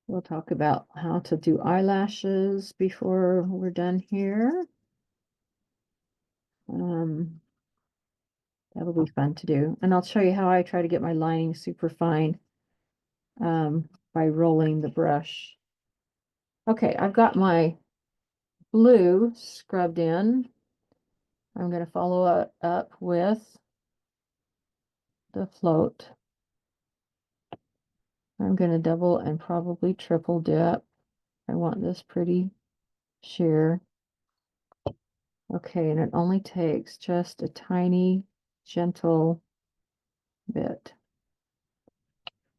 We'll talk about how to do eyelashes before we're done here. That'll be fun to do. And I'll show you how I try to get my lining super fine by rolling the brush. Okay, I've got my blue scrubbed in. I'm going to follow it up with the float. I'm going to double and probably triple dip. I want this pretty sheer. Okay, and it only takes just a tiny, gentle bit.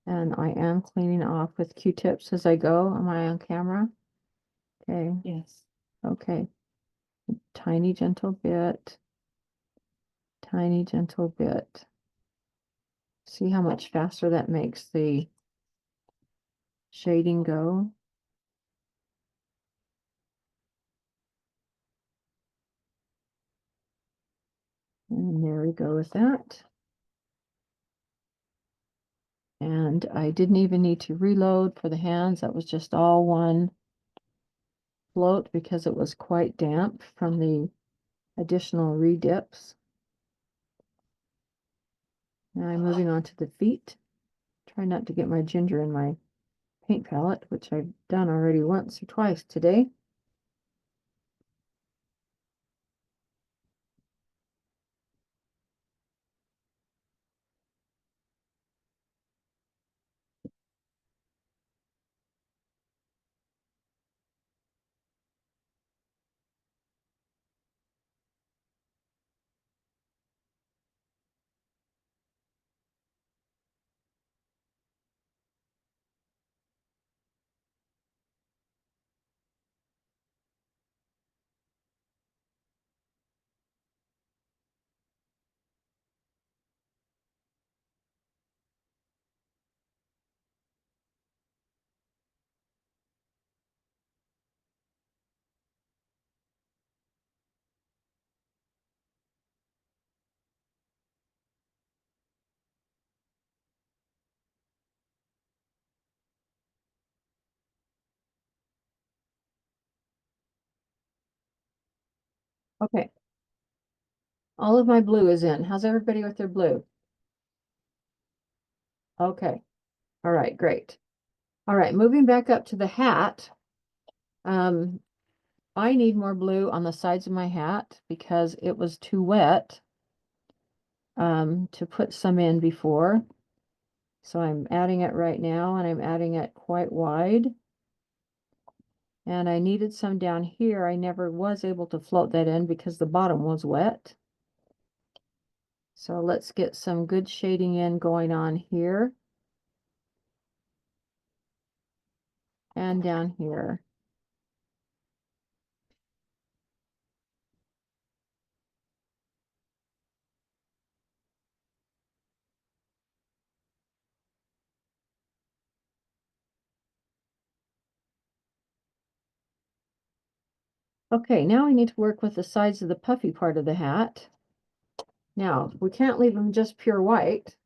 And I am cleaning off with Q-tips as I go. Am I on camera? Okay. Yes. Okay. Tiny, gentle bit. Tiny, gentle bit. See how much faster that makes the shading go? And there we go with that. And I didn't even need to reload for the hands. That was just all one float because it was quite damp from the additional redips. Now I'm moving on to the feet. Try not to get my ginger in my paint palette, which I've done already once or twice today. Okay. All of my blue is in. How's everybody with their blue? Okay. All right, great. All right, moving back up to the hat. I need more blue on the sides of my hat because it was too wet to put some in before. So I'm adding it right now, and I'm adding it quite wide. And I needed some down here. I never was able to float that in because the bottom was wet. So let's get some good shading in going on here. And down here. Okay, now we need to work with the sides of the puffy part of the hat. Now, we can't leave them just pure white.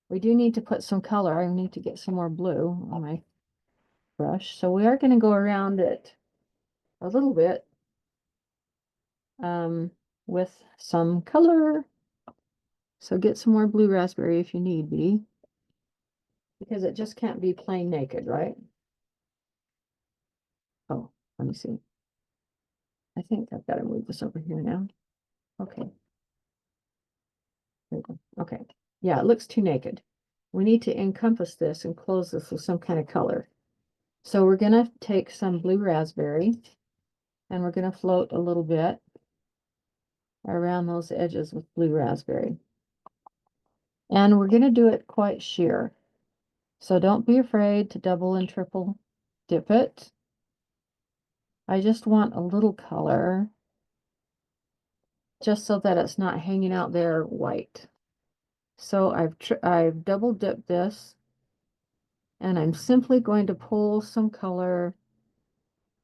We do need to put some color. I need to get some more blue on my brush. So we are going to go around it a little bit with some color. So get some more blue raspberry if you need be, because it just can't be plain naked, right? Oh, let me see. I think I've got to move this over here now. Okay. There we go. Okay. Yeah, it looks too naked. We need to encompass this and close this with some kind of color. So we're going to take some blue raspberry and we're going to float a little bit around those edges with blue raspberry. And we're going to do it quite sheer. So don't be afraid to double and triple dip it. I just want a little color, just so that it's not hanging out there white. So I've double dipped this, and I'm simply going to pull some color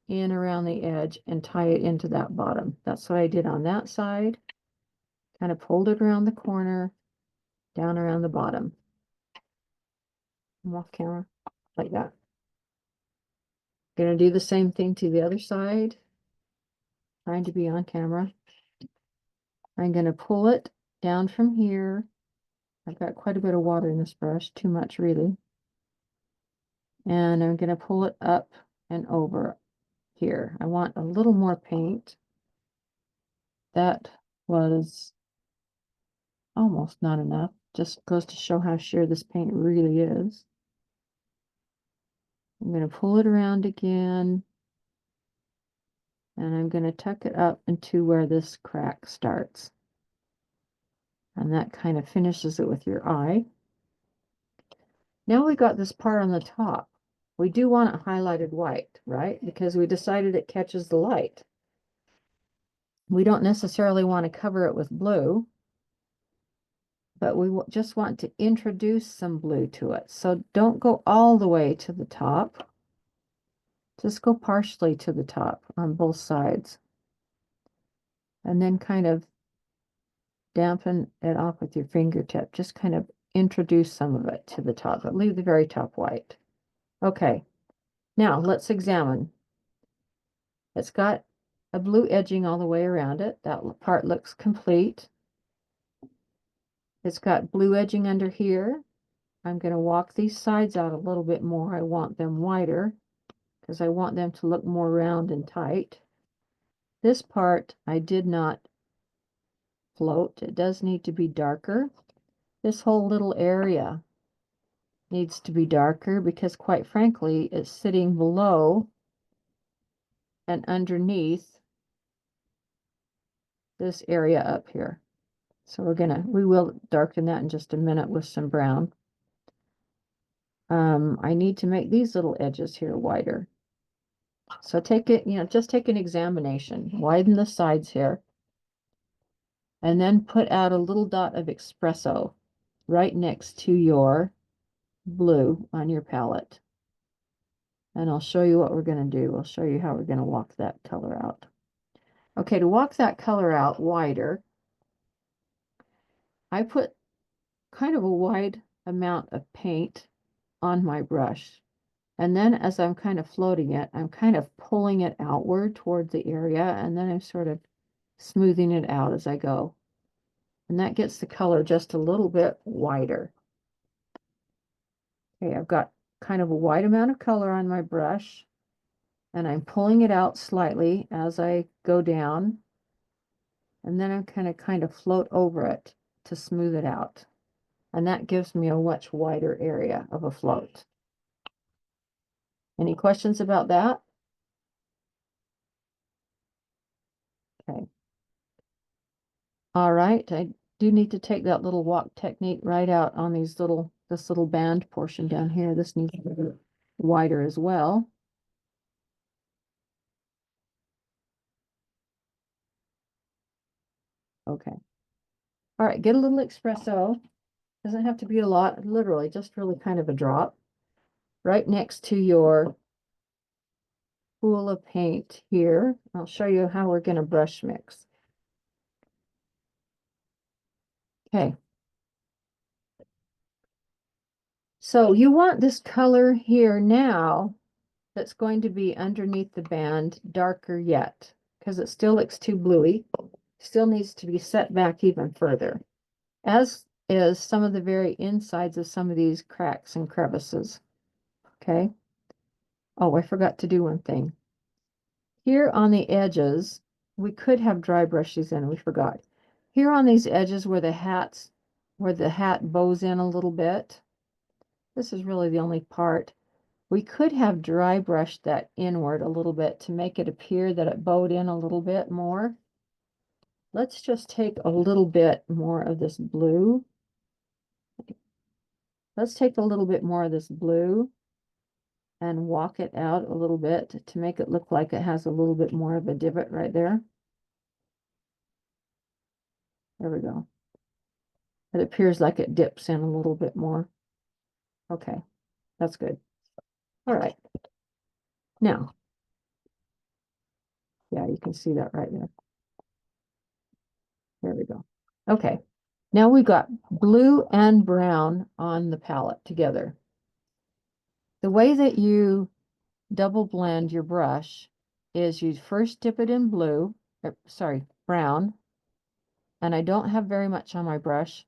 in around the edge and tie it into that bottom. That's what I did on that side. Kind of pulled it around the corner, down around the bottom. I'm off camera, like that. Gonna do the same thing to the other side. Trying to be on camera. I'm gonna pull it down from here. I've got quite a bit of water in this brush, too much really. And I'm gonna pull it up and over here. I want a little more paint. That was almost not enough. Just goes to show how sheer this paint really is. I'm going to pull it around again. And I'm going to tuck it up into where this crack starts. And that kind of finishes it with your eye. Now we got this part on the top. We do want it highlighted white, right? Because we decided it catches the light. We don't necessarily want to cover it with blue, but we just want to introduce some blue to it. So don't go all the way to the top. Just go partially to the top on both sides. And then kind of dampen it off with your fingertip. Just kind of introduce some of it to the top, but leave the very top white. Okay, now let's examine. It's got a blue edging all the way around it. That part looks complete. It's got blue edging under here. I'm going to walk these sides out a little bit more. I want them wider because I want them to look more round and tight. This part I did not float. It does need to be darker. This whole little area needs to be darker because, quite frankly, it's sitting below and underneath this area up here. So we will darken that in just a minute with some brown. I need to make these little edges here wider. So take it, just take an examination, widen the sides here, and then put out a little dot of espresso right next to your blue on your palette. And I'll show you what we're going to do. I'll show you how we're going to walk that color out. Okay, to walk that color out wider, I put kind of a wide amount of paint on my brush. And then as I'm kind of floating it, I'm kind of pulling it outward toward the area, and then I'm sort of smoothing it out as I go. And that gets the color just a little bit wider. Okay, I've got kind of a wide amount of color on my brush. And I'm pulling it out slightly as I go down. And then I'm kind of float over it to smooth it out. And that gives me a much wider area of a float. Any questions about that? Okay. All right, I do need to take that little walk technique right out on this little band portion down here. This needs to be wider as well. Okay. All right, get a little espresso. Doesn't have to be a lot, literally, just really kind of a drop. Right next to your pool of paint here. I'll show you how we're going to brush mix. Okay. So you want this color here now that's going to be underneath the band darker yet, because it still looks too bluey. Still needs to be set back even further, as is some of the very insides of some of these cracks and crevices. Okay. Oh, I forgot to do one thing. Here on the edges, we could have dry brush these in, we forgot. Here on these edges where the hat bows in a little bit, this is really the only part. We could have dry brushed that inward a little bit to make it appear that it bowed in a little bit more. Let's just take a little bit more of this blue. Let's take a little bit more of this blue and walk it out a little bit to make it look like it has a little bit more of a divot right there. There we go. It appears like it dips in a little bit more. Okay, that's good. All right. Now, yeah, you can see that right there. There we go. Okay. Now we've got blue and brown on the palette together. The way that you double blend your brush is you first dip it in brown. And I don't have very much on my brush.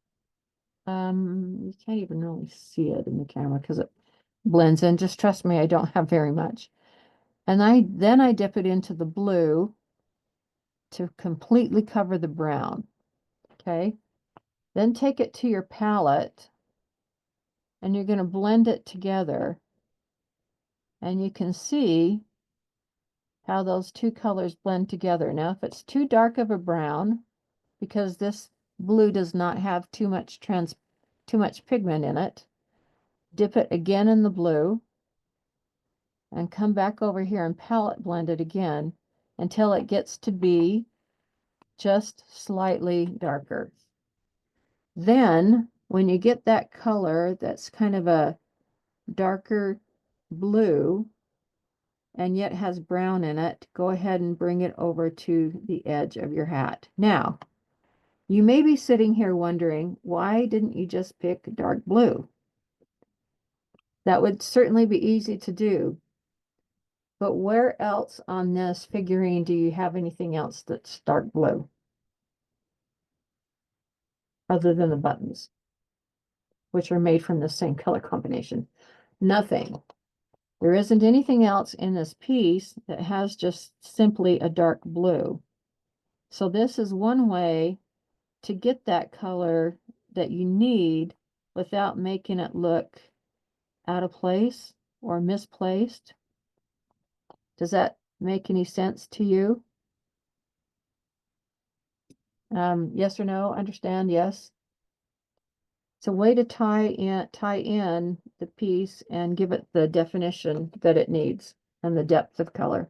You can't even really see it in the camera because it blends in. Just trust me, I don't have very much. And then I dip it into the blue to completely cover the brown. Okay. Then take it to your palette and you're going to blend it together. And you can see how those two colors blend together. Now, if it's too dark of a brown, because this blue does not have too much pigment in it, dip it again in the blue and come back over here and palette blend it again until it gets to be just slightly darker. Then when you get that color that's kind of a darker blue and yet has brown in it, go ahead and bring it over to the edge of your hat. Now, you may be sitting here wondering, why didn't you just pick dark blue? That would certainly be easy to do. But where else on this figurine do you have anything else that's dark blue? Other than the buttons, which are made from the same color combination. Nothing. There isn't anything else in this piece that has just simply a dark blue. So this is one way to get that color that you need without making it look out of place or misplaced. Does that make any sense to you? Yes or no? Understand? Yes. It's a way to tie in the piece and give it the definition that it needs and the depth of color.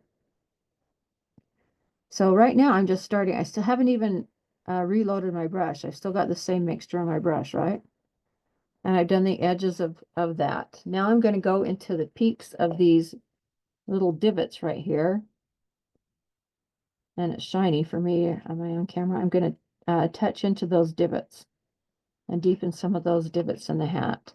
So right now I'm just starting. I still haven't even reloaded my brush. I've still got the same mixture on my brush, right? And I've done the edges of that. Now I'm going to go into the peaks of these little divots right here. And it's shiny for me on my own camera. I'm going to touch into those divots and deepen some of those divots in the hat.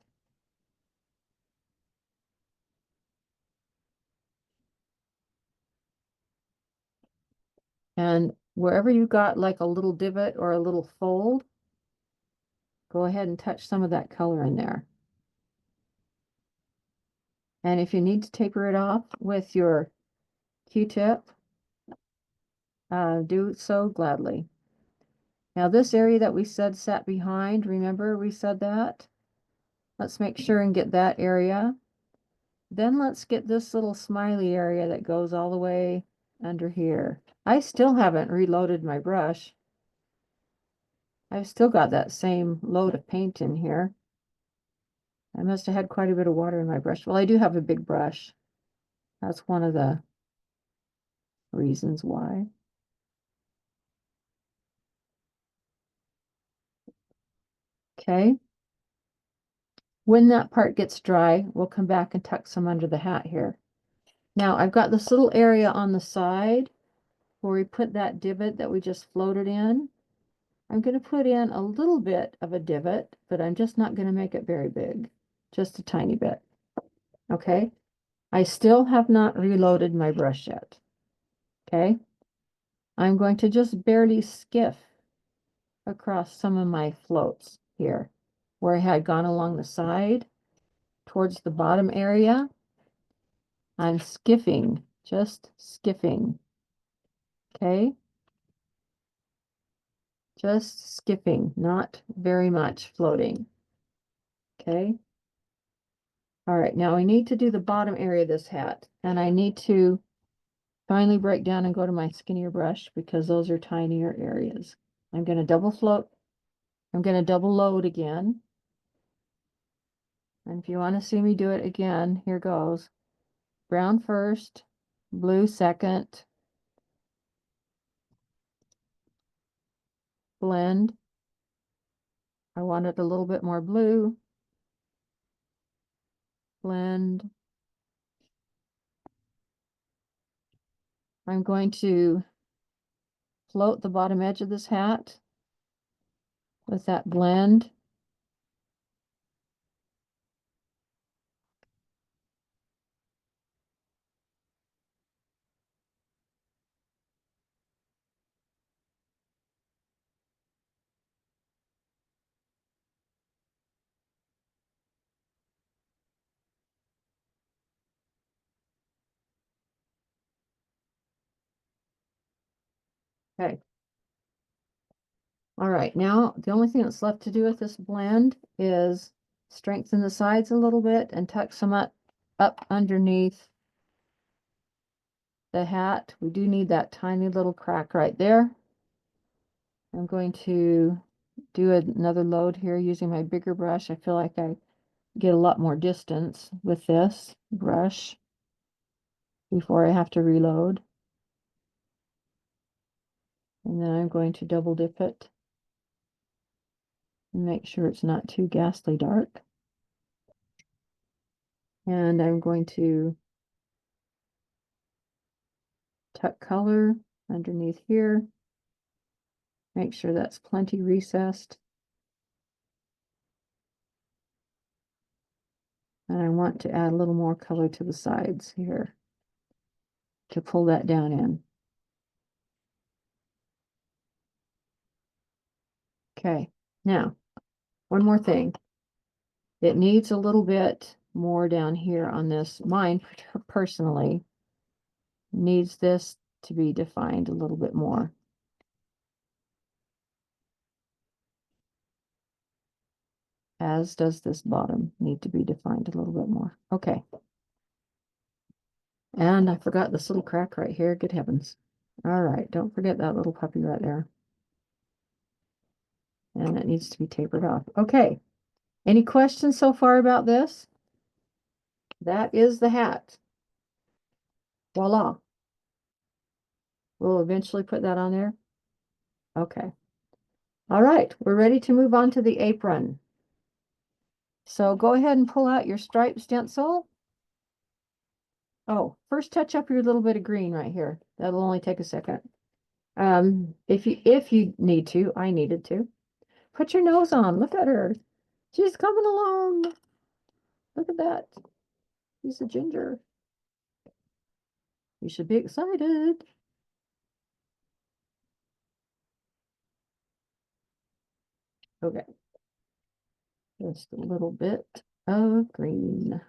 And wherever you got like a little divot or a little fold, go ahead and touch some of that color in there. And if you need to taper it off with your Q-tip, do so gladly. Now this area that we said sat behind, remember we said that? Let's make sure and get that area. Then let's get this little smiley area that goes all the way under here. I still haven't reloaded my brush. I've still got that same load of paint in here. I must have had quite a bit of water in my brush. Well, I do have a big brush. That's one of the reasons why. Okay. When that part gets dry, we'll come back and tuck some under the hat here. Now I've got this little area on the side where we put that divot that we just floated in. I'm going to put in a little bit of a divot, but I'm just not going to make it very big, just a tiny bit. Okay. I still have not reloaded my brush yet. Okay. I'm going to just barely skiff across some of my floats here where I had gone along the side towards the bottom area. I'm skiffing, just skiffing. Okay. Just skipping, not very much floating. Okay. All right, now I need to do the bottom area of this hat, and I need to finally break down and go to my skinnier brush because those are tinier areas. I'm going to double float. I'm going to double load again. And if you want to see me do it again, here goes. Brown first, blue second, blend. I wanted a little bit more blue. Blend. I'm going to float the bottom edge of this hat with that blend. Okay. All right, now the only thing that's left to do with this blend is strengthen the sides a little bit and tuck some up underneath the hat. We do need that tiny little crack right there. I'm going to do another load here using my bigger brush. I feel like I get a lot more distance with this brush before I have to reload. And then I'm going to double dip it and make sure it's not too ghastly dark. And I'm going to tuck color underneath here. Make sure that's plenty recessed. And I want to add a little more color to the sides here to pull that down in. Okay, now one more thing. It needs a little bit more down here on this. Mine personally needs this to be defined a little bit more. As does this bottom need to be defined a little bit more. Okay. And I forgot this little crack right here. Good heavens. All right, don't forget that little puppy right there. And it needs to be tapered off. Okay. Any questions so far about this? That is the hat. Voila. We'll eventually put that on there. Okay. All right, we're ready to move on to the apron. So go ahead and pull out your stripe stencil. Oh, first touch up your little bit of green right here. That'll only take a second. If you need to, I needed to. Put your nose on. Look at her. She's coming along. Look at that. She's a ginger. You should be excited. Okay. Just a little bit of green.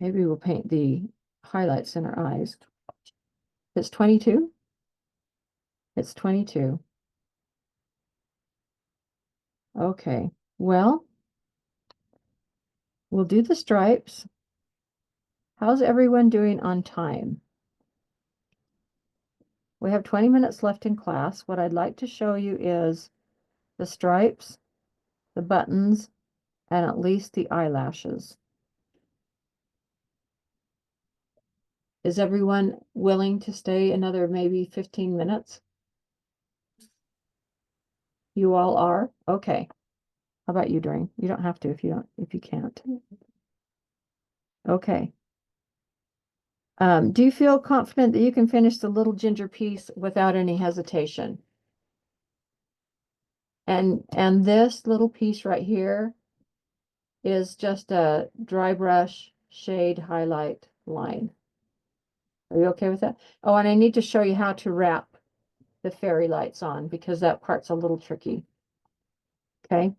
Maybe we'll paint the highlights in our eyes. It's 22. It's 22. Okay, well, we'll do the stripes. How's everyone doing on time? We have 20 minutes left in class. What I'd like to show you is the stripes, the buttons, and at least the eyelashes. Is everyone willing to stay another maybe 15 minutes? You all are? Okay. How about you, Doreen? You don't have to if you can't. Okay. Do you feel confident that you can finish the little ginger piece without any hesitation? And this little piece right here is just a dry brush shade highlight line. Are you okay with that? Oh, and I need to show you how to wrap the fairy lights on because that part's a little tricky. Okay.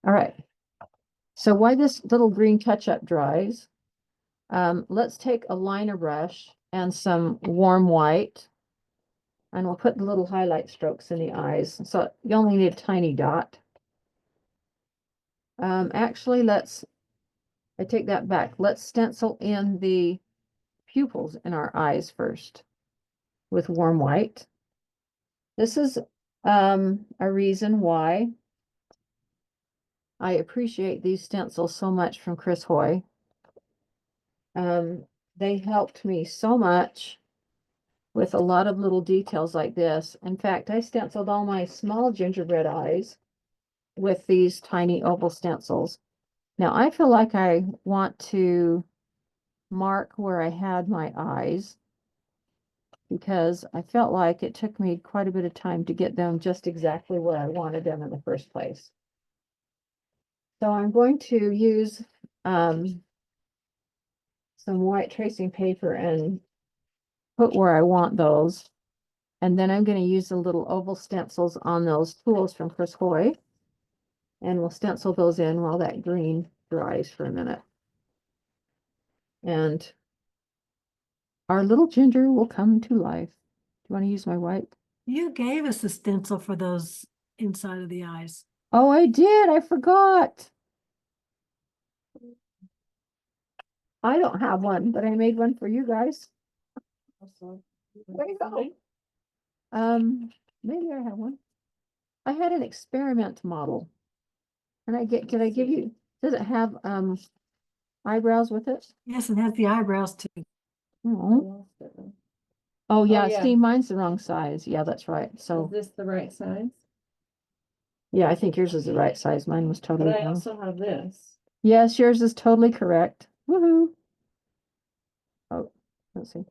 All right. So while this little green touch-up dries, let's take a liner brush and some warm white, and we'll put the little highlight strokes in the eyes. So you only need a tiny dot. Actually, I take that back. Let's stencil in the pupils in our eyes first with warm white. This is a reason why I appreciate these stencils so much from Chris Hoy. They helped me so much with a lot of little details like this. In fact, I stenciled all my small gingerbread eyes with these tiny oval stencils. Now, I feel like I want to mark where I had my eyes because I felt like it took me quite a bit of time to get them just exactly where I wanted them in the first place. So I'm going to use some white tracing paper and put where I want those. And then I'm going to use the little oval stencils on those tools from Chris Hoy. And we'll stencil those in while that green dries for a minute. And our little ginger will come to life. Do you want to use my white? You gave us a stencil for those inside of the eyes. Oh, I did. I forgot. I don't have one, but I made one for you guys. There you go. Maybe I have one. I had an experiment model. And can I give you, does it have eyebrows with it? Yes, it has the eyebrows too. Oh, oh yeah, yeah. Steve, mine's the wrong size. Yeah, that's right. So, Is this the right size? yeah, I think yours is the right size. Mine was totally But I wrong. also have this. Yes, yours is totally correct. Woohoo. Oh, let's see.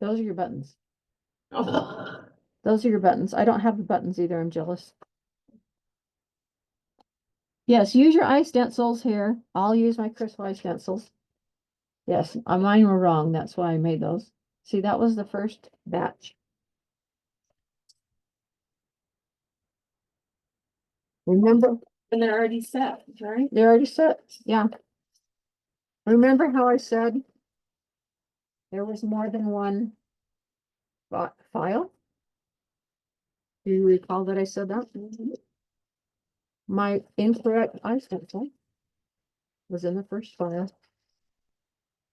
Those are your buttons. Oh. Those are your buttons. I don't have the buttons either. I'm jealous. Yes, use your eye stencils here. I'll use my Chris Hoy stencils. Yes, mine were wrong. That's why I made those. See, that was the first batch. Remember, And they're already set, right? they're already set. Yeah. Remember how I said there was more than one file? Do you recall that I said that? My incorrect eye stencil was in the first file.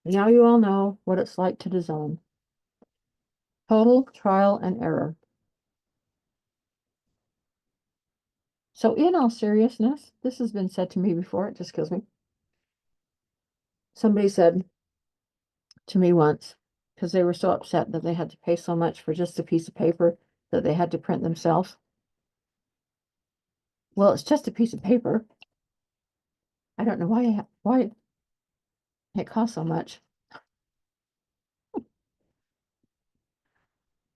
Now you all know what it's like to design. Total trial and error. So in all seriousness, this has been said to me before, it just kills me. Somebody said to me once, because they were so upset that they had to pay so much for just a piece of paper that they had to print themselves. Well, it's just a piece of paper. I don't know why it costs so much.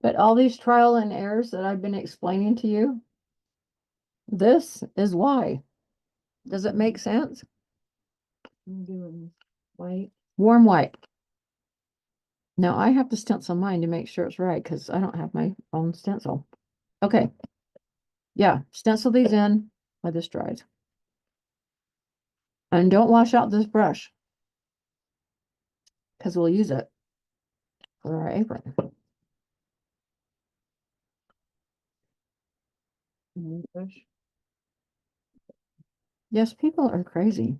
But all these trial and errors that I've been explaining to you, this is why. Does it make sense? I'm doing white. Warm white. Now I have to stencil mine to make sure it's right because I don't have my own stencil. Okay. Yeah, stencil these in while this dries. And don't wash out this brush. Because we'll use it for our apron. Brush. Yes, people are crazy.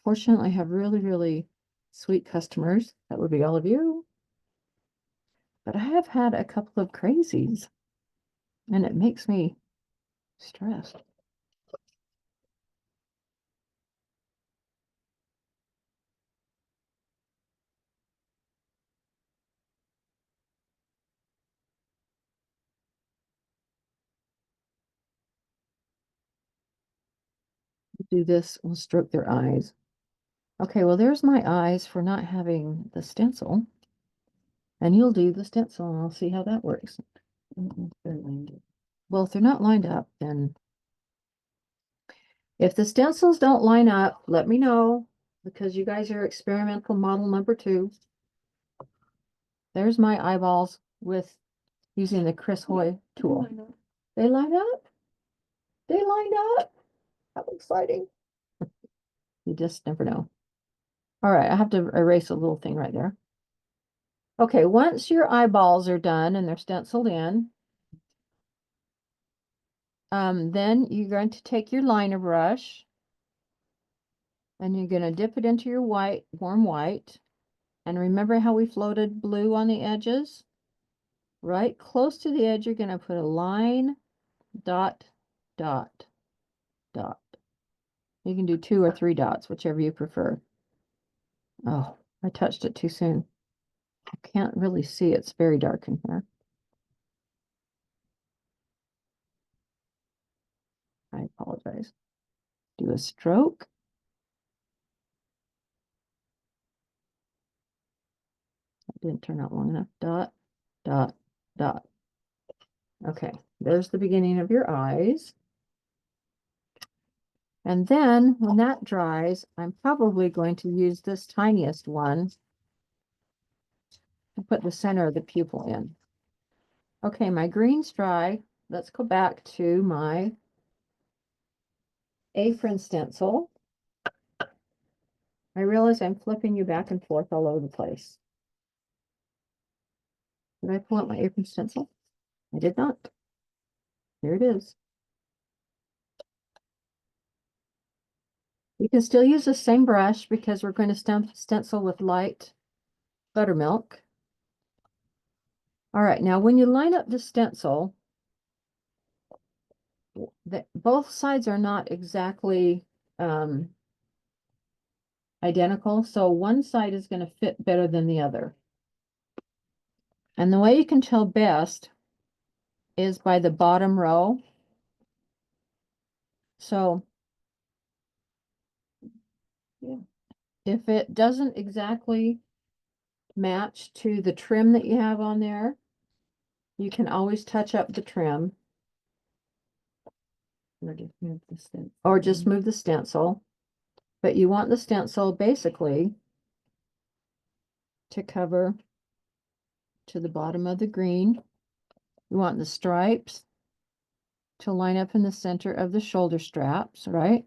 Fortunately, I have really, really sweet customers. That would be all of you. But I have had a couple of crazies, and it makes me stressed. Do this, we'll stroke their eyes. Okay, well, there's my eyes for not having the stencil. And you'll do the stencil, and I'll see how that works. Well, if they're not lined up, then if the stencils don't line up, let me know, because you guys are experimental model number 2. There's my eyeballs with using the Chris Hoy tool. They line up. They lined up. How exciting. You just never know. All right, I have to erase a little thing right there. Okay, once your eyeballs are done and they're stenciled in, then you're going to take your liner brush and you're going to dip it into your white, warm white. And remember how we floated blue on the edges? Right close to the edge, you're going to put a line, dot, dot, dot. You can do 2 or 3 dots, whichever you prefer. Oh, I touched it too soon. I can't really see. It's very dark in here. I apologize. Do a stroke. That didn't turn out long enough. Dot, dot, dot. Okay, there's the beginning of your eyes. And then when that dries, I'm probably going to use this tiniest one to put the center of the pupil in. Okay, my green's dry. Let's go back to my apron stencil. I realize I'm flipping you back and forth all over the place. Did I pull out my apron stencil? I did not. Here it is. You can still use the same brush because we're going to stencil with light buttermilk. All right, now when you line up the stencil, both sides are not exactly identical, so one side is going to fit better than the other. And the way you can tell best is by the bottom row. So yeah, if it doesn't exactly match to the trim that you have on there, you can always touch up the trim. Or just move the stencil. But you want the stencil basically to cover to the bottom of the green. You want the stripes to line up in the center of the shoulder straps, right?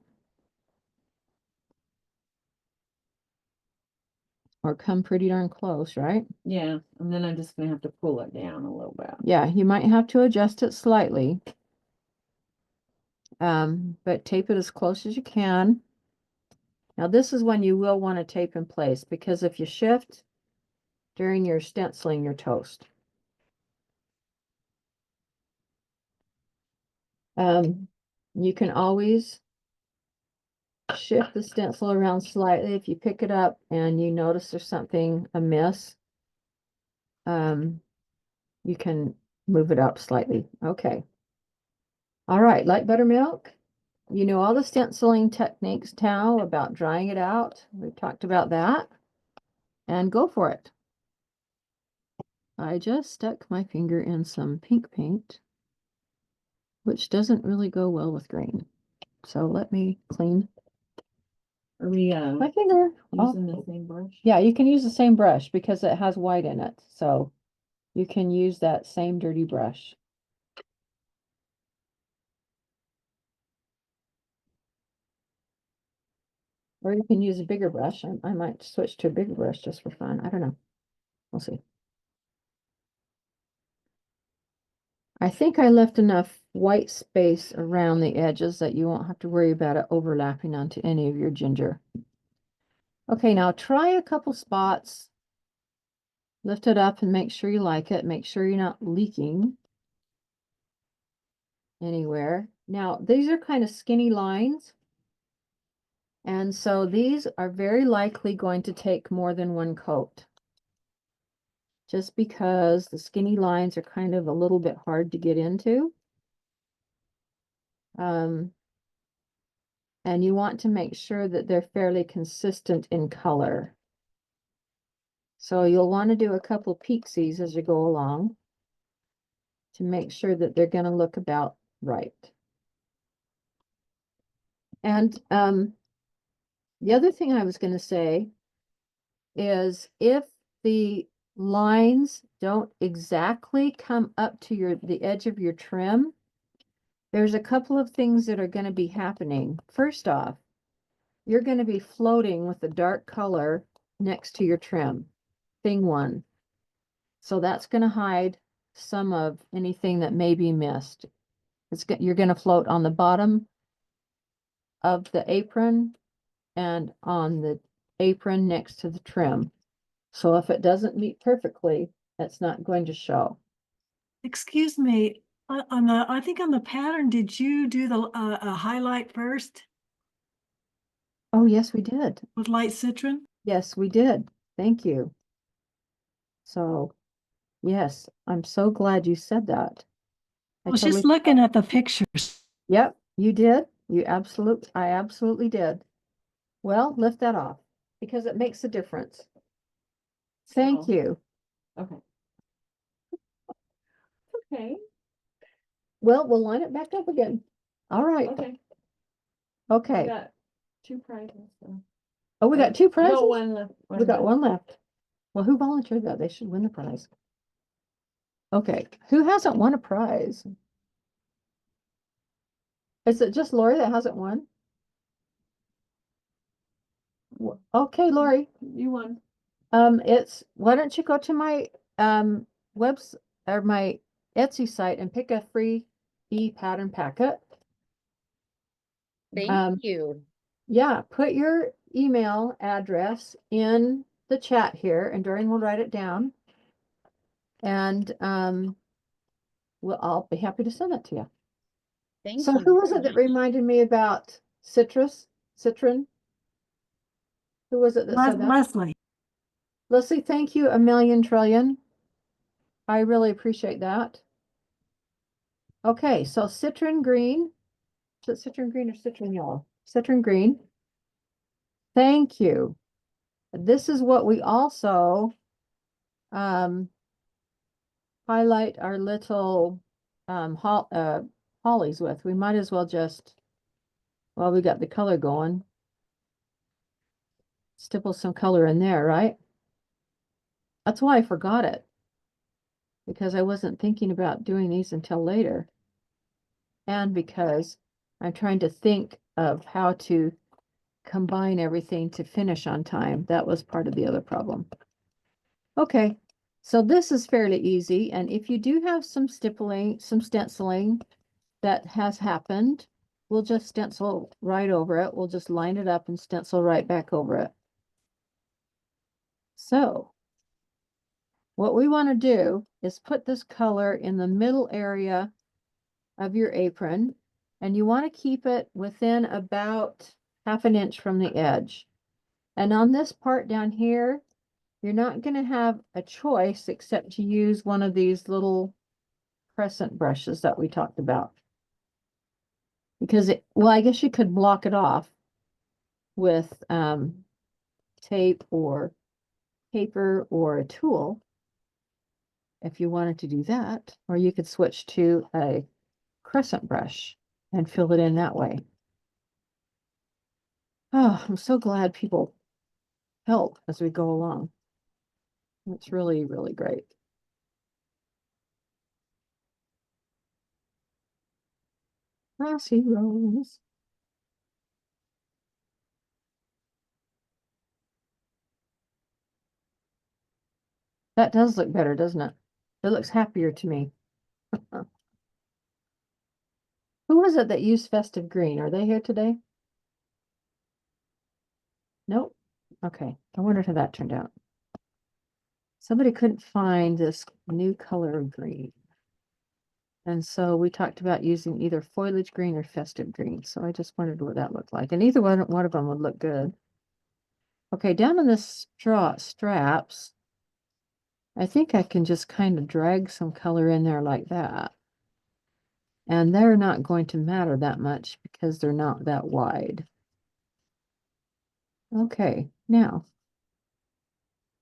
Or come pretty darn close, right? Yeah, and then I'm just gonna have to pull it down a little bit. Yeah, you might have to adjust it slightly. But tape it as close as you can. Now this is when you will want to tape in place, because if you shift during your stenciling, you're toast. You can always shift the stencil around slightly if you pick it up and you notice there's something amiss. You can move it up slightly. Okay. All right, light buttermilk. You know all the stenciling techniques now about drying it out. We've talked about that. And go for it. I just stuck my finger in some pink paint, which doesn't really go well with green. So let me clean Are we my finger off. using the same brush? Yeah, you can use the same brush because it has white in it. So you can use that same dirty brush. Or you can use a bigger brush. I might switch to a bigger brush just for fun. I don't know. We'll see. I think I left enough white space around the edges that you won't have to worry about it overlapping onto any of your ginger. Okay, now try a couple spots. Lift it up and make sure you like it. Make sure you're not leaking anywhere. Now, these are kind of skinny lines. And so these are very likely going to take more than one coat. Just because the skinny lines are kind of a little bit hard to get into. And you want to make sure that they're fairly consistent in color. So you'll want to do a couple peeksies as you go along to make sure that they're going to look about right. And the other thing I was going to say is if the lines don't exactly come up to the edge of your trim, there's a couple of things that are going to be happening. First off, you're going to be floating with the dark color next to your trim, thing one. So that's going to hide some of anything that may be missed. You're going to float on the bottom of the apron and on the apron next to the trim. So if it doesn't meet perfectly, that's not going to show. Excuse me, I think on the pattern, did you do the highlight first Oh, yes, we did. with light citron? Yes, we did. Thank you. So, yes, I'm so glad you said that. I was just looking at the pictures. Yep, you did. I absolutely did. Well, lift that off because it makes a difference. Thank So- you. Okay. Okay, Well, we'll line it back up again. All right. okay. Okay. We got 2 prizes. So. Oh, we got 2 prizes? No, 1 left. We got 1 left. Well, who volunteered that? They should win the prize. Okay, who hasn't won a prize? Is it just Lori that hasn't won? Okay, Lori. You won. Why don't you go to my webs or my Etsy site and pick a free e-pattern packet. Thank you. Yeah, put your email address in the chat here and Doreen will write it down. And I'll be happy to send it to you. Thank So you who was very it that much. reminded me about citron? Who was it that said that? Leslie. Leslie, thank you a million trillion. I really appreciate that. Okay, so citron green. Is it citron green or citron yellow? Citron green. Thank you. This is what we also highlight our little hollies with. We might as well just, well, we got the color going. Stipple some color in there, right? That's why I forgot it. Because I wasn't thinking about doing these until later. And because I'm trying to think of how to combine everything to finish on time. That was part of the other problem. Okay, so this is fairly easy. And if you do have some stenciling that has happened, we'll just stencil right over it. We'll just line it up and stencil right back over it. So what we want to do is put this color in the middle area of your apron, and you want to keep it within about 1/2 inch from the edge. And on this part down here, you're not going to have a choice except to use one of these little crescent brushes that we talked about. Because well, I guess you could block it off with tape or paper or a tool if you wanted to do that, or you could switch to a crescent brush and fill it in that way. Oh, I'm so glad people help as we go along. It's really, really great. Grassy rose. That does look better, doesn't it? It looks happier to me. Who was it that used festive green? Are they here today? Nope. Okay. I wondered how that turned out. Somebody couldn't find this new color of green. And so we talked about using either foliage green or festive green. So I just wondered what that looked like. And either one of them would look good. Okay, down on the straps, I think I can just kind of drag some color in there like that. And they're not going to matter that much because they're not that wide. Okay, now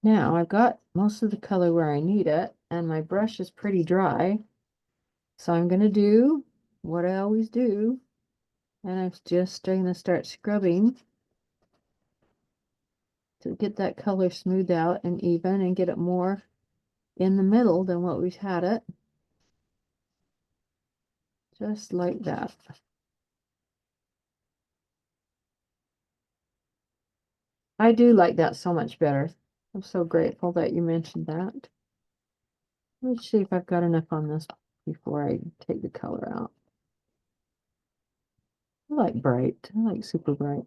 I've got most of the color where I need it, and my brush is pretty dry. So I'm going to do what I always do, and I'm just going to start scrubbing to get that color smoothed out and even and get it more in the middle than what we've had it. Just like that. I do like that so much better. I'm so grateful that you mentioned that. Let's see if I've got enough on this before I take the color out. I like bright. I like super bright.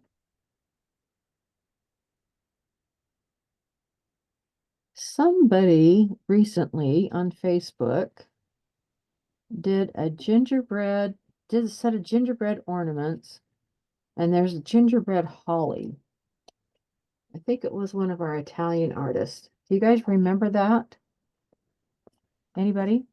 Somebody recently on Facebook did a set of gingerbread ornaments, and there's a gingerbread holly. I think it was one of our Italian artists. Do you guys remember that? Anybody?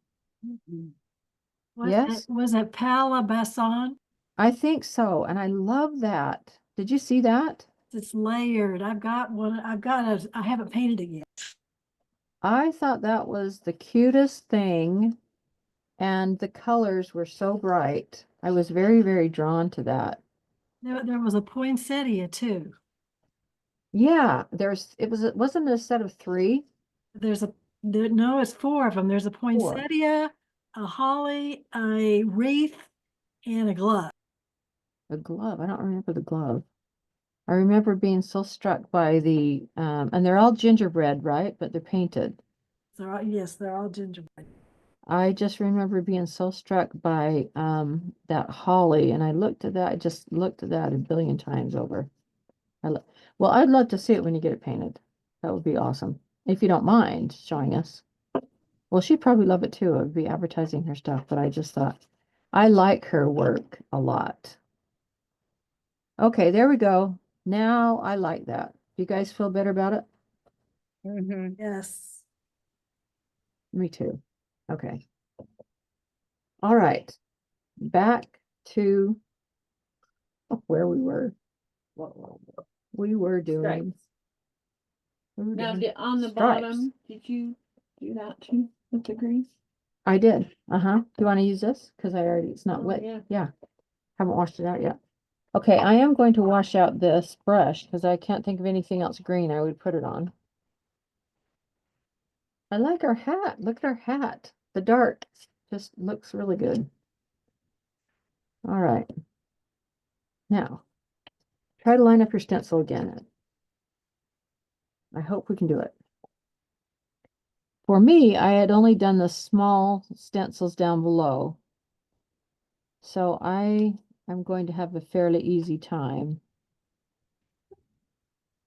Yes? Was it Paola Basson? I think so, and I love that. Did you see that? It's layered. I've got one. I haven't painted it yet. I thought that was the cutest thing, and the colors were so bright. I was very, very drawn to that. There was a poinsettia too. Yeah, it wasn't a set of 3? No, it's 4 of them. There's a poinsettia, a holly, a wreath, and a glove. A glove. I don't remember the glove. I remember being so struck by and they're all gingerbread, right? But they're painted. Yes, they're all gingerbread. I just remember being so struck by that holly, and I just looked at that a billion times over. Well, I'd love to see it when you get it painted. That would be awesome. If you don't mind showing us. Well, she'd probably love it too. I'd be advertising her stuff, but I just thought I like her work a lot. Okay, there we go. Now I like that. Do you guys feel better about it? Mhm. Yes. Me too. Okay. All right. Back to where we were. We were doing. we were Now, doing on the stripes. bottom, did you do that too with the green? I did. Uh-huh. Do you want to use this? Because it's not Oh, wet. yeah. Yeah. Haven't washed it out yet. Okay, I am going to wash out this brush because I can't think of anything else green I would put it on. I like our hat. Look at our hat. The dark just looks really good. All right. Now, try to line up your stencil again. I hope we can do it. For me, I had only done the small stencils down below. So I am going to have a fairly easy time.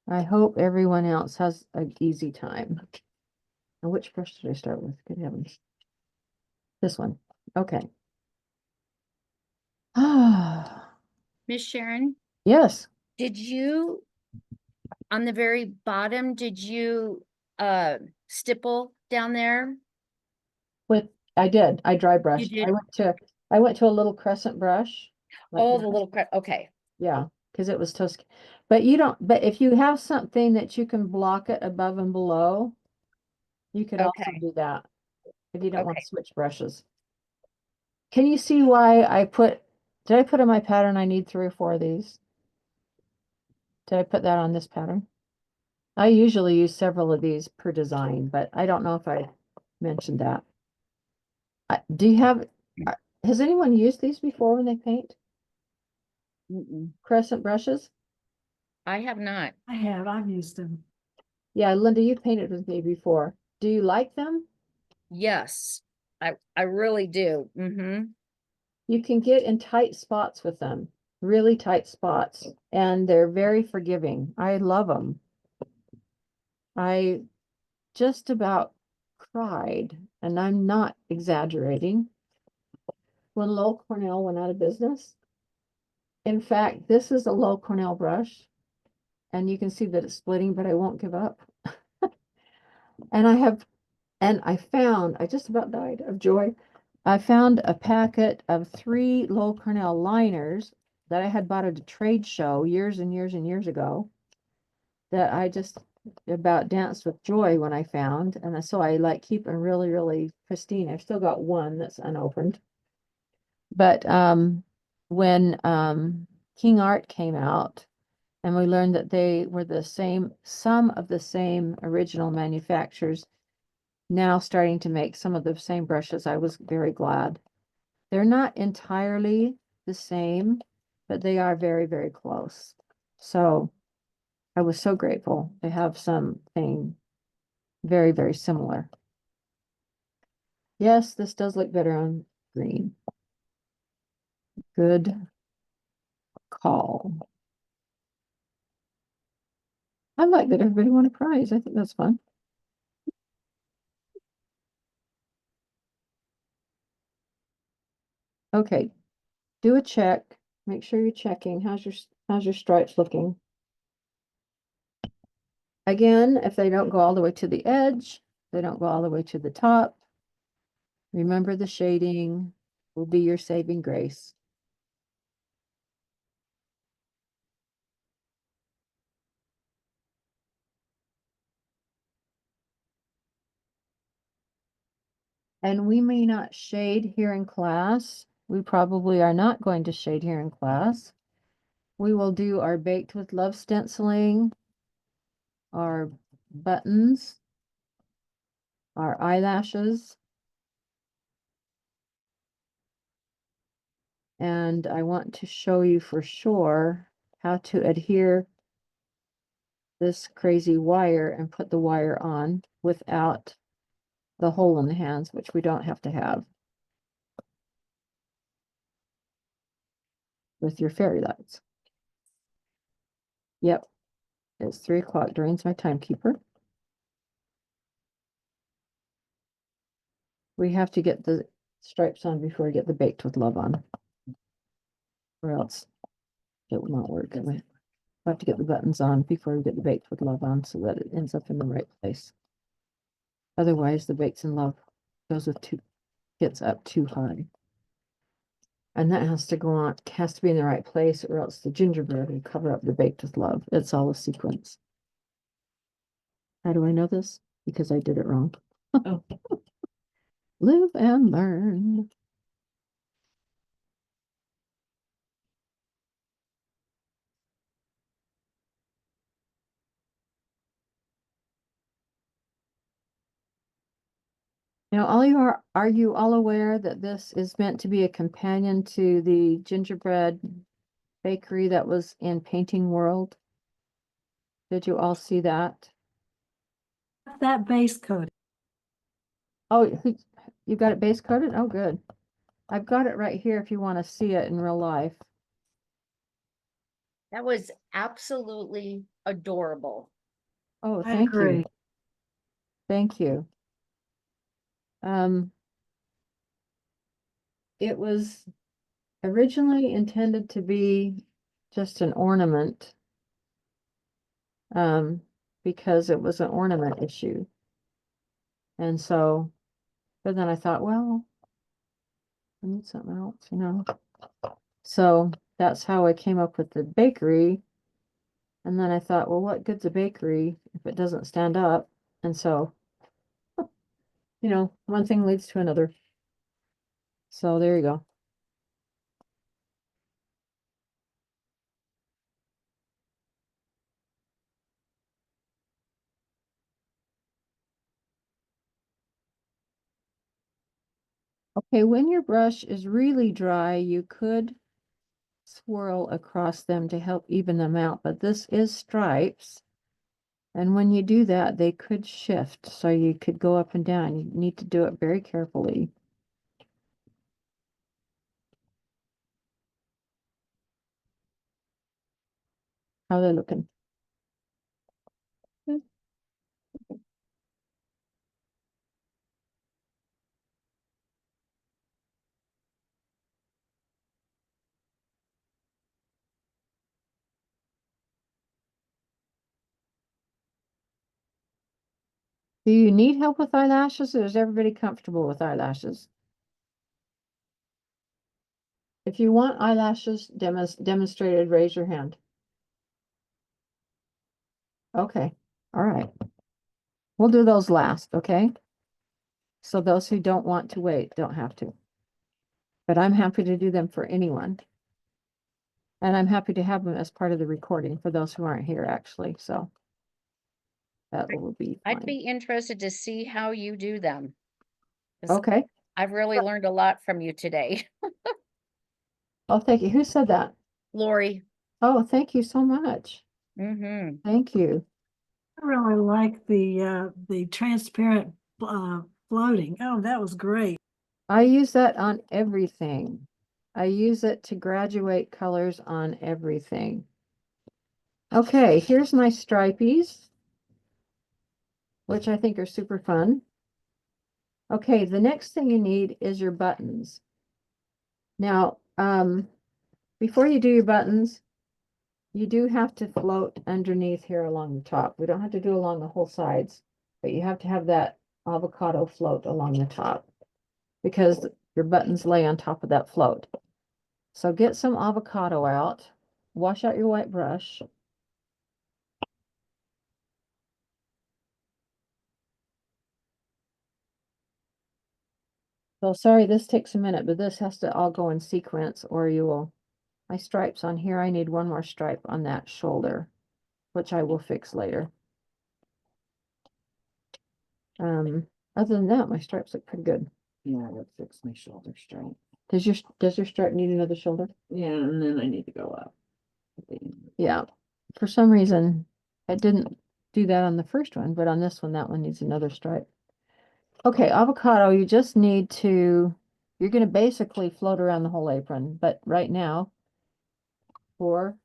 I hope everyone else has an easy time. And which brush did I start with? Good heavens. This one. Okay. Ah, Miss Sharon, yes. did you, on the very bottom, did you stipple down there? I did. I dry brushed. did? I went to a little crescent brush. like Oh, that. the little okay. Yeah, because it was toast. But if you have something that you can block it above and below, you could also Okay. do that if you don't want Okay. to switch brushes. Can you see why did I put in my pattern I need 3 or 4 of these? Did I put that on this pattern? I usually use several of these per design, but I don't know if I mentioned that. Do you have, has anyone used these before when they paint? Crescent brushes? I have not. I've used them. Yeah, Linda, you painted with me before. Do you like them? Yes, I really do. You can get in tight spots with them, really tight spots, and they're very forgiving. I love them. I just about cried, and I'm not exaggerating, when Lowell Cornell went out of business. In fact, this is a Lowell Cornell brush, and you can see that it's splitting, but I won't give up. And I just about died of joy. I found a packet of 3 Lowell Cornell liners that I had bought at a trade show years and years and years ago, that I just about danced with joy when I found. And so I like keep them really, really pristine. I've still got one that's unopened. But when King Art came out, and we learned that they were some of the same original manufacturers, now starting to make some of the same brushes, I was very glad. They're not entirely the same, but they are very, very close. So I was so grateful to have something very, very similar. Yes, this does look better on green. Good call. I like that everybody won a prize. I think that's fun. Okay, do a check. Make sure you're checking. How's your stripes looking? Again, if they don't go all the way to the edge, they don't go all the way to the top, remember the shading will be your saving grace. And we may not shade here in class. We probably are not going to shade here in class. We will do our Baked with Love stenciling, our buttons, our eyelashes. And I want to show you for sure how to adhere this crazy wire and put the wire on without the hole in the hands, which we don't have to have with your fairy lights. Yep, it's 3 o'clock. Drains my timekeeper. We have to get the stripes on before we get the Baked with Love on, or else it will not work. We have to get the buttons on before we get the Baked with Love on, so that it ends up in the right place. Otherwise, the Baked in Love gets up too high. And that has to go on, has to be in the right place, or else the gingerbread will cover up the Baked with Love. It's all a sequence. How do I know this? Because I did it wrong. Oh. Live and learn. Now, are you all aware that this is meant to be a companion to the gingerbread bakery that was in Painting World? Did you all see that? That base coat. Oh, you got it base coated? Oh, good. I've got it right here if you want to see it in real life. That was absolutely adorable. Oh, I thank agree. you. Thank you. It was originally intended to be just an ornament, because it was an ornament issue. And so, but then I thought, well, I need something else, you know. So that's how I came up with the bakery. And then I thought, well, what good's a bakery if it doesn't stand up? And so, you know, one thing leads to another. So there you go. Okay, when your brush is really dry, you could swirl across them to help even them out, but this is stripes. And when you do that, they could shift, so you could go up and down. You need to do it very carefully. How are they looking? Do you need help with eyelashes, or is everybody comfortable with eyelashes? If you want eyelashes demonstrated, raise your hand. Okay, all right. We'll do those last, okay? So those who don't want to wait don't have to. But I'm happy to do them for anyone. And I'm happy to have them as part of the recording for those who aren't here, actually, so. That will be I'd fine. be interested to see how you do them. 'Cause Okay. I've really learned a lot from you today. Oh, thank you. Who said that? Lori. Oh, thank you so much. Mm-hmm. Thank you. I really like the transparent floating. Oh, that was great. I use that on everything. I use it to graduate colors on everything. Okay, here's my stripies, which I think are super fun. Okay, the next thing you need is your buttons. Now, before you do your buttons, you do have to float underneath here along the top. We don't have to do along the whole sides, but you have to have that avocado float along the top because your buttons lay on top of that float. So get some avocado out, wash out your white brush. So sorry, this takes a minute, but this has to all go in sequence or you will, my stripes on here, I need one more stripe on that shoulder, which I will fix later. Other than that, my stripes look pretty good. Yeah, I would fix my shoulder stripe. Does your stripe need another shoulder? Yeah, and then I need to go up. Yeah, for some reason, I didn't do that on the first one, but on this one, that one needs another stripe. Okay, avocado, you just need to, you're going to basically float around the whole apron, but right now, for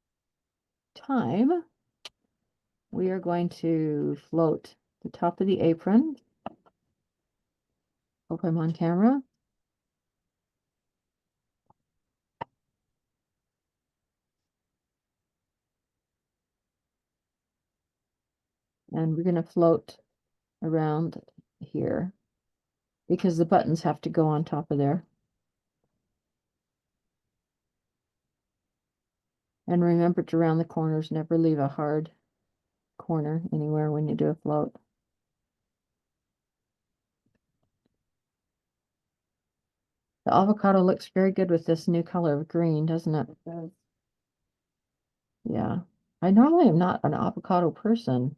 time, we are going to float the top of the apron. Hope I'm on camera. And we're going to float around here because the buttons have to go on top of there. And remember to round the corners, never leave a hard corner anywhere when you do a float. The avocado looks very good with this new color of green, doesn't it? It does. Yeah. I normally am not an avocado person.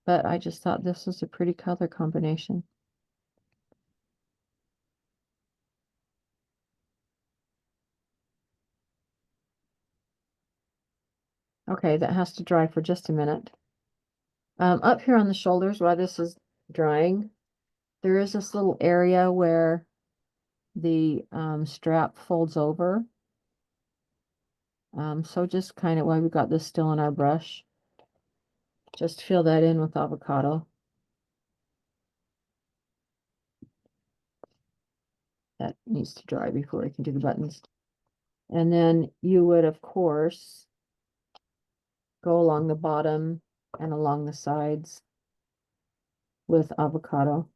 But I just thought this was a pretty color combination. Okay, that has to dry for just a minute. Up here on the shoulders, while this is drying, there is this little area where the strap folds over. So just kind of while we got this still in our brush, just fill that in with avocado. That needs to dry before we can do the buttons. And then you would, of course, go along the bottom and along the sides with avocado.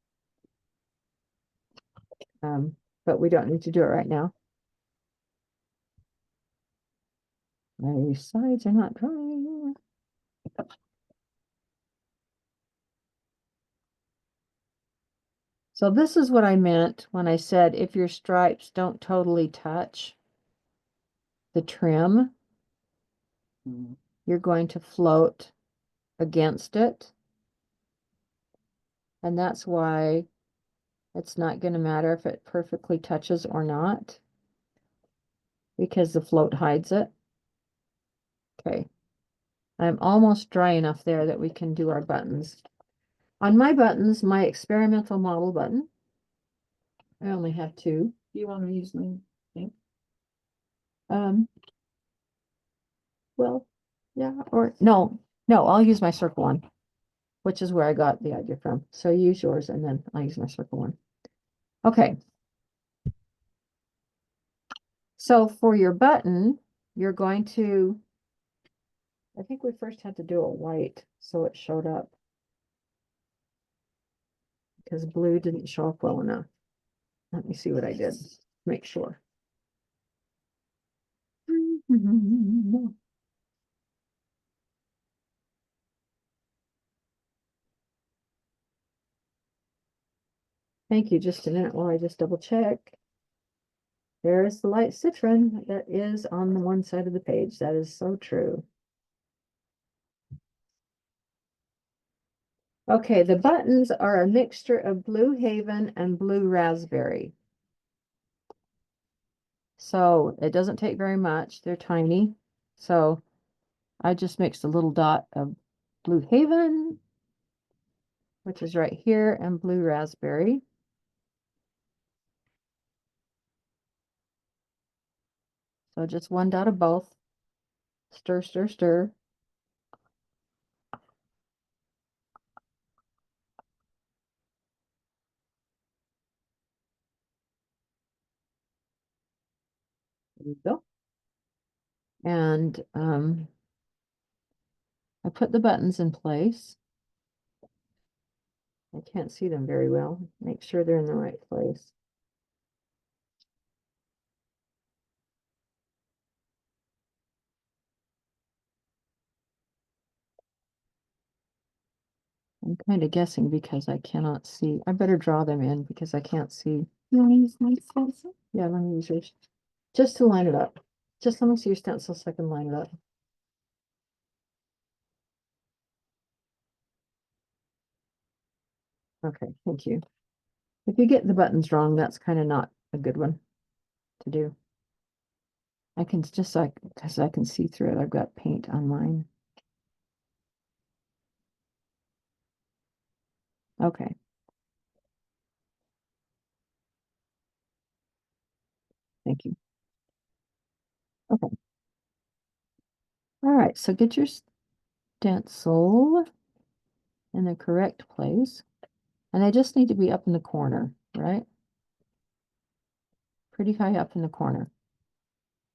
But we don't need to do it right now. My sides are not drying. So this is what I meant when I said if your stripes don't totally touch the trim, you're going to float against it. And that's why it's not going to matter if it perfectly touches or not, because the float hides it. Okay. I'm almost dry enough there that we can do our buttons. On my buttons, my experimental model button, I only have two. Do you want to use mine? Well, yeah, or no, I'll use my circle one, which is where I got the idea from. So use yours and then I'll use my circle one. Okay. So for your button, you're going to, I think we first had to do it white so it showed up because blue didn't show up well enough. Let me see what I did. Make sure. Thank you. Just a minute while I just double check. There is the light citron that is on the one side of the page. That is so true. Okay, the buttons are a mixture of Blue Haven and Blue Raspberry. So it doesn't take very much. They're tiny. So I just mixed a little dot of Blue Haven, which is right here, and Blue Raspberry. So just one dot of both. Stir, stir, stir. There we go. And I put the buttons in place. I can't see them very well. Make sure they're in the right place. I'm kind of guessing because I cannot see. I better draw them in because I can't see. You want to use my stencil? Yeah, let me use yours. Just to line it up. Just let me see your stencil so I can line it up. Okay, thank you. If you get the buttons wrong, that's kind of not a good one to do. I can just like, because I can see through it, I've got paint on mine. Okay. Thank you. Okay. All right, so get your stencil in the correct place. And they just need to be up in the corner, right? Pretty high up in the corner.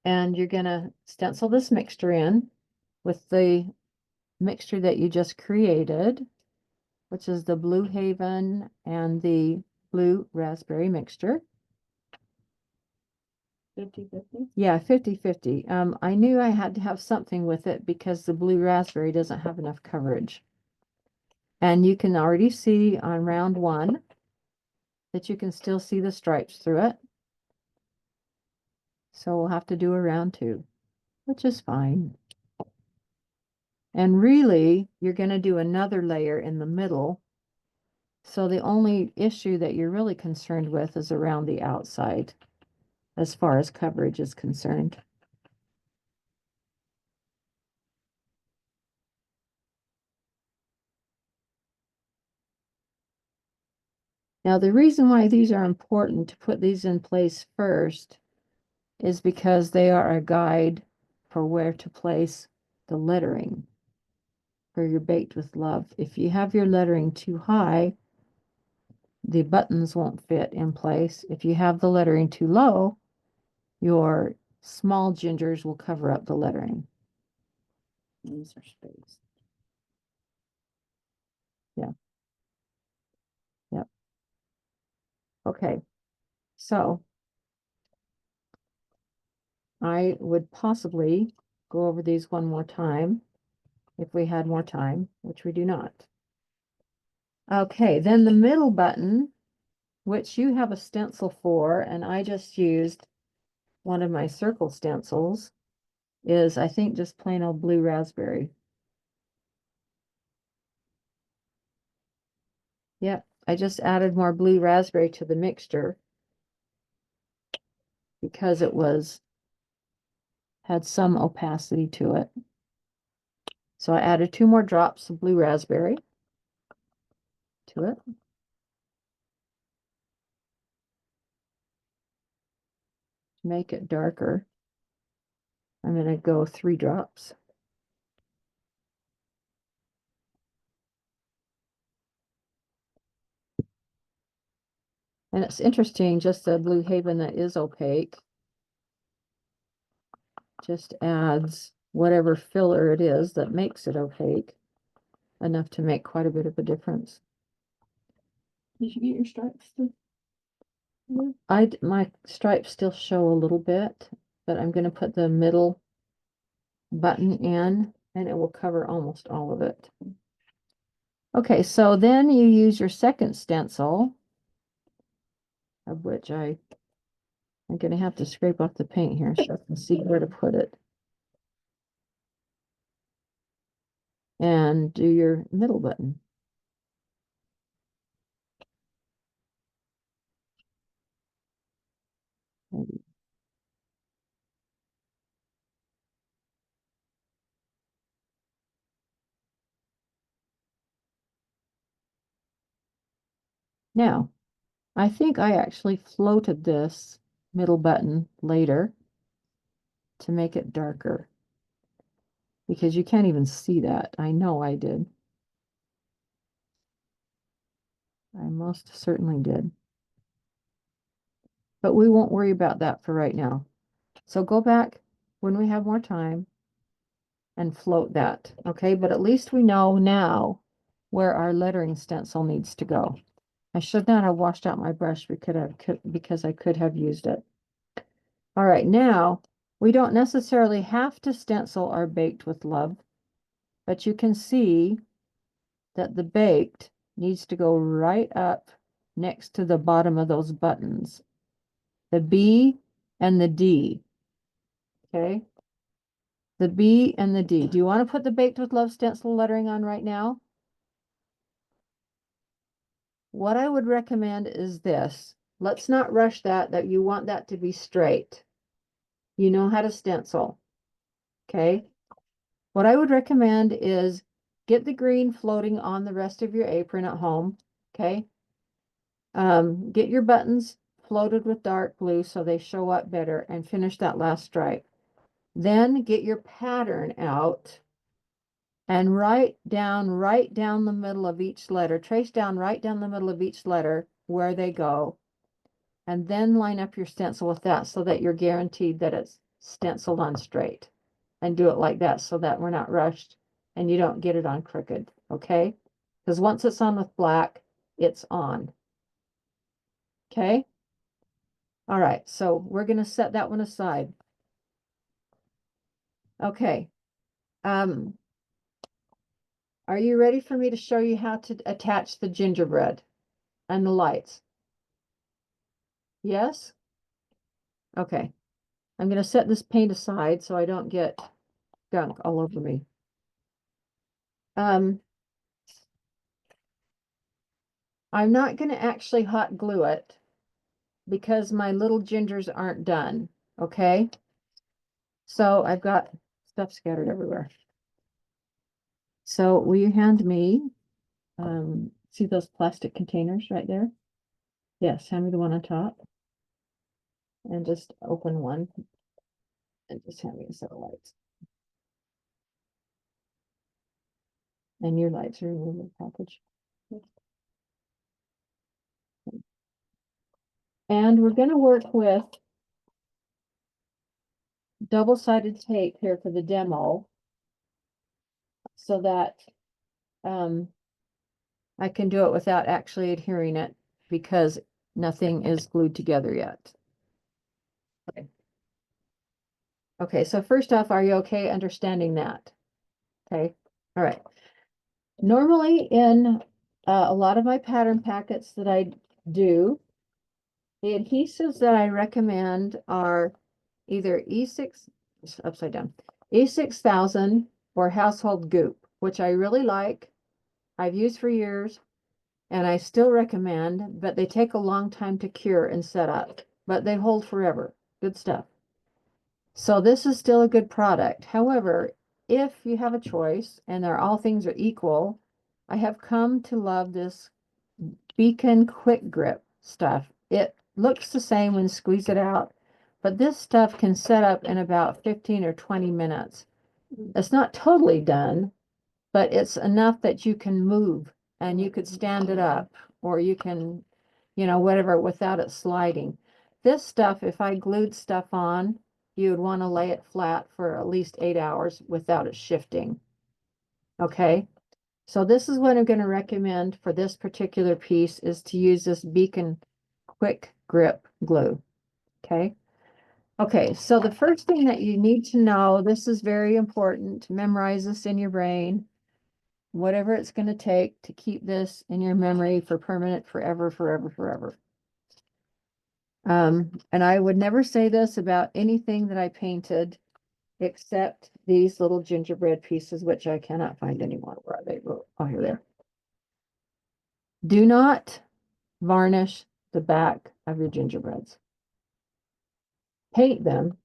And you're gonna stencil this mixture in with the mixture that you just created, which is the Blue Haven and the Blue Raspberry mixture. 50-50? Yeah, 50-50. I knew I had to have something with it because the Blue Raspberry doesn't have enough coverage. And you can already see on round one that you can still see the stripes through it. So we'll have to do a round two, which is fine. And really, you're going to do another layer in the middle. So the only issue that you're really concerned with is around the outside, as far as coverage is concerned. Now, the reason why these are important to put these in place first is because they are a guide for where to place the lettering for your Baked with Love. If you have your lettering too high, the buttons won't fit in place. If you have the lettering too low, your small gingers will cover up the lettering. These are spaced. Yeah. Yep. Okay. So I would possibly go over these one more time if we had more time, which we do not. Okay, then the middle button, which you have a stencil for, and I just used one of my circle stencils, is I think just plain old Blue Raspberry. Yep, I just added more Blue Raspberry to the mixture because it had some opacity to it. So I added 2 more drops of blue raspberry to it. To make it darker, I'm going to go 3 drops. And it's interesting, just the Blue Haven that is opaque just adds whatever filler it is that makes it opaque enough to make quite a bit of a difference. Did you get your stripes? My stripes still show a little bit, but I'm going to put the middle button in and it will cover almost all of it. Okay, so then you use your second stencil, of which I'm going to have to scrape off the paint here so I can see where to put it. And do your middle button. Now, I think I actually floated this middle button later to make it darker because you can't even see that. I know I did. I most certainly did. But we won't worry about that for right now. So go back when we have more time and float that, okay? But at least we know now where our lettering stencil needs to go. I should not have washed out my brush because I could have used it. All right, now we don't necessarily have to stencil our baked with love, but you can see that the baked needs to go right up next to the bottom of those buttons, the B and the D. Okay, the B and the D. Do you want to put the baked with love stencil lettering on right now? What I would recommend is this. Let's not rush that you want that to be straight. You know how to stencil. Okay. What I would recommend is get the green floating on the rest of your apron at home. Okay. Get your buttons floated with dark blue so they show up better and finish that last stripe. Then get your pattern out and write down right down the middle of each letter. Trace down right down the middle of each letter where they go. And then line up your stencil with that so that you're guaranteed that it's stenciled on straight. And do it like that so that we're not rushed and you don't get it on crooked, okay? Because once it's on with black, it's on. Okay? All right, so we're going to set that one aside. Okay. Are you ready for me to show you how to attach the gingerbread and the lights? Yes? Okay. I'm going to set this paint aside so I don't get gunk all over me. I'm not going to actually hot glue it because my little gingers aren't done. Okay. So I've got stuff scattered everywhere. So will you hand me, see those plastic containers right there? Yes, hand me the one on top. And just open one. And just hand me a set of lights. And your lights are in the package. And we're going to work with double-sided tape here for the demo so that I can do it without actually adhering it because nothing is glued together yet. Okay. Okay, so first off, are you okay understanding that? Okay, all right. Normally in a lot of my pattern packets that I do, the adhesives that I recommend are either E6, upside down, E6000 or Household Goop, which I really like. I've used for years and I still recommend, but they take a long time to cure and set up, but they hold forever. Good stuff. So this is still a good product. However, if you have a choice and all things are equal, I have come to love this Beacon Quick Grip stuff. It looks the same when you squeeze it out, but this stuff can set up in about 15 or 20 minutes. It's not totally done, but it's enough that you can move and you could stand it up or you can, whatever, without it sliding. This stuff, if I glued stuff on, you would want to lay it flat for at least 8 hours without it shifting. Okay. So this is what I'm going to recommend for this particular piece is to use this Beacon Quick Grip glue. Okay. Okay, so the first thing that you need to know, this is very important to memorize this in your brain, whatever it's going to take to keep this in your memory for permanent, forever, forever, forever. And I would never say this about anything that I painted except these little gingerbread pieces, which I cannot find anymore. Where are they? Oh, here they are. Do not varnish the back of your gingerbreads. Paint them.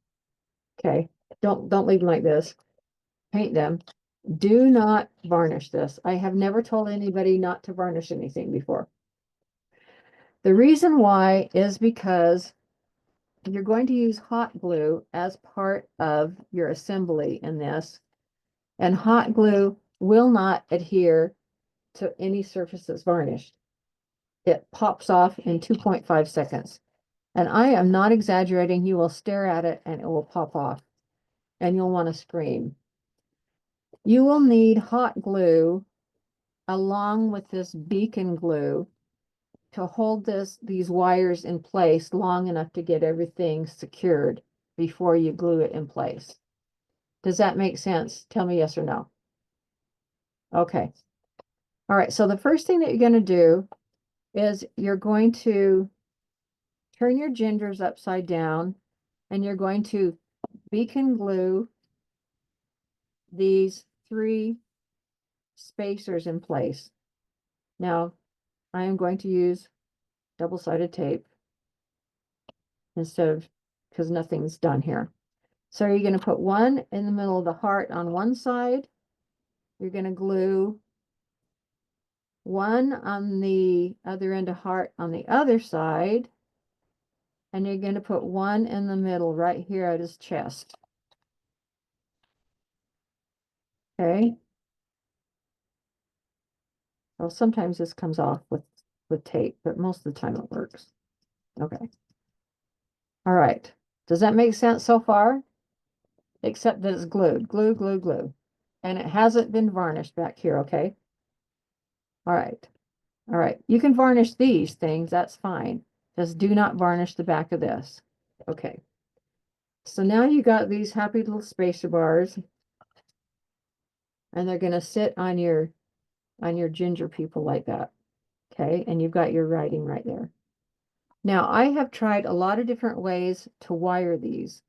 Okay. Don't leave them like this. Paint them. Do not varnish this. I have never told anybody not to varnish anything before. The reason why is because you're going to use hot glue as part of your assembly in this, and hot glue will not adhere to any surface that's varnished. It pops off in 2.5 seconds. And I am not exaggerating. You will stare at it and it will pop off and you'll want to scream. You will need hot glue along with this Beacon glue to hold these wires in place long enough to get everything secured before you glue it in place. Does that make sense? Tell me yes or no. Okay. All right. So the first thing that you're going to do is you're going to turn your gingers upside down and you're going to Beacon glue these 3 spacers in place. Now, I am going to use double-sided tape instead of, because nothing's done here. So you're going to put one in the middle of the heart on one side. You're going to glue one on the other end of heart on the other side. And you're going to put one in the middle right here at his chest. Okay. Well, sometimes this comes off with tape, but most of the time it works. Okay. All right. Does that make sense so far? Except that it's glued. Glue, glue, glue. And it hasn't been varnished back here, okay? All right. All right. You can varnish these things. That's fine. Just do not varnish the back of this. Okay. So now you got these happy little spacer bars. And they're going to sit on your ginger people like that. Okay. And you've got your writing right there. Now, I have tried a lot of different ways to wire these.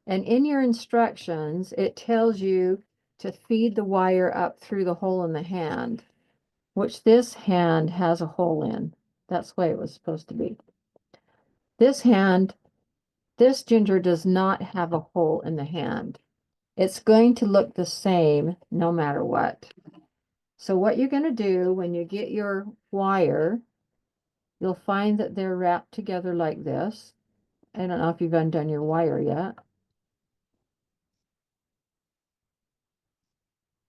And in your instructions, it tells you to feed the wire up through the hole in the hand, which this hand has a hole in. That's the way it was supposed to be. This ginger does not have a hole in the hand. It's going to look the same no matter what. So what you're going to do when you get your wire, you'll find that they're wrapped together like this. I don't know if you've undone your wire yet.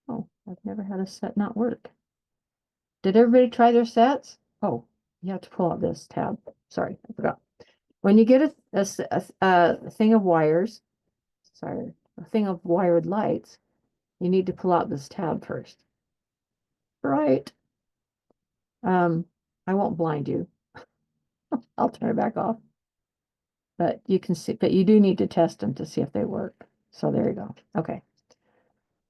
Oh, I've never had a set not work. Did everybody try their sets? Oh, you have to pull out this tab. Sorry, I forgot. When you get a thing of wires, sorry, a thing of wired lights, you need to pull out this tab first. Right. I won't blind you. I'll turn it back off. But you can see, but you do need to test them to see if they work. So there you go. Okay.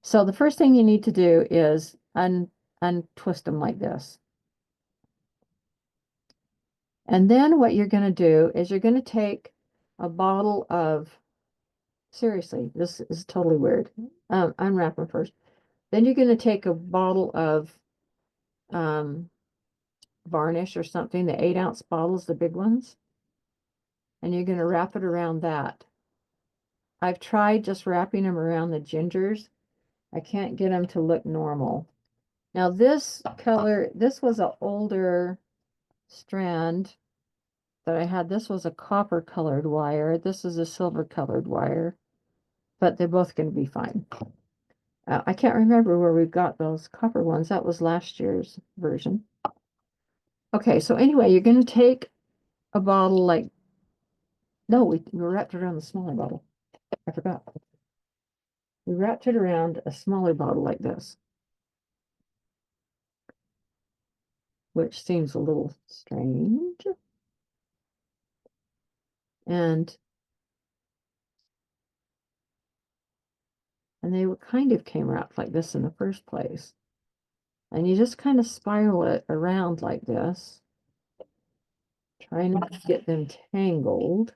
So the first thing you need to do is untwist them like this. And then what you're going to do is you're going to take a bottle of, seriously, this is totally weird. Unwrap them first. Then you're going to take a bottle of varnish or something, the 8-ounce bottles, the big ones. And you're going to wrap it around that. I've tried just wrapping them around the gingers, I can't get them to look normal. Now this color, this was an older strand that I had. This was a copper colored wire. This is a silver colored wire, but they're both going to be fine. I can't remember where we got those copper ones. That was last year's version. Okay, so anyway, you're going to take a bottle like, no, we wrapped it around the smaller bottle. I forgot. We wrapped it around a smaller bottle like this, which seems a little strange. And they were kind of came wrapped like this in the first place. And you just kind of spiral it around like this, trying not to get them tangled.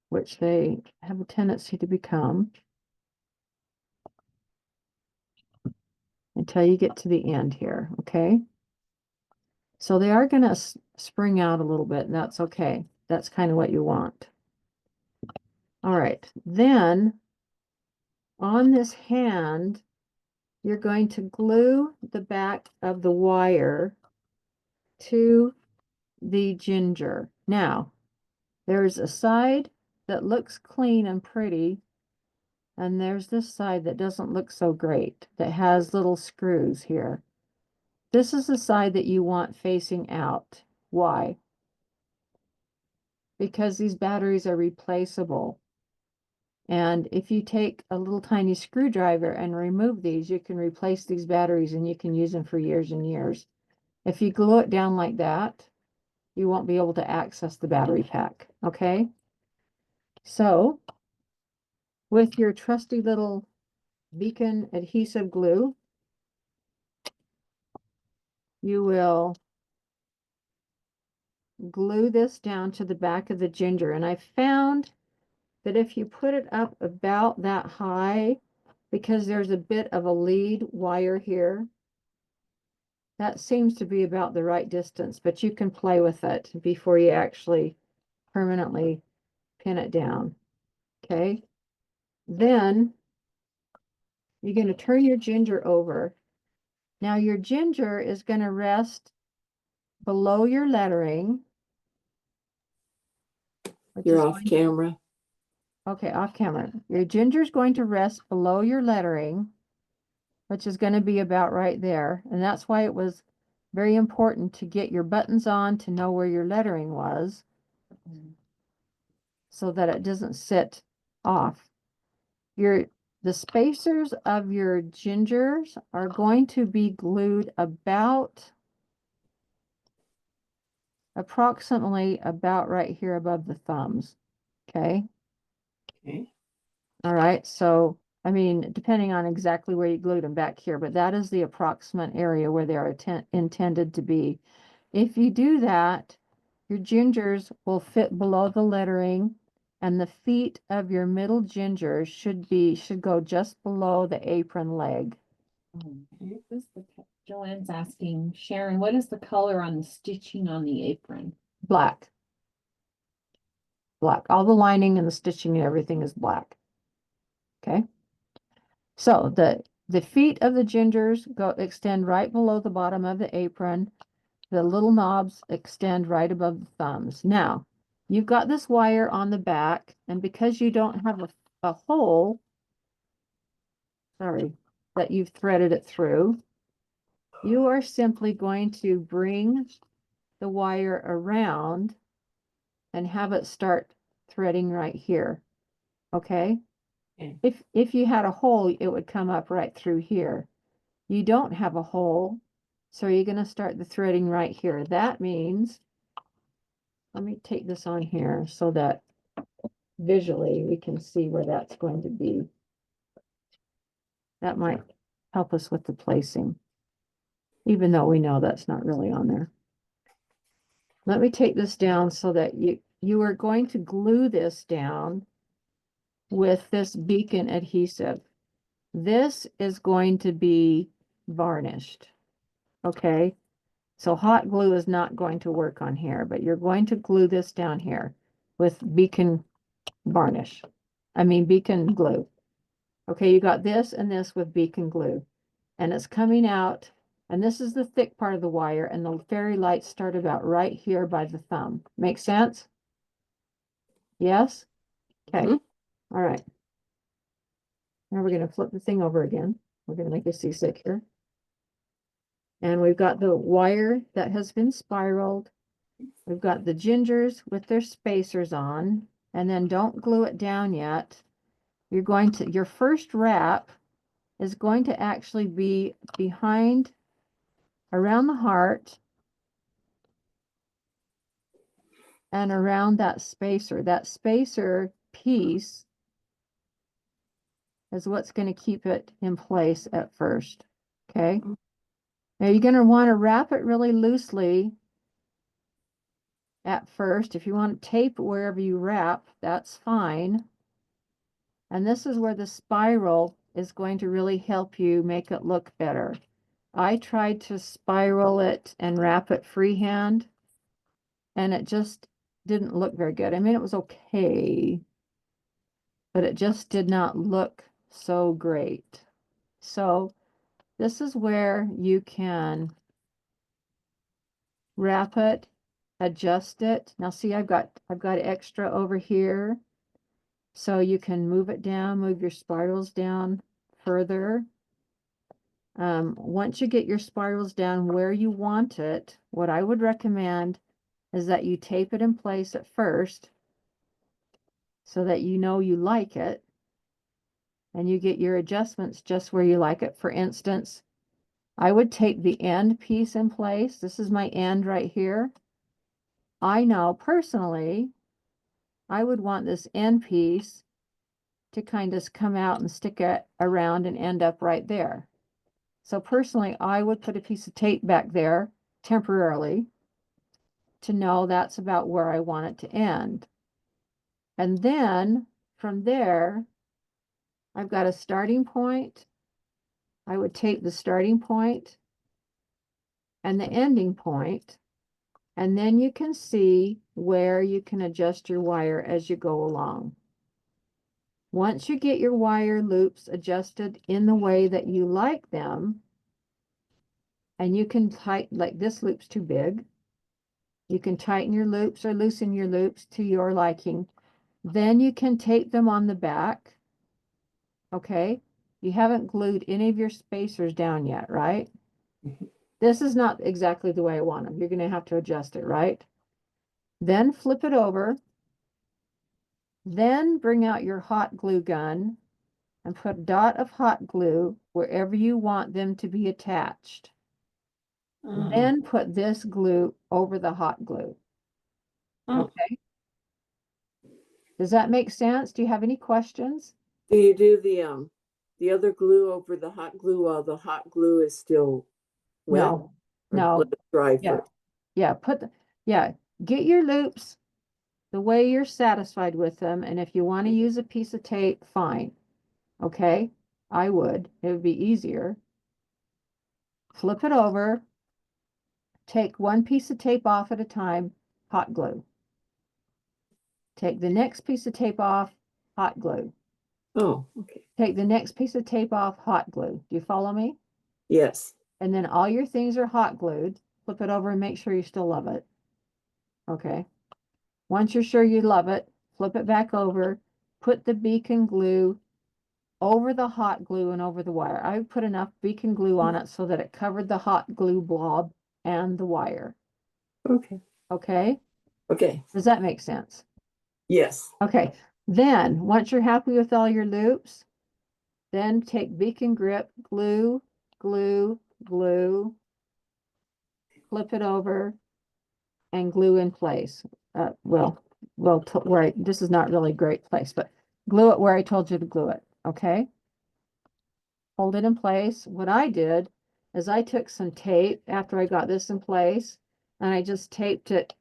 Which they have a tendency to become until you get to the end here, okay? So they are going to spring out a little bit, and that's okay. That's kind of what you want. All right, then on this hand, you're going to glue the back of the wire to the ginger. Now, there's a side that looks clean and pretty, and there's this side that doesn't look so great, that has little screws here. This is the side that you want facing out. Why? Because these batteries are replaceable. And if you take a little tiny screwdriver and remove these, you can replace these batteries and you can use them for years and years. If you glue it down like that, you won't be able to access the battery pack, okay? So, with your trusty little beacon adhesive glue, you will glue this down to the back of the ginger. And I found that if you put it up about that high, because there's a bit of a lead wire here, that seems to be about the right distance, but you can play with it before you actually permanently pin it down. Okay. Then you're going to turn your ginger over. Now your ginger is going to rest below your lettering. You're off camera. Okay, off camera. Your ginger is going to rest below your lettering, which is going to be about right there. And that's why it was very important to get your buttons on to know where your lettering was, so that it doesn't sit off. The spacers of your gingers are going to be glued approximately about right here above the thumbs. Okay. Okay. All right. So, I mean, depending on exactly where you glued them back here, but that is the approximate area where they are intended to be. If you do that, your gingers will fit below the lettering, and the feet of your middle gingers should go just below the apron leg. Joanne's asking, Sharon, what is the color on the stitching on the apron? Black. Black. All the lining and the stitching and everything is black. Okay. So the feet of the gingers extend right below the bottom of the apron. The little knobs extend right above the thumbs. Now, you've got this wire on the back, and because you don't have a hole, sorry, that you've threaded it through, you are simply going to bring the wire around and have it start threading right here. Okay? Okay. If you had a hole, it would come up right through here. You don't have a hole, so you're going to start the threading right here. That means, let me take this on here so that visually we can see where that's going to be. That might help us with the placing, even though we know that's not really on there. Let me take this down so that you are going to glue this down with this beacon adhesive. This is going to be varnished. Okay. So hot glue is not going to work on here, but you're going to glue this down here with beacon varnish. I mean beacon glue. Okay, you got this and this with beacon glue. And it's coming out, and this is the thick part of the wire, and the fairy lights start about right here by the thumb. Make sense? Yes? Okay. Mhm. All right. Now we're going to flip the thing over again. We're going to make a C6 here. And we've got the wire that has been spiraled. We've got the gingers with their spacers on, and then don't glue it down yet. You're going to, your first wrap is going to actually be behind, around the heart, and around that spacer. That spacer piece is what's going to keep it in place at first. Okay. Now you're going to want to wrap it really loosely at first. If you want to tape wherever you wrap, that's fine. And this is where the spiral is going to really help you make it look better. I tried to spiral it and wrap it freehand, and it just didn't look very good. I mean, it was okay, but it just did not look so great. So this is where you can wrap it, adjust it. Now see, I've got extra over here. So you can move it down, move your spirals down further. Once you get your spirals down where you want it, what I would recommend is that you tape it in place at first so that you know you like it, and you get your adjustments just where you like it. For instance, I would tape the end piece in place. This is my end right here. I know personally, I would want this end piece to kind of come out and stick it around and end up right there. So personally, I would put a piece of tape back there temporarily to know that's about where I want it to end. And then from there, I've got a starting point. I would tape the starting point and the ending point, and then you can see where you can adjust your wire as you go along. Once you get your wire loops adjusted in the way that you like them, and you can tighten, like this loop's too big, you can tighten your loops or loosen your loops to your liking. Then you can tape them on the back. Okay, you haven't glued any of your spacers down yet, right? This is not exactly the way I want them. You're going to have to adjust it, right? Then flip it over. Then bring out your hot glue gun and put a dot of hot glue wherever you want them to be attached. Then put this glue over the hot glue. Oh. Okay. Does that make sense? Do you have any questions? Do you do the other glue over the hot glue while the hot glue is still wet? No, Or no. let it dry Yeah. first? Yeah, yeah, get your loops the way you're satisfied with them. And if you want to use a piece of tape, fine. Okay, I would. It would be easier. Flip it over. Take one piece of tape off at a time, hot glue. Take the next piece of tape off, hot glue. Oh, okay. Take the next piece of tape off, hot glue. Do you follow me? Yes. And then all your things are hot glued. Flip it over and make sure you still love it. Okay. Once you're sure you love it, flip it back over, put the beacon glue over the hot glue and over the wire. I put enough beacon glue on it so that it covered the hot glue blob and the wire. Okay. Okay. Okay. Does that make sense? Yes. Okay. Then once you're happy with all your loops, then take beacon grip, glue, glue, glue, flip it over, and glue in place. Right, this is not really a great place, but glue it where I told you to glue it, okay? Hold it in place. What I did is I took some tape after I got this in place, and I just taped it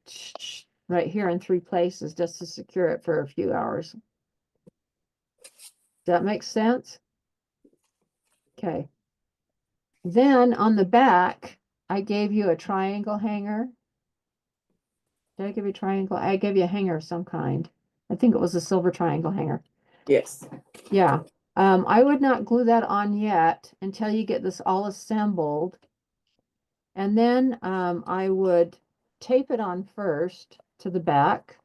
right here in 3 places just to secure it for a few hours. Does that make sense? Okay. Then on the back, I gave you a triangle hanger. Did I give you a triangle? I gave you a hanger of some kind. I think it was a silver triangle hanger. Yes. Yeah. I would not glue that on yet until you get this all assembled. And then I would tape it on first to the back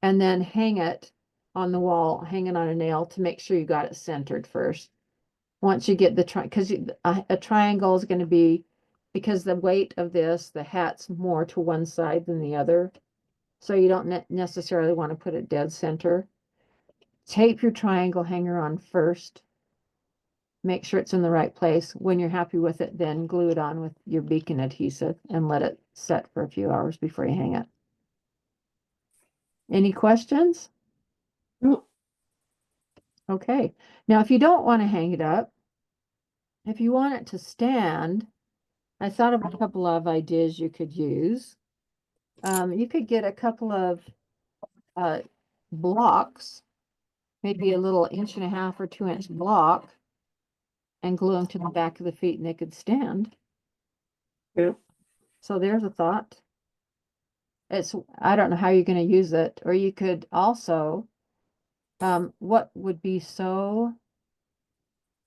and then hang it on the wall, hang it on a nail to make sure you got it centered first. Once you get the because a triangle is going to be, because the weight of this, the hat's more to one side than the other. So you don't necessarily want to put it dead center. Tape your triangle hanger on first. Make sure it's in the right place. When you're happy with it, then glue it on with your beacon adhesive and let it set for a few hours before you hang it. Any questions? No. Okay. Now, if you don't want to hang it up, if you want it to stand, I thought of a couple of ideas you could use. You could get a couple of blocks, maybe a little 1.5 or 2 inch block, and glue them to the back of the feet and they could stand. Yeah. So there's a thought. I don't know how you're going to use it. Or you could also, what would be so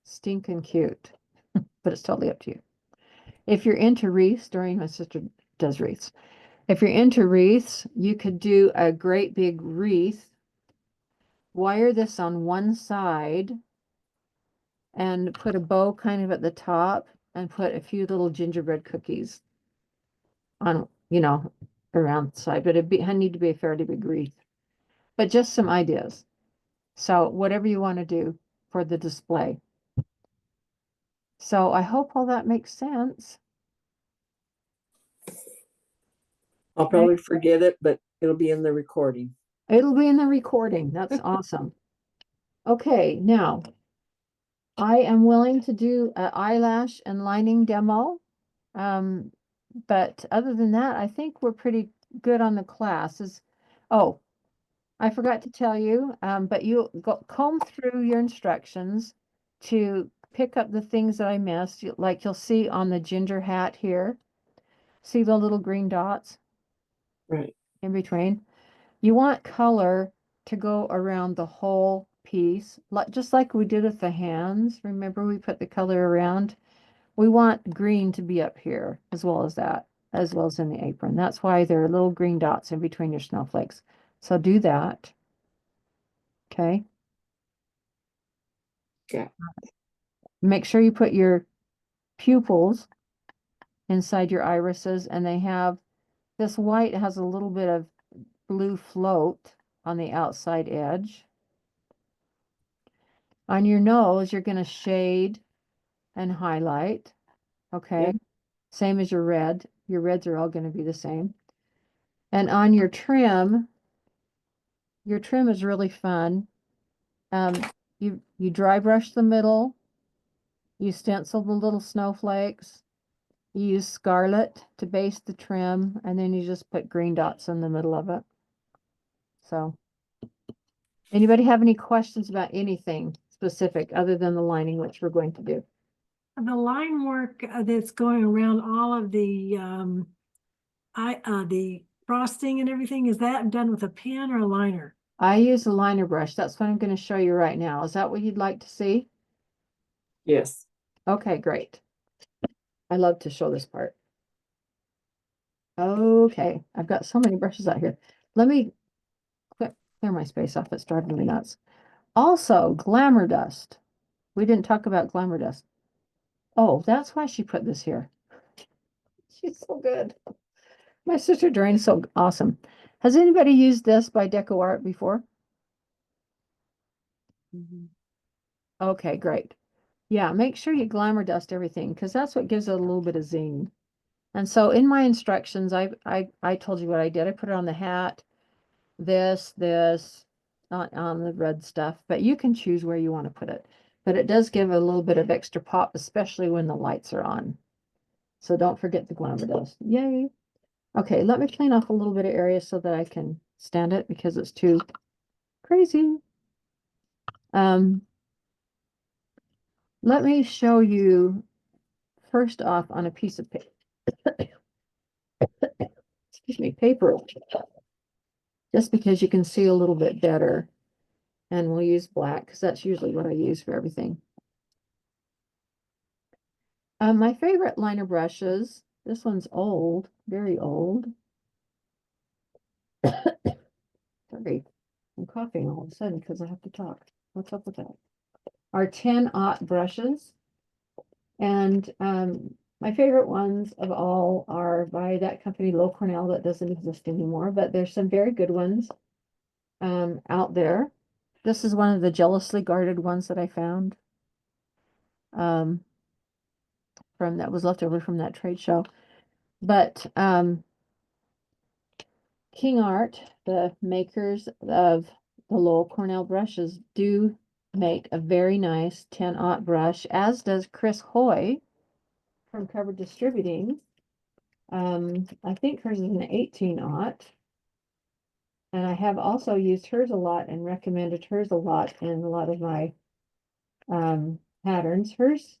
stinking cute, but it's totally up to you. If you're into wreaths, my sister does wreaths. If you're into wreaths, you could do a great big wreath, wire this on one side, and put a bow kind of at the top, and put a few little gingerbread cookies on, around the side. But it need to be a fairly big wreath. But just some ideas. So whatever you want to do for the display. So I hope all that makes sense. I'll probably forget it, but it'll be in the recording. It'll be in the recording. That's awesome. Okay, now I am willing to do an eyelash and lining demo. But other than that, I think we're pretty good on the classes. Oh, I forgot to tell you, but you comb through your instructions to pick up the things that I missed. Like you'll see on the ginger hat here, see the little green dots Right. in between. You want color to go around the whole piece, just like we did with the hands. Remember, we put the color around. We want green to be up here as well as that, as well as in the apron. That's why there are little green dots in between your snowflakes. So do that. Okay. Yeah. Make sure you put your pupils inside your irises, and they have this white has a little bit of blue float on the outside edge. On your nose, you're going to shade and highlight. Okay. Yep. Same as your red. Your reds are all going to be the same. And on your trim is really fun. You dry brush the middle. You stencil the little snowflakes. You use scarlet to base the trim, and then you just put green dots in the middle of it. So, anybody have any questions about anything specific other than the lining, which we're going to do? The line work that's going around all of the the frosting and everything, is that done with a pen or a liner? I use a liner brush. That's what I'm going to show you right now. Is that what you'd like to see? Yes. Okay, great. I love to show this part. Okay, I've got so many brushes out here. Let me clear my space off. It's driving me nuts. Also, glamour dust. We didn't talk about glamour dust. Oh, that's why she put this here. She's so good. My sister Doreen's so awesome. Has anybody used this by Deco Art before? Okay, great. Yeah, make sure you glamour dust everything because that's what gives it a little bit of zing. And so in my instructions, I told you what I did. I put it on the hat, this, on the red stuff, but you can choose where you want to put it. But it does give a little bit of extra pop, especially when the lights are on. So don't forget the glamour dust. Yay. Okay, let me clean off a little bit of area so that I can stand it because it's too crazy. Let me show you first off on a piece of paper. Excuse me, paper. just because you can see a little bit better. And we'll use black because that's usually what I use for everything. My favorite liner brushes, this one's old, very old. Sorry, I'm coughing all of a sudden because I have to talk. What's up with that? Are 10-aught brushes. And my favorite ones of all are by that company, Low Cornell, that doesn't exist anymore, but there's some very good ones out there. This is one of the jealously guarded ones that I found from that was left over from that trade show. But King Art, the makers of the Lowell Cornell brushes, do make a very nice 10-aught brush, as does Chris Hoy from Cover Distributing. I think hers is an 18-aught. And I have also used hers a lot and recommended hers a lot in a lot of my patterns. Hers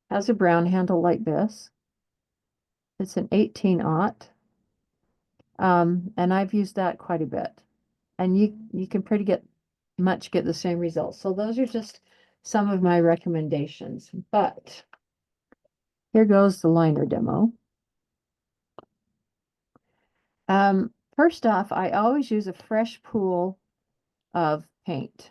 has a brown handle like this. It's an 18-aught. And I've used that quite a bit. And you can get the same results. So those are just some of my recommendations. But here goes the liner demo. First off, I always use a fresh pool of paint.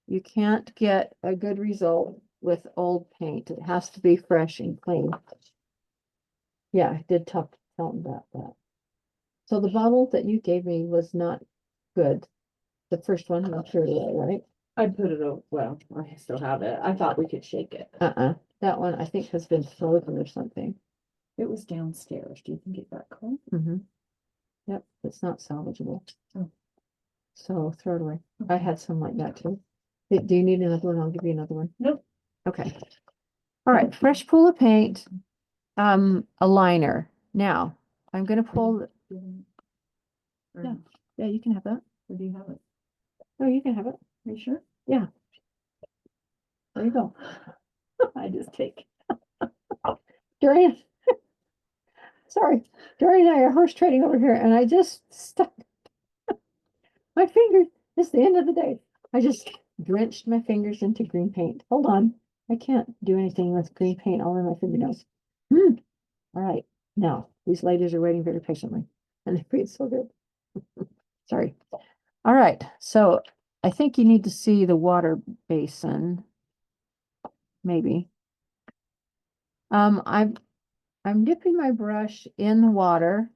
You can't get a good result with old paint. It has to be fresh and clean. Yeah, I did tell them about that. So the bottle that you gave me was not good. The first one, I'm sure you are, right? I put it over, well, I still have it. I thought we could shake it. That one I think has been frozen or something. It was downstairs. Do you think it got cold? Mm-hmm. Yep, it's not salvageable. Oh. So throw it away. I had some like that too. Do you need another one? I'll give you another one. Nope. Okay. All right, fresh pool of paint, a liner. Now, I'm gonna pull, Yeah. yeah, you can have that. Or do you have it? Oh, you can have it. Are you sure? Yeah. There you go. I just take. Dorian. Sorry, Dorian and I are horse trading over here, and I just stuck my fingers. It's the end of the day. I just drenched my fingers into green paint. Hold on. I can't do anything with green paint all in my fingernails. All right. Now, these ladies are waiting very patiently, and they breathe so good. Sorry. All right. So I think you need to see the water basin. Maybe. I'm dipping my brush in the water,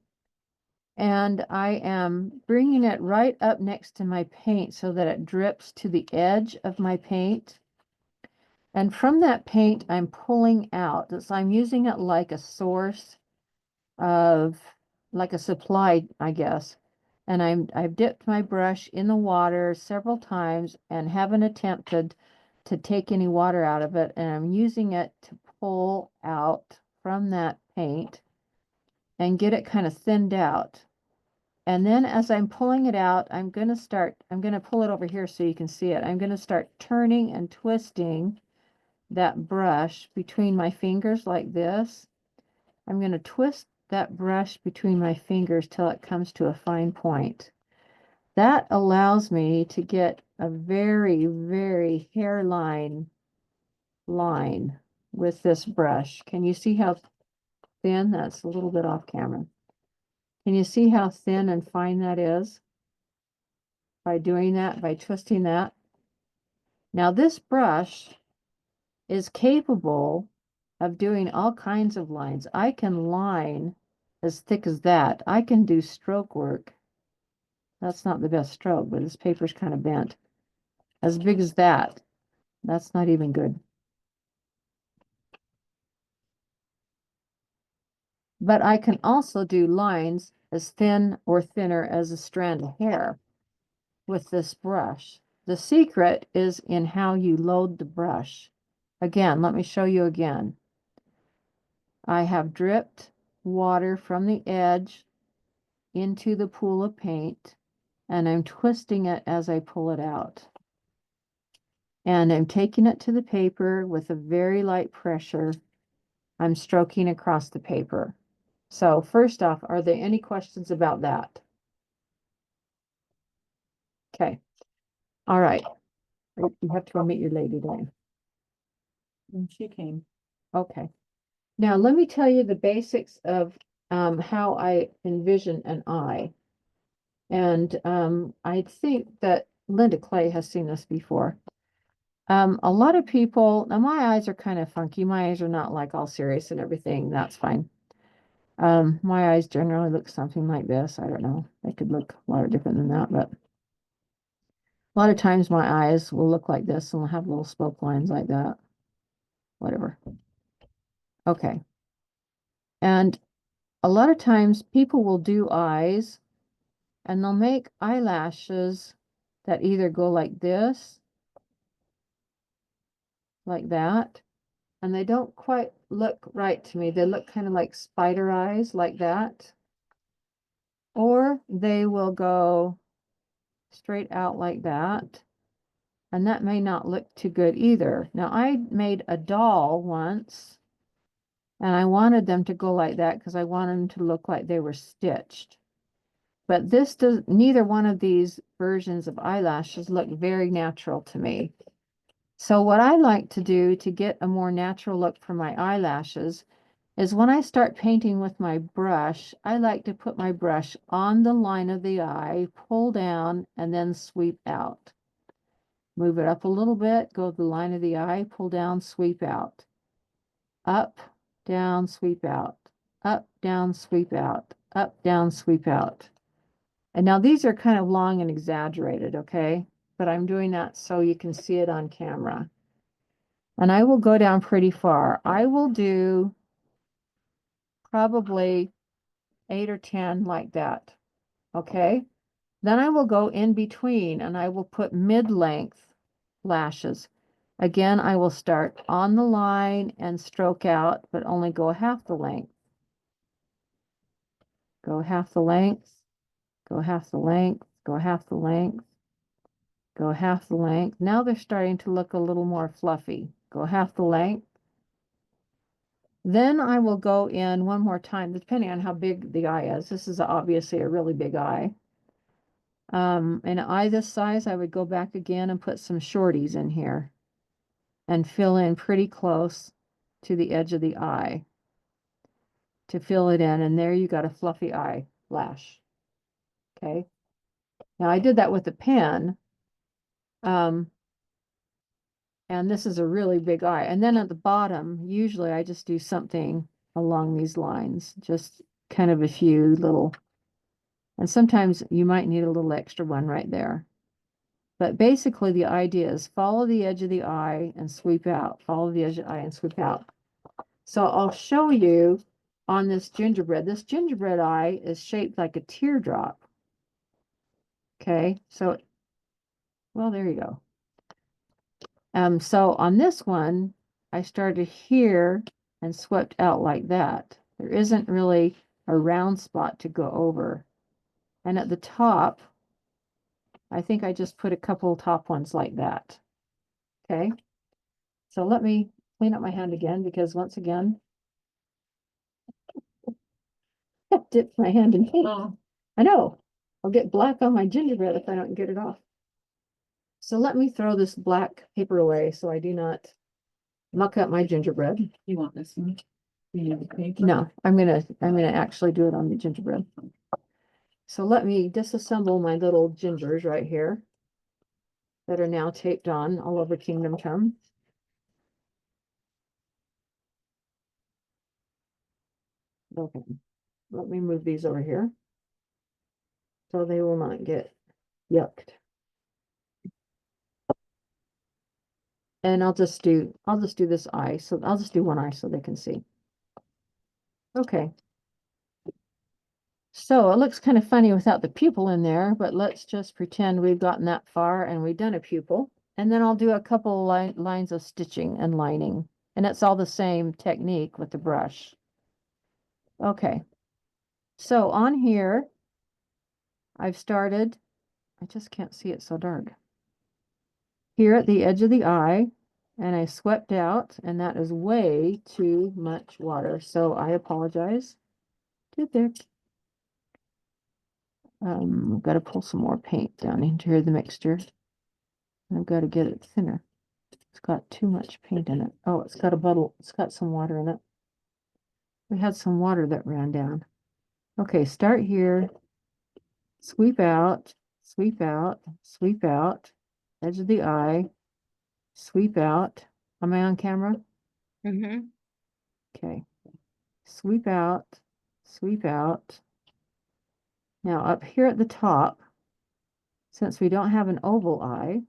and I am bringing it right up next to my paint so that it drips to the edge of my paint. And from that paint, I'm pulling out. So I'm using it like a source of, like a supply, I guess. And I've dipped my brush in the water several times and haven't attempted to take any water out of it. And I'm using it to pull out from that paint and get it kind of thinned out. And then as I'm pulling it out, I'm going to pull it over here so you can see it. I'm going to start turning and twisting that brush between my fingers like this. I'm going to twist that brush between my fingers till it comes to a fine point. That allows me to get a very, very hairline line with this brush. Can you see how thin? That's a little bit off camera. Can you see how thin and fine that is? By doing that, by twisting that. Now this brush is capable of doing all kinds of lines. I can line as thick as that. I can do stroke work. That's not the best stroke, but this paper's kind of bent. As big as that. That's not even good. But I can also do lines as thin or thinner as a strand of hair with this brush. The secret is in how you load the brush. Again, let me show you again. I have dripped water from the edge into the pool of paint, and I'm twisting it as I pull it out. And I'm taking it to the paper with a very light pressure. I'm stroking across the paper. So first off, are there any questions about that? Okay. All right. You have to go meet your lady then. And she came. Okay. Now let me tell you the basics of how I envision an eye. And I think that Linda Clay has seen this before. A lot of people, now my eyes are kind of funky. My eyes are not like all serious and everything. That's fine. My eyes generally look something like this. I don't know. They could look a lot different than that, but a lot of times my eyes will look like this and will have little spoke lines like that. Whatever. Okay. And a lot of times people will do eyes and they'll make eyelashes that either go like this, like that, and they don't quite look right to me. They look kind of like spider eyes like that. Or they will go straight out like that. And that may not look too good either. Now, I made a doll once, and I wanted them to go like that because I wanted them to look like they were stitched. But this does, neither one of these versions of eyelashes look very natural to me. So what I like to do to get a more natural look for my eyelashes is when I start painting with my brush, I like to put my brush on the line of the eye, pull down, and then sweep out. Move it up a little bit, go to the line of the eye, pull down, sweep out. Up, down, sweep out. Up, down, sweep out. Up, down, sweep out. And now these are kind of long and exaggerated, okay? But I'm doing that so you can see it on camera. And I will go down pretty far. I will do probably 8 or 10 like that, okay? Then I will go in between and I will put mid-length lashes. Again, I will start on the line and stroke out, but only go half the length. Go half the length, go half the length, go half the length, go half the length. Now they're starting to look a little more fluffy. Go half the length. Then I will go in one more time, depending on how big the eye is. This is obviously a really big eye. An eye this size, I would go back again and put some shorties in here and fill in pretty close to the edge of the eye to fill it in. And there you got a fluffy eye lash. Okay. Now I did that with a pen. And this is a really big eye. And then at the bottom, usually I just do something along these lines, just kind of a few little, and sometimes you might need a little extra one right there. But basically the idea is follow the edge of the eye and sweep out, follow the edge of the eye and sweep out. So I'll show you on this gingerbread. This gingerbread eye is shaped like a teardrop. Okay, so, well, there you go. So on this one, I started here and swept out like that. There isn't really a round spot to go over. And at the top, I think I just put a couple top ones like that. Okay. So let me clean up my hand again, because once again, I dipped my hand in paint. Oh, I know. I'll get black on my gingerbread if I don't get it off. So let me throw this black paper away so I do not muck up my gingerbread. you want this one? You need the paper? No, I'm gonna actually do it on the gingerbread. So let me disassemble my little gingers right here that are now taped on all over Kingdom Come. Okay, let me move these over here so they will not get yucked. And I'll just do this eye. So I'll just do one eye so they can see. Okay. So it looks kind of funny without the pupil in there, but let's just pretend we've gotten that far and we've done a pupil. And then I'll do a couple lines of stitching and lining. And it's all the same technique with the brush. Okay. So on here, I've started, I just can't see it so dark. Here at the edge of the eye, and I swept out, and that is way too much water. So I apologize. Get there. I've got to pull some more paint down into here, the mixture. I've got to get it thinner. It's got too much paint in it. Oh, it's got a bottle. It's got some water in it. We had some water that ran down. Okay, start here. Sweep out, sweep out, sweep out. Edge of the eye. Sweep out. Am I on camera? Mm-hmm. Okay. Sweep out, sweep out. Now up here at the top, since we don't have an oval eye,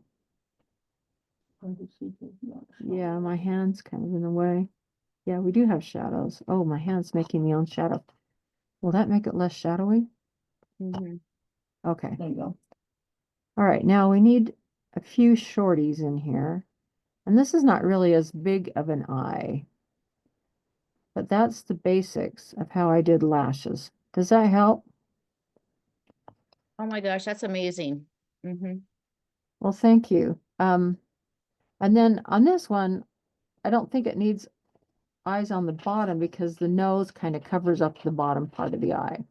yeah, my hand's kind of in the way. Yeah, we do have shadows. Oh, my hand's making me own shadow. Will that make it less shadowy? Mm-hmm. Okay. There you go. All right, now we need a few shorties in here. And this is not really as big of an eye. But that's the basics of how I did lashes. Does that help? Oh my gosh, that's amazing. Mm-hmm. Well, thank you. And then on this one, I don't think it needs eyes on the bottom because the nose kind of covers up the bottom part of the eye.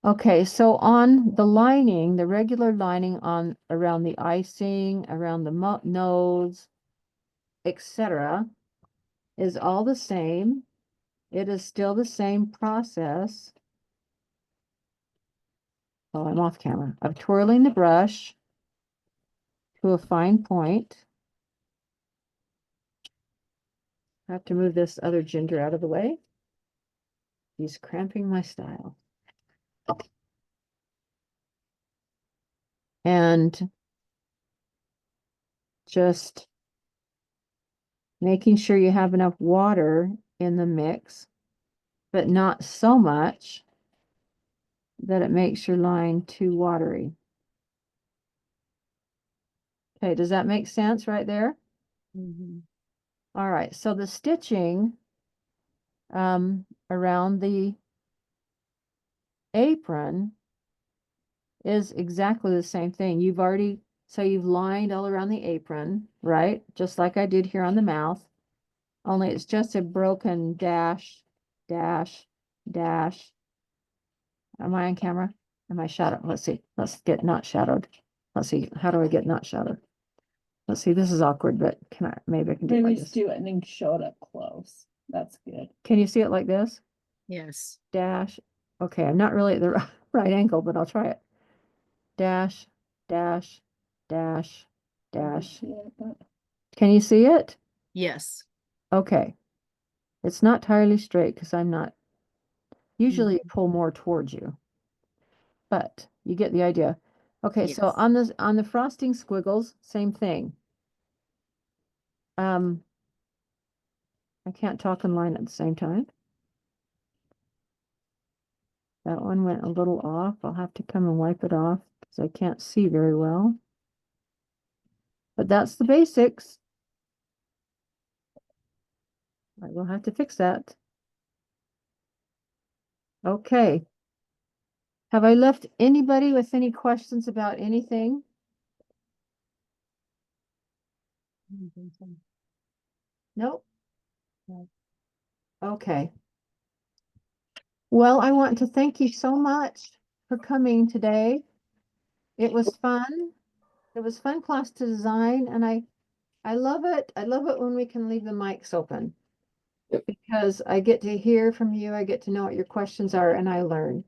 Okay, so on the lining, the regular lining on around the icing, around the nose, etc., is all the same. It is still the same process. Oh, I'm off camera. Of twirling the brush to a fine point. I have to move this other ginger out of the way. He's cramping my style. And just making sure you have enough water in the mix, but not so much that it makes your line too watery. Okay, does that make sense right there? Mm-hmm. All right, so the stitching around the apron is exactly the same thing. So you've lined all around the apron, right? Just like I did here on the mouth, only it's just a broken dash, dash, dash. Am I on camera? Am I shadowed? Let's see. Let's get not shadowed. Let's see. How do I get not shadowed? Let's see. This is awkward, but maybe I can do it Maybe like just this. do it and then show it up close. That's good. Can you see it like this? Yes. Dash. Okay, I'm not really at the right angle, but I'll try it. Dash, dash, dash, dash. Yeah, but Can you see it? Yes. Okay. It's not entirely straight because I'm not. Usually you pull more towards you, but you get the idea. Okay, so Yes. on the frosting squiggles, same thing. I can't talk and line at the same time. That one went a little off. I'll have to come and wipe it off because I can't see very well. But that's the basics. I will have to fix that. Okay. Have I left anybody with any questions about anything? Nope. Okay. Well, I want to thank you so much for coming today. It was fun. It was fun class to design, and I love it. I love it when we can leave the mics open. Yep. Because I get to hear from you, I get to know what your questions are, and I learn.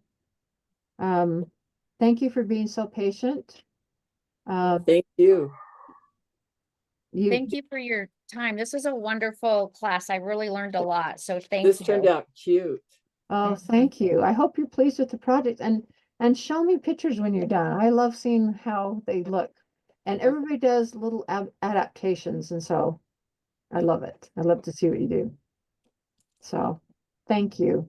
Thank you for being so patient. Thank you. Thank you for your time. This was a wonderful class. I really learned a lot. So thank This you. turned out cute. Oh, thank you. I hope you're pleased with the project and show me pictures when you're done. I love seeing how they look. And everybody does little adaptations, and so I love it. I love to see what you do. So, thank you.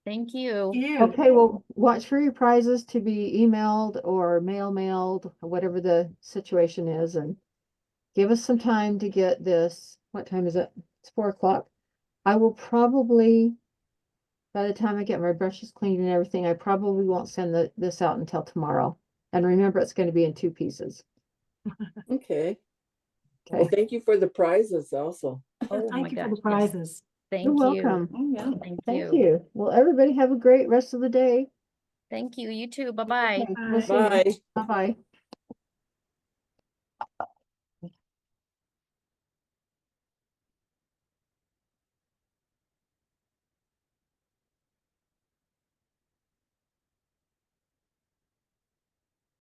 Thank you. You. Okay, well, watch for your prizes to be emailed or mailed, whatever the situation is, and give us some time to get this. What time is it? It's 4:00. I will probably, by the time I get my brushes cleaned and everything, I probably won't send this out until tomorrow. And remember, it's going to be in 2 pieces. Okay. Okay. Well, thank you for the prizes also. Oh my Thank you for gosh, the yes. prizes. Thank You're you. welcome. Oh, yeah. Thank you. Well, everybody have a great rest of the day. Thank you. You too. Bye-bye. Okay, we'll see you. Bye. Bye-bye.